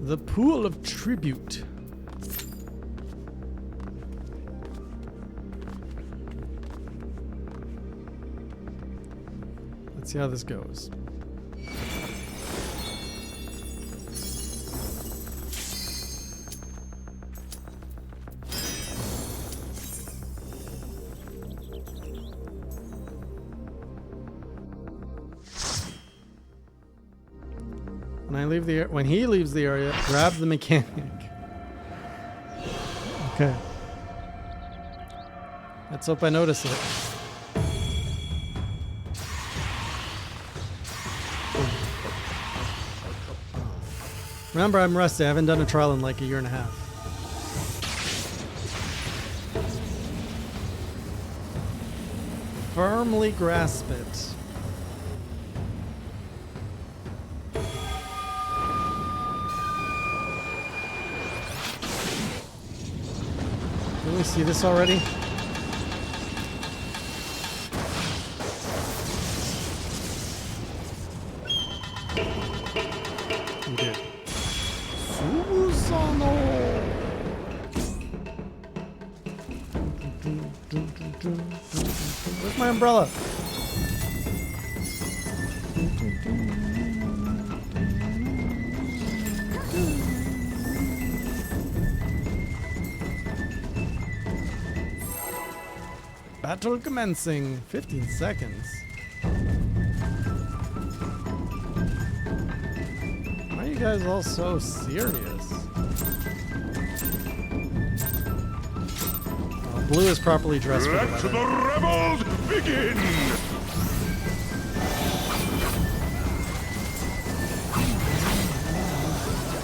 The Pool of Tribute. Let's see how this goes. When he leaves the area, grab the mechanic. Okay. Let's hope I notice it. Remember, I'm rusty. I haven't done a trial in like a year and a half. Firmly grasp it. Didn't we see this already? We did. Susano! Where's my umbrella? Battle commencing. 15 seconds. Why are you guys all so serious? Blue is properly dressed for the Let the weather. rebels begin!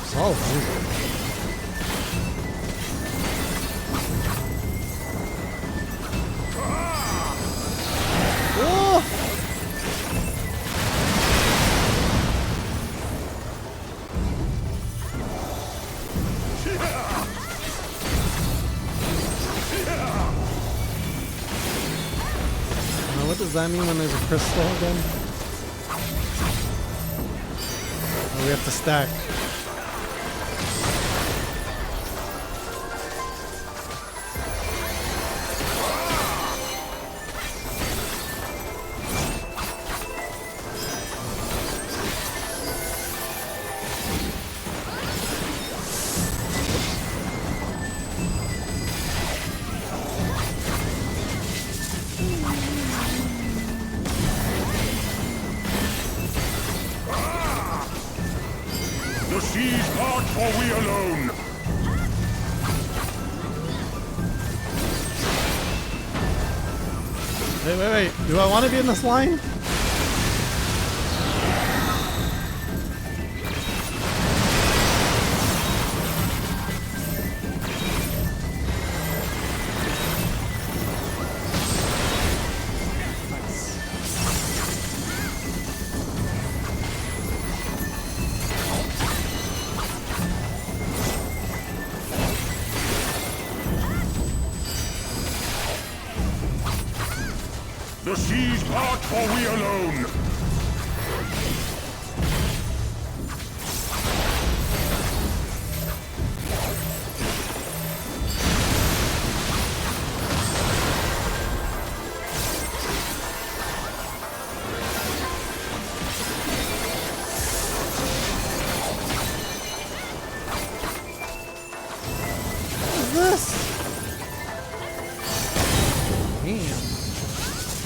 Solid music. Oh! What does that mean when there's a crystal again? Oh, we have to stack. The seas part, for we alone! Wait. Do I want to be in this line? The seas part, for we alone! What is this? Damn.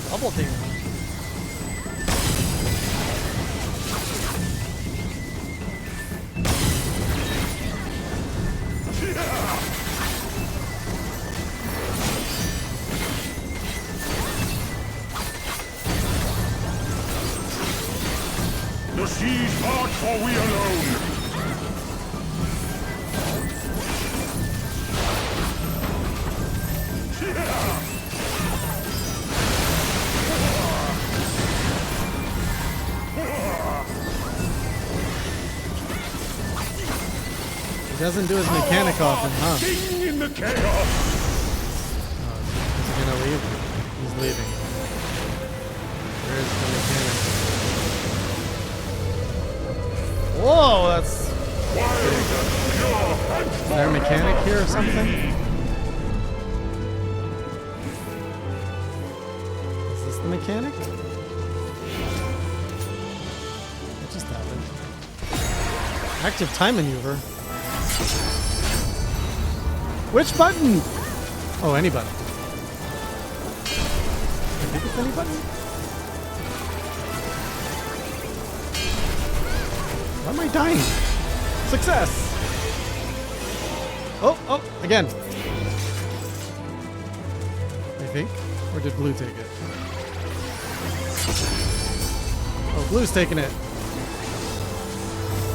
Double damage. The The seas part, for we alone. He doesn't do his mechanic often, huh? King in the chaos. Is he gonna leave? He's leaving. Where's the mechanic? Whoa, that's... Is there a mechanic here or something? Is this the mechanic? What just happened? Active time maneuver? Which button? Oh, any button. I think it's any button. Why am I dying? Success! Oh, again. I think. Or did blue take it? Oh, blue's taking it.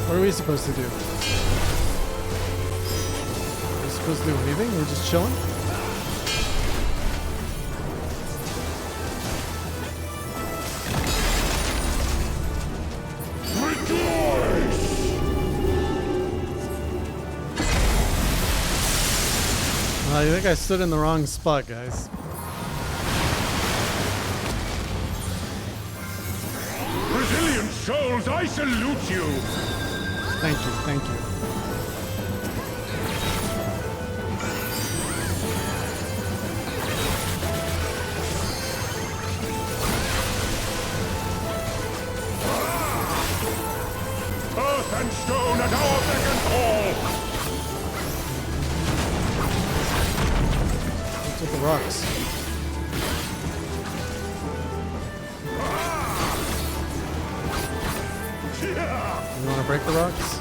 What are we supposed to do? Are we supposed to do anything? We're just chilling? I think I stood in the wrong spot, guys. Resilient souls, I salute you. Thank you, thank you. Earth and stone at our beck and call. Let's hit the rocks. You want to break the rocks?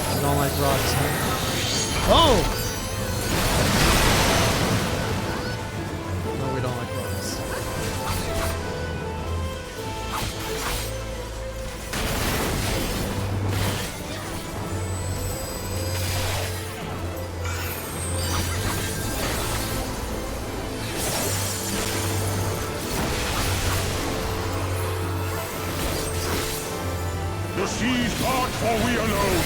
I don't like rocks, huh? Oh! No, we don't like rocks. The seas part, for we alone.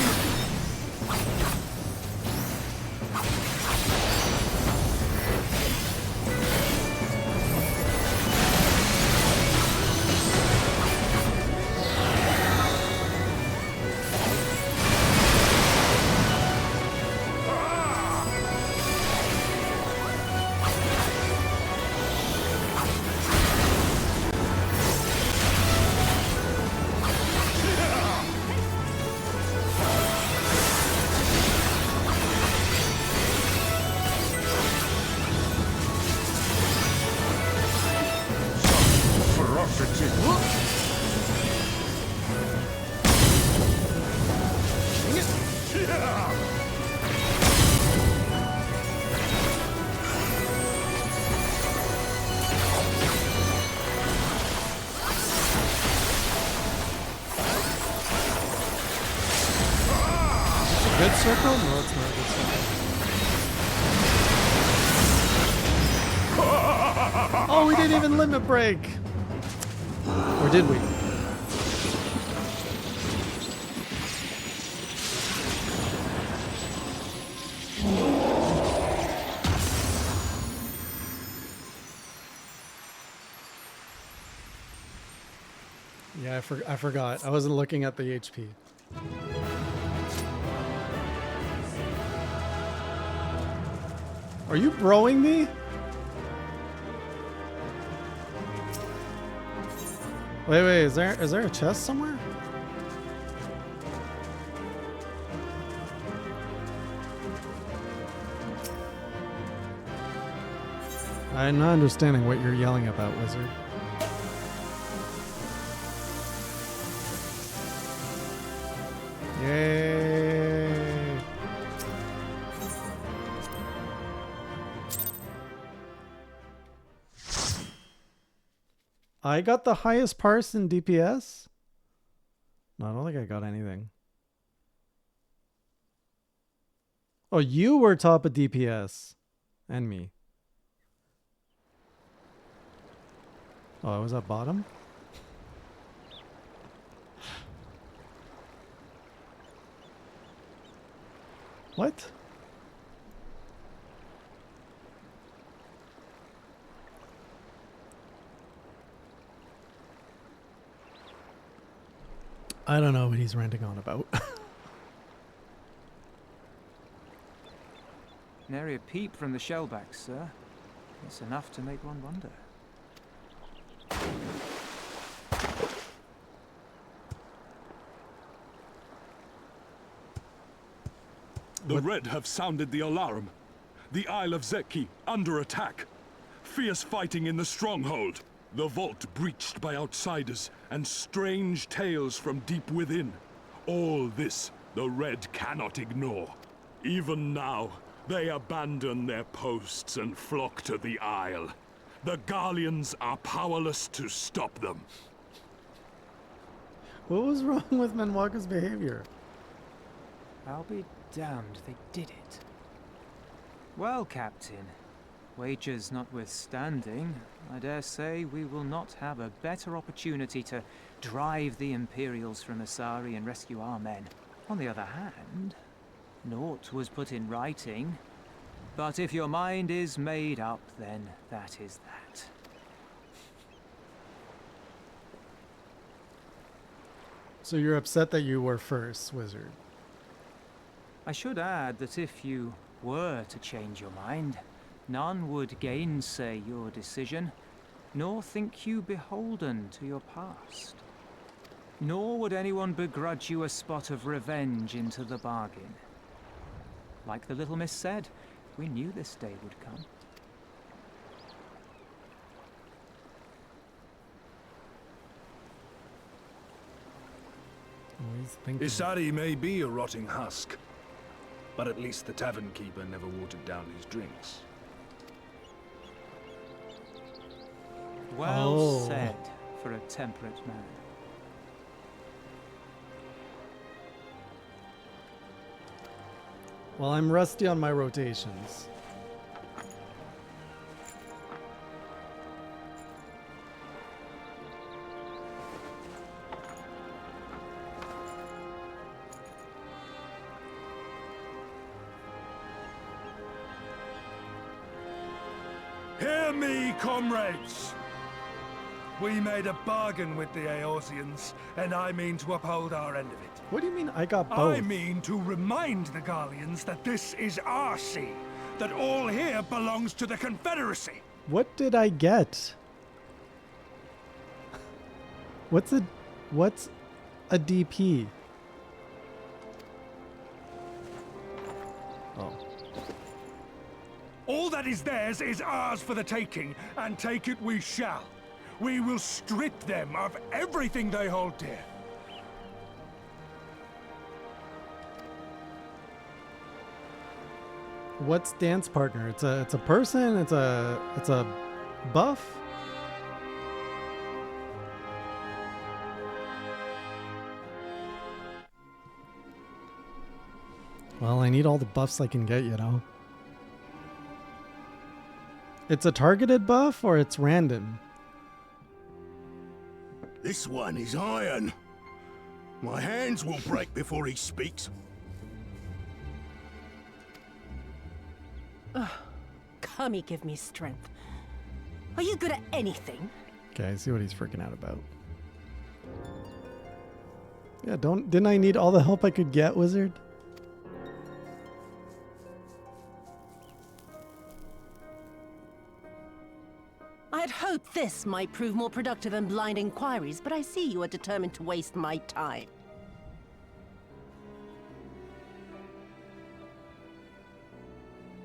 Good circle? No, it's not a good circle. Oh, we didn't even limit break! Or did we? Yeah, I forgot. I wasn't looking at the HP. Are you broing me? Wait, is there a chest somewhere? I'm not understanding what you're yelling about, wizard. Yay! I got the highest parse in DPS? No, I don't think I got anything. Oh, you were top of DPS. And me. Oh, I was at bottom? What? I don't know what he's ranting on about. Nary a peep from the shellbacks, sir. It's enough to make one wonder. The Red have sounded the alarm. The Isle of Zeki under attack. Fierce fighting in the stronghold. The vault breached by outsiders, and strange tales from deep within. All this the Red cannot ignore. Even now, they abandon their posts and flock to the Isle. The Garleans are powerless to stop them. What was wrong with Menwaka's behavior? I'll be damned they did it. Well, Captain, wagers notwithstanding, I dare say we will not have a better opportunity to drive the Imperials from Asari and rescue our men. On the other hand, naught was put in writing. But if your mind is made up, then that is that. So you're upset that you were first, Wizard. I should add that if you were to change your mind, none would gainsay your decision, nor think you beholden to your past. Nor would anyone begrudge you a spot of revenge into the bargain. Like the little miss said, we knew this day would come. Always thinking. Isari may be a rotting husk, but at least the tavern keeper never watered down his drinks. Well said for a temperate man. Well, I'm rusty on my rotations. Hear me, comrades! We made a bargain with the Eorzeans, and I mean to uphold our end of it. What do you mean I got both? I mean to remind the Garleans that this is our sea, that all here belongs to the Confederacy. What did I get? What's a DP? Oh. All that is theirs is ours for the taking, and take it we shall. We will strip them of everything they hold dear. What's dance partner? It's a person. It's a buff. Well, I need all the buffs I can get, you know. It's a targeted buff or it's random? This one is iron. My hands will break before he speaks. Kami, give me strength. Are you good at anything? Okay, I see what he's freaking out about. Yeah, didn't I need all the help I could get, Wizard? I had hoped this might prove more productive than blind inquiries, but I see you are determined to waste my time.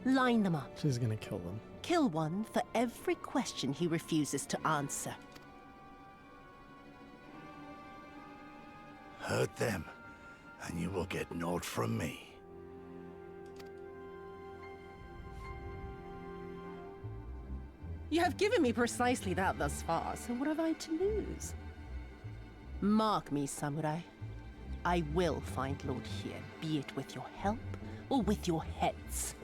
Line them up. She's gonna kill them. Kill one for every question he refuses to answer. Hurt them, and you will get naught from me. You have given me precisely that thus far, so what have I to lose? Mark me, samurai. I will find Lord Hien, be it with your help or with your heads.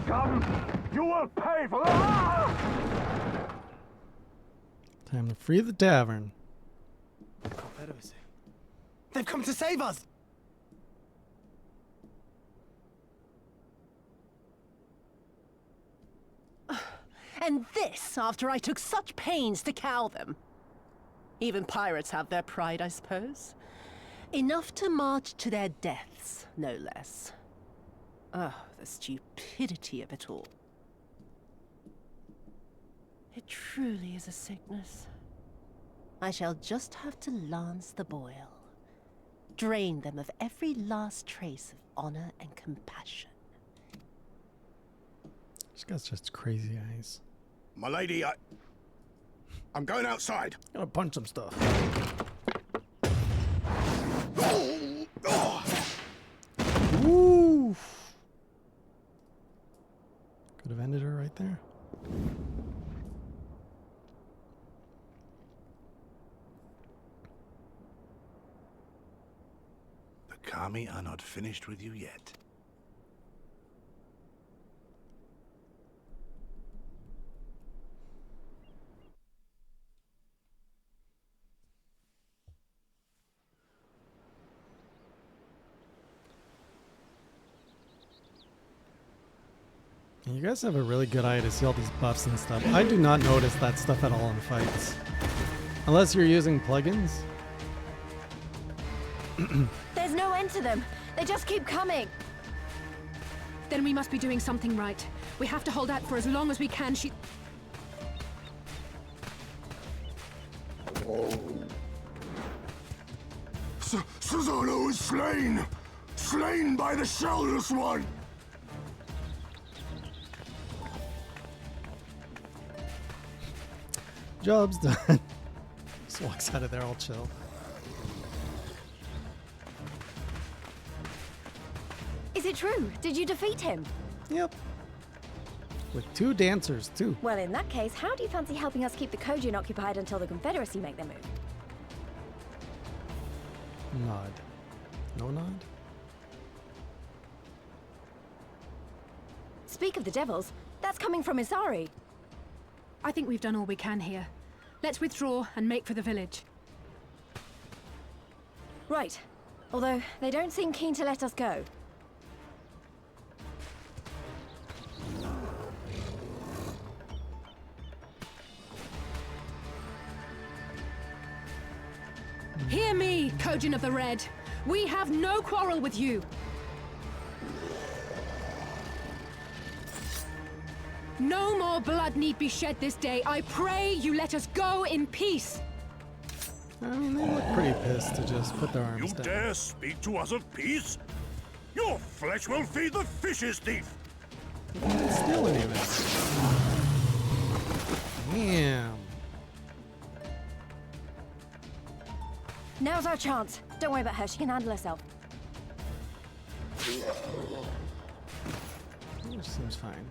Come! You will pay for that! Time to free the tavern. They've come to save us! And this after I took such pains to cow them. Even pirates have their pride, I suppose. Enough to march to their deaths, no less. Oh, the stupidity of it all. It truly is a sickness. I shall just have to lance the boil. Drain them of every last trace of honor and compassion. She's got just crazy eyes. My lady, I'm going outside. Gotta punch some stuff. Ooh. Could have ended her right there. The Kami are not finished with you yet. You guys have a really good eye to see all these buffs and stuff. I do not notice that stuff at all in fights. Unless you're using plugins. There's no end to them. They just keep coming. Then we must be doing something right. We have to hold out for as long as we can. Susanoo is slain! Slain by the Shellless One! Job's done. Just walks out of there all chill. Is it true? Did you defeat him? Yep. With 2 dancers, too. Well, in that case, how do you fancy helping us keep the Kojin occupied until the Confederacy make their move? Nod. No nod? Speak of the devils, that's coming from Isari. I think we've done all we can here. Let's withdraw and make for the village. Right. Although, they don't seem keen to let us go. Hear me, Kojin of the Red. We have no quarrel with you. No more blood need be shed this day. I pray you let us go in peace. I mean, they look pretty pissed to just put their arms You down. dare speak to us of peace? Your flesh will feed the fishes, thief! They didn't steal anything. Damn. Now's our chance. Don't worry about her. She can handle herself. Which seems fine.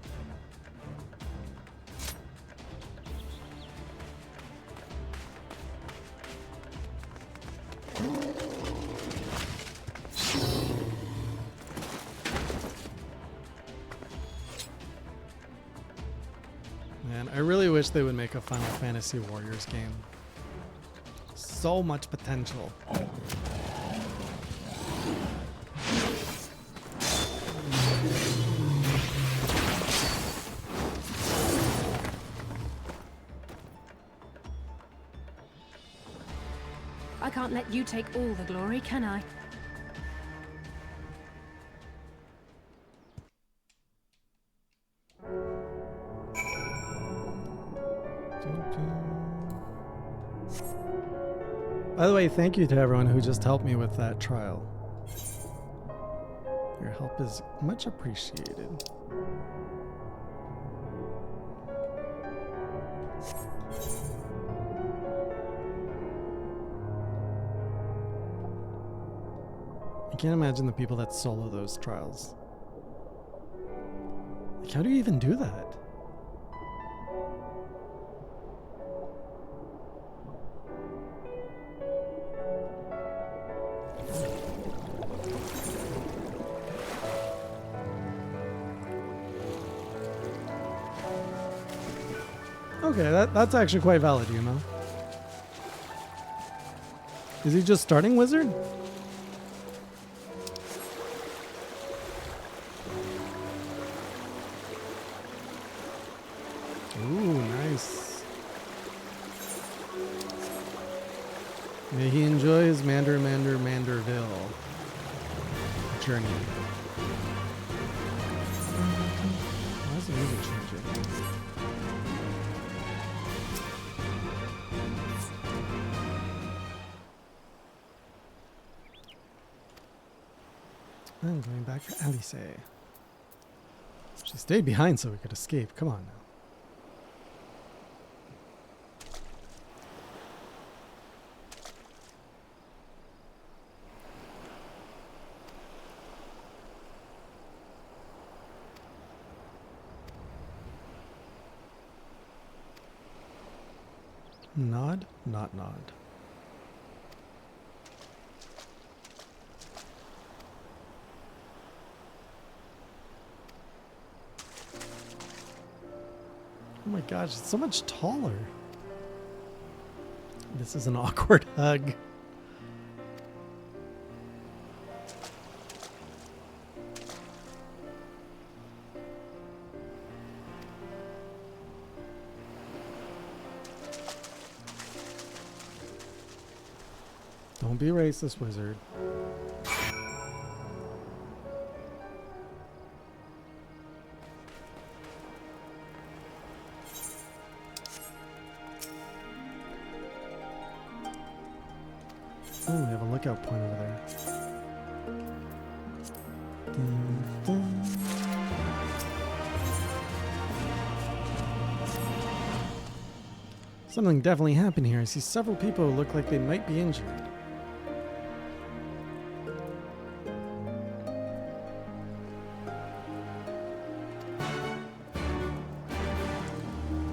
Man, I really wish they would make a Final Fantasy Warriors game. So much potential. I can't let you take all the glory, can I? By the way, thank you to everyone who just helped me with that trial. Your help is much appreciated. I can't imagine the people that solo those trials. Like, how do you even do that? Okay, that's actually quite valid, you know. Is he just starting wizard? Ooh, nice. May he enjoy his Manderville journey. Why is the music changing? I'm going back for Alice. She stayed behind so we could escape. Come on now. Nod, not nod. Oh my gosh, it's so much taller. This is an awkward hug. Don't be racist, wizard. Oh, we have a lookout point over there. Dun, dun. Something definitely happened here. I see several people who look like they might be injured.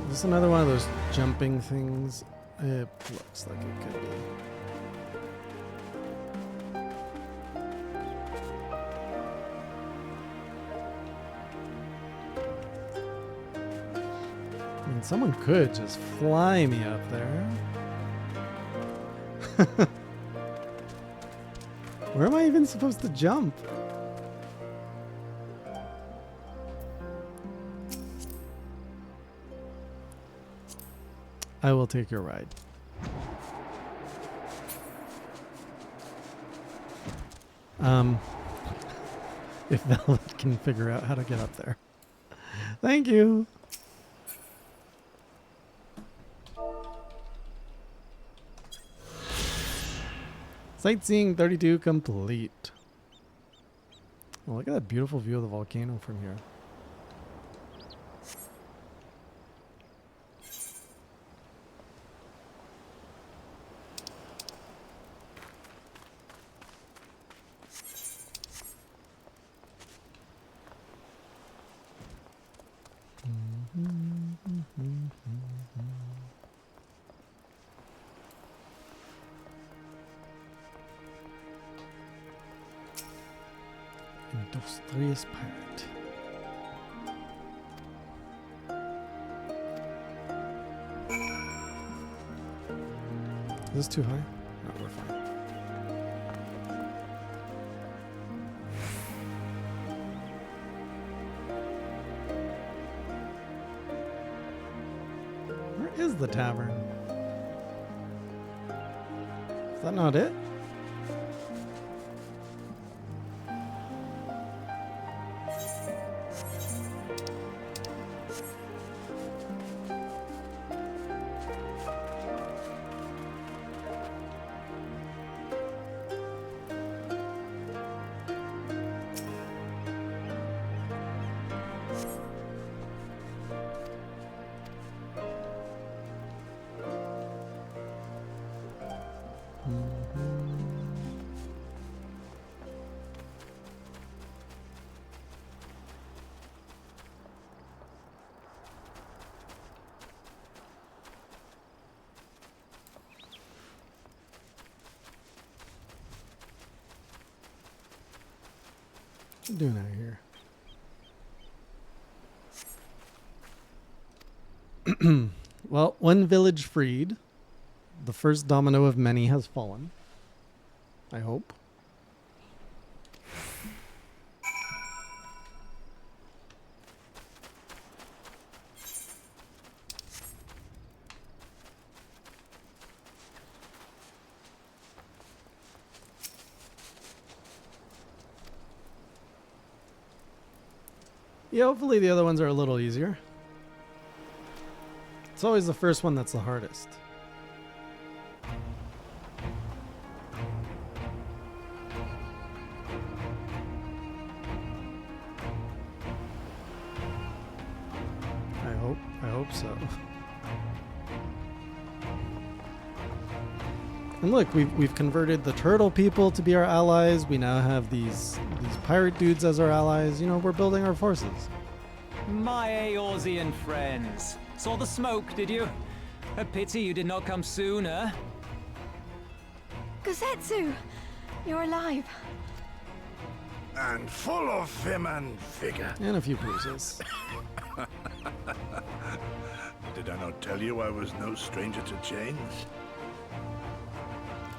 Is this another one of those jumping things? It looks like it could be. Someone could just fly me up there. Where am I even supposed to jump? I will take your ride. If Velvet can figure out how to get up there. Thank you. Sightseeing 32 complete. Oh, look at that beautiful view of the volcano from here. Industrious pirate. Is this too high? No, we're fine. Where is the tavern? Is that not it? Mm-hmm. What you doing out here? Well, one village freed. The first domino of many has fallen. I hope. Yeah, hopefully the other ones are a little easier. It's always the first one that's the hardest. I hope so. And look, we've converted the turtle people to be our allies. We now have these pirate dudes as our allies. You know, we're building our forces. My Eorzean friends. Saw the smoke, did you? A pity you did not come sooner. Gosetsu! You're alive. And full of vim and vigor. And a few bruises. Did I not tell you I was no stranger to chains?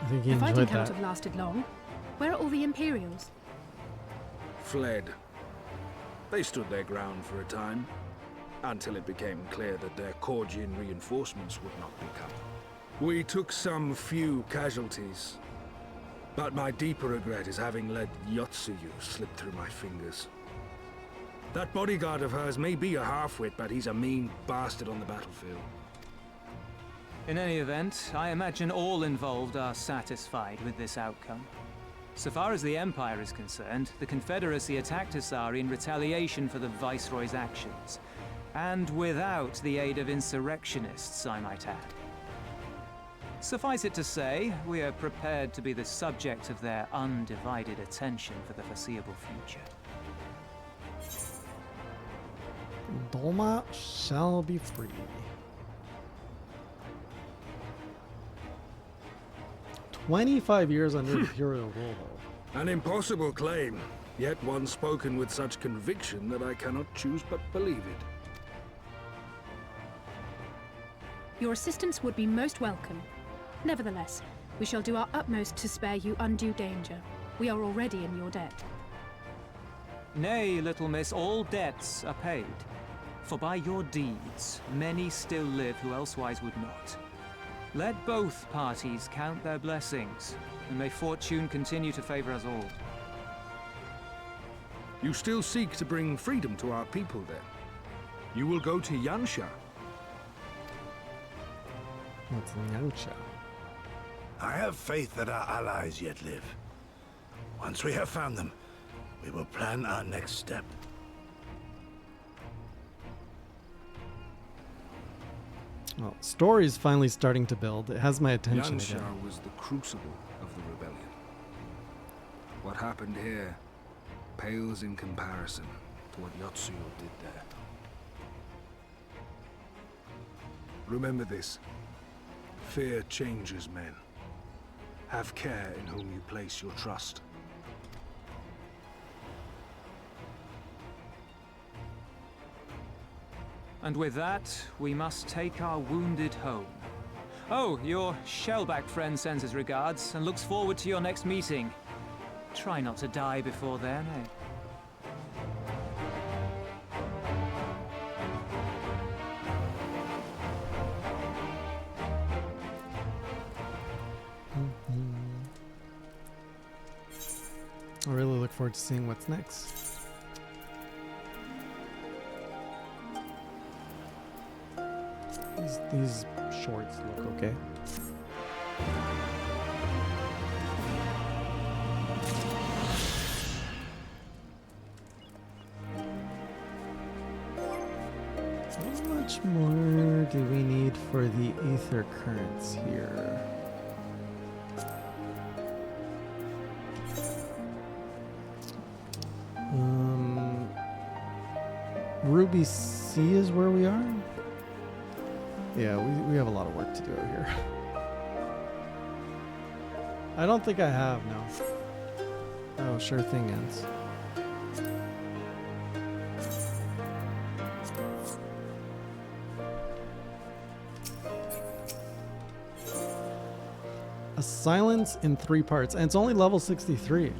I think he The fighting enjoyed can't that. have lasted long. Where are all the Imperials? Fled. They stood their ground for a time, until it became clear that their Korgian reinforcements would not be coming. We took some few casualties, but my deeper regret is having let Yotsuyu slip through my fingers. That bodyguard of hers may be a half-wit, but he's a mean bastard on the battlefield. In any event, I imagine all involved are satisfied with this outcome. So far as the Empire is concerned, the Confederacy attacked Asari in retaliation for the Viceroy's actions. And without the aid of insurrectionists, I might add. Suffice it to say, we are prepared to be the subject of their undivided attention for the foreseeable future. Doma shall be free. 25 years under Imperial rule, though. An impossible claim, yet one spoken with such conviction that I cannot choose but believe it. Your assistance would be most welcome. Nevertheless, we shall do our utmost to spare you undue danger. We are already in your debt. Nay, little miss, all debts are paid. For by your deeds, many still live who elsewise would not. Let both parties count their blessings, and may fortune continue to favor us all. You still seek to bring freedom to our people, then? You will go to Yansha. What's Nyansha? I have faith that our allies yet live. Once we have found them, we will plan our next step. Well, story's finally starting to build. It has my attention Yansha again. was the crucible of the rebellion. What happened here pales in comparison to what Yotsuyo did there. Remember this. Fear changes men. Have care in whom you place your trust. And with that, we must take our wounded home. Oh, your Shellback friend sends his regards and looks forward to your next meeting. Try not to die before then, eh? I really look forward to seeing what's next. These shorts look okay. How much more do we need for the ether currents here? Ruby C is where we are? Yeah, we have a lot of work to do out here. I don't think I have, no. Oh, sure thing ends. A silence in 3 parts, and it's only level 63.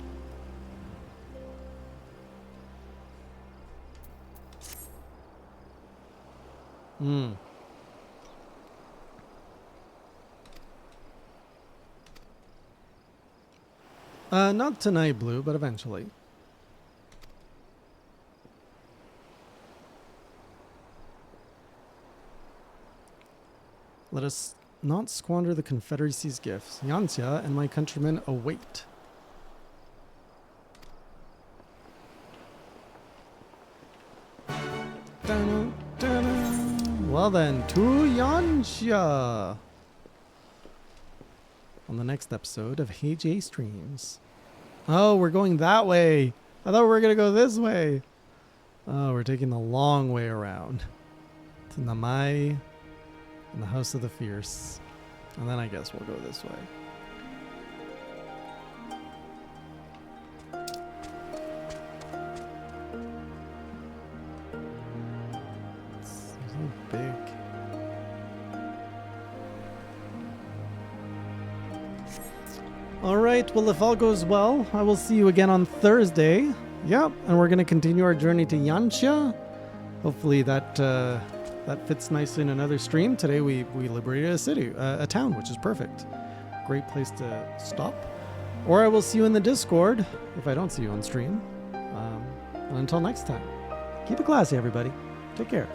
Not tonight, Blue, but eventually. Let us not squander the Confederacy's gifts. Yancia and my countrymen await. Dun, dun. Well then, to Yancia! On the next episode of Hey J Streams. Oh, we're going that way. I thought we were going to go this way. Oh, we're taking the long way around. To Namai and the House of the Fierce. And then I guess we'll go this way. It's so big. All right, well, if all goes well, I will see you again on Thursday. Yep, and we're going to continue our journey to Yancia. Hopefully that that fits nicely in another stream. Today we liberated a city, a town, which is perfect. Great place to stop. Or I will see you in the Discord if I don't see you on stream. And until next time, keep it classy, everybody. Take care.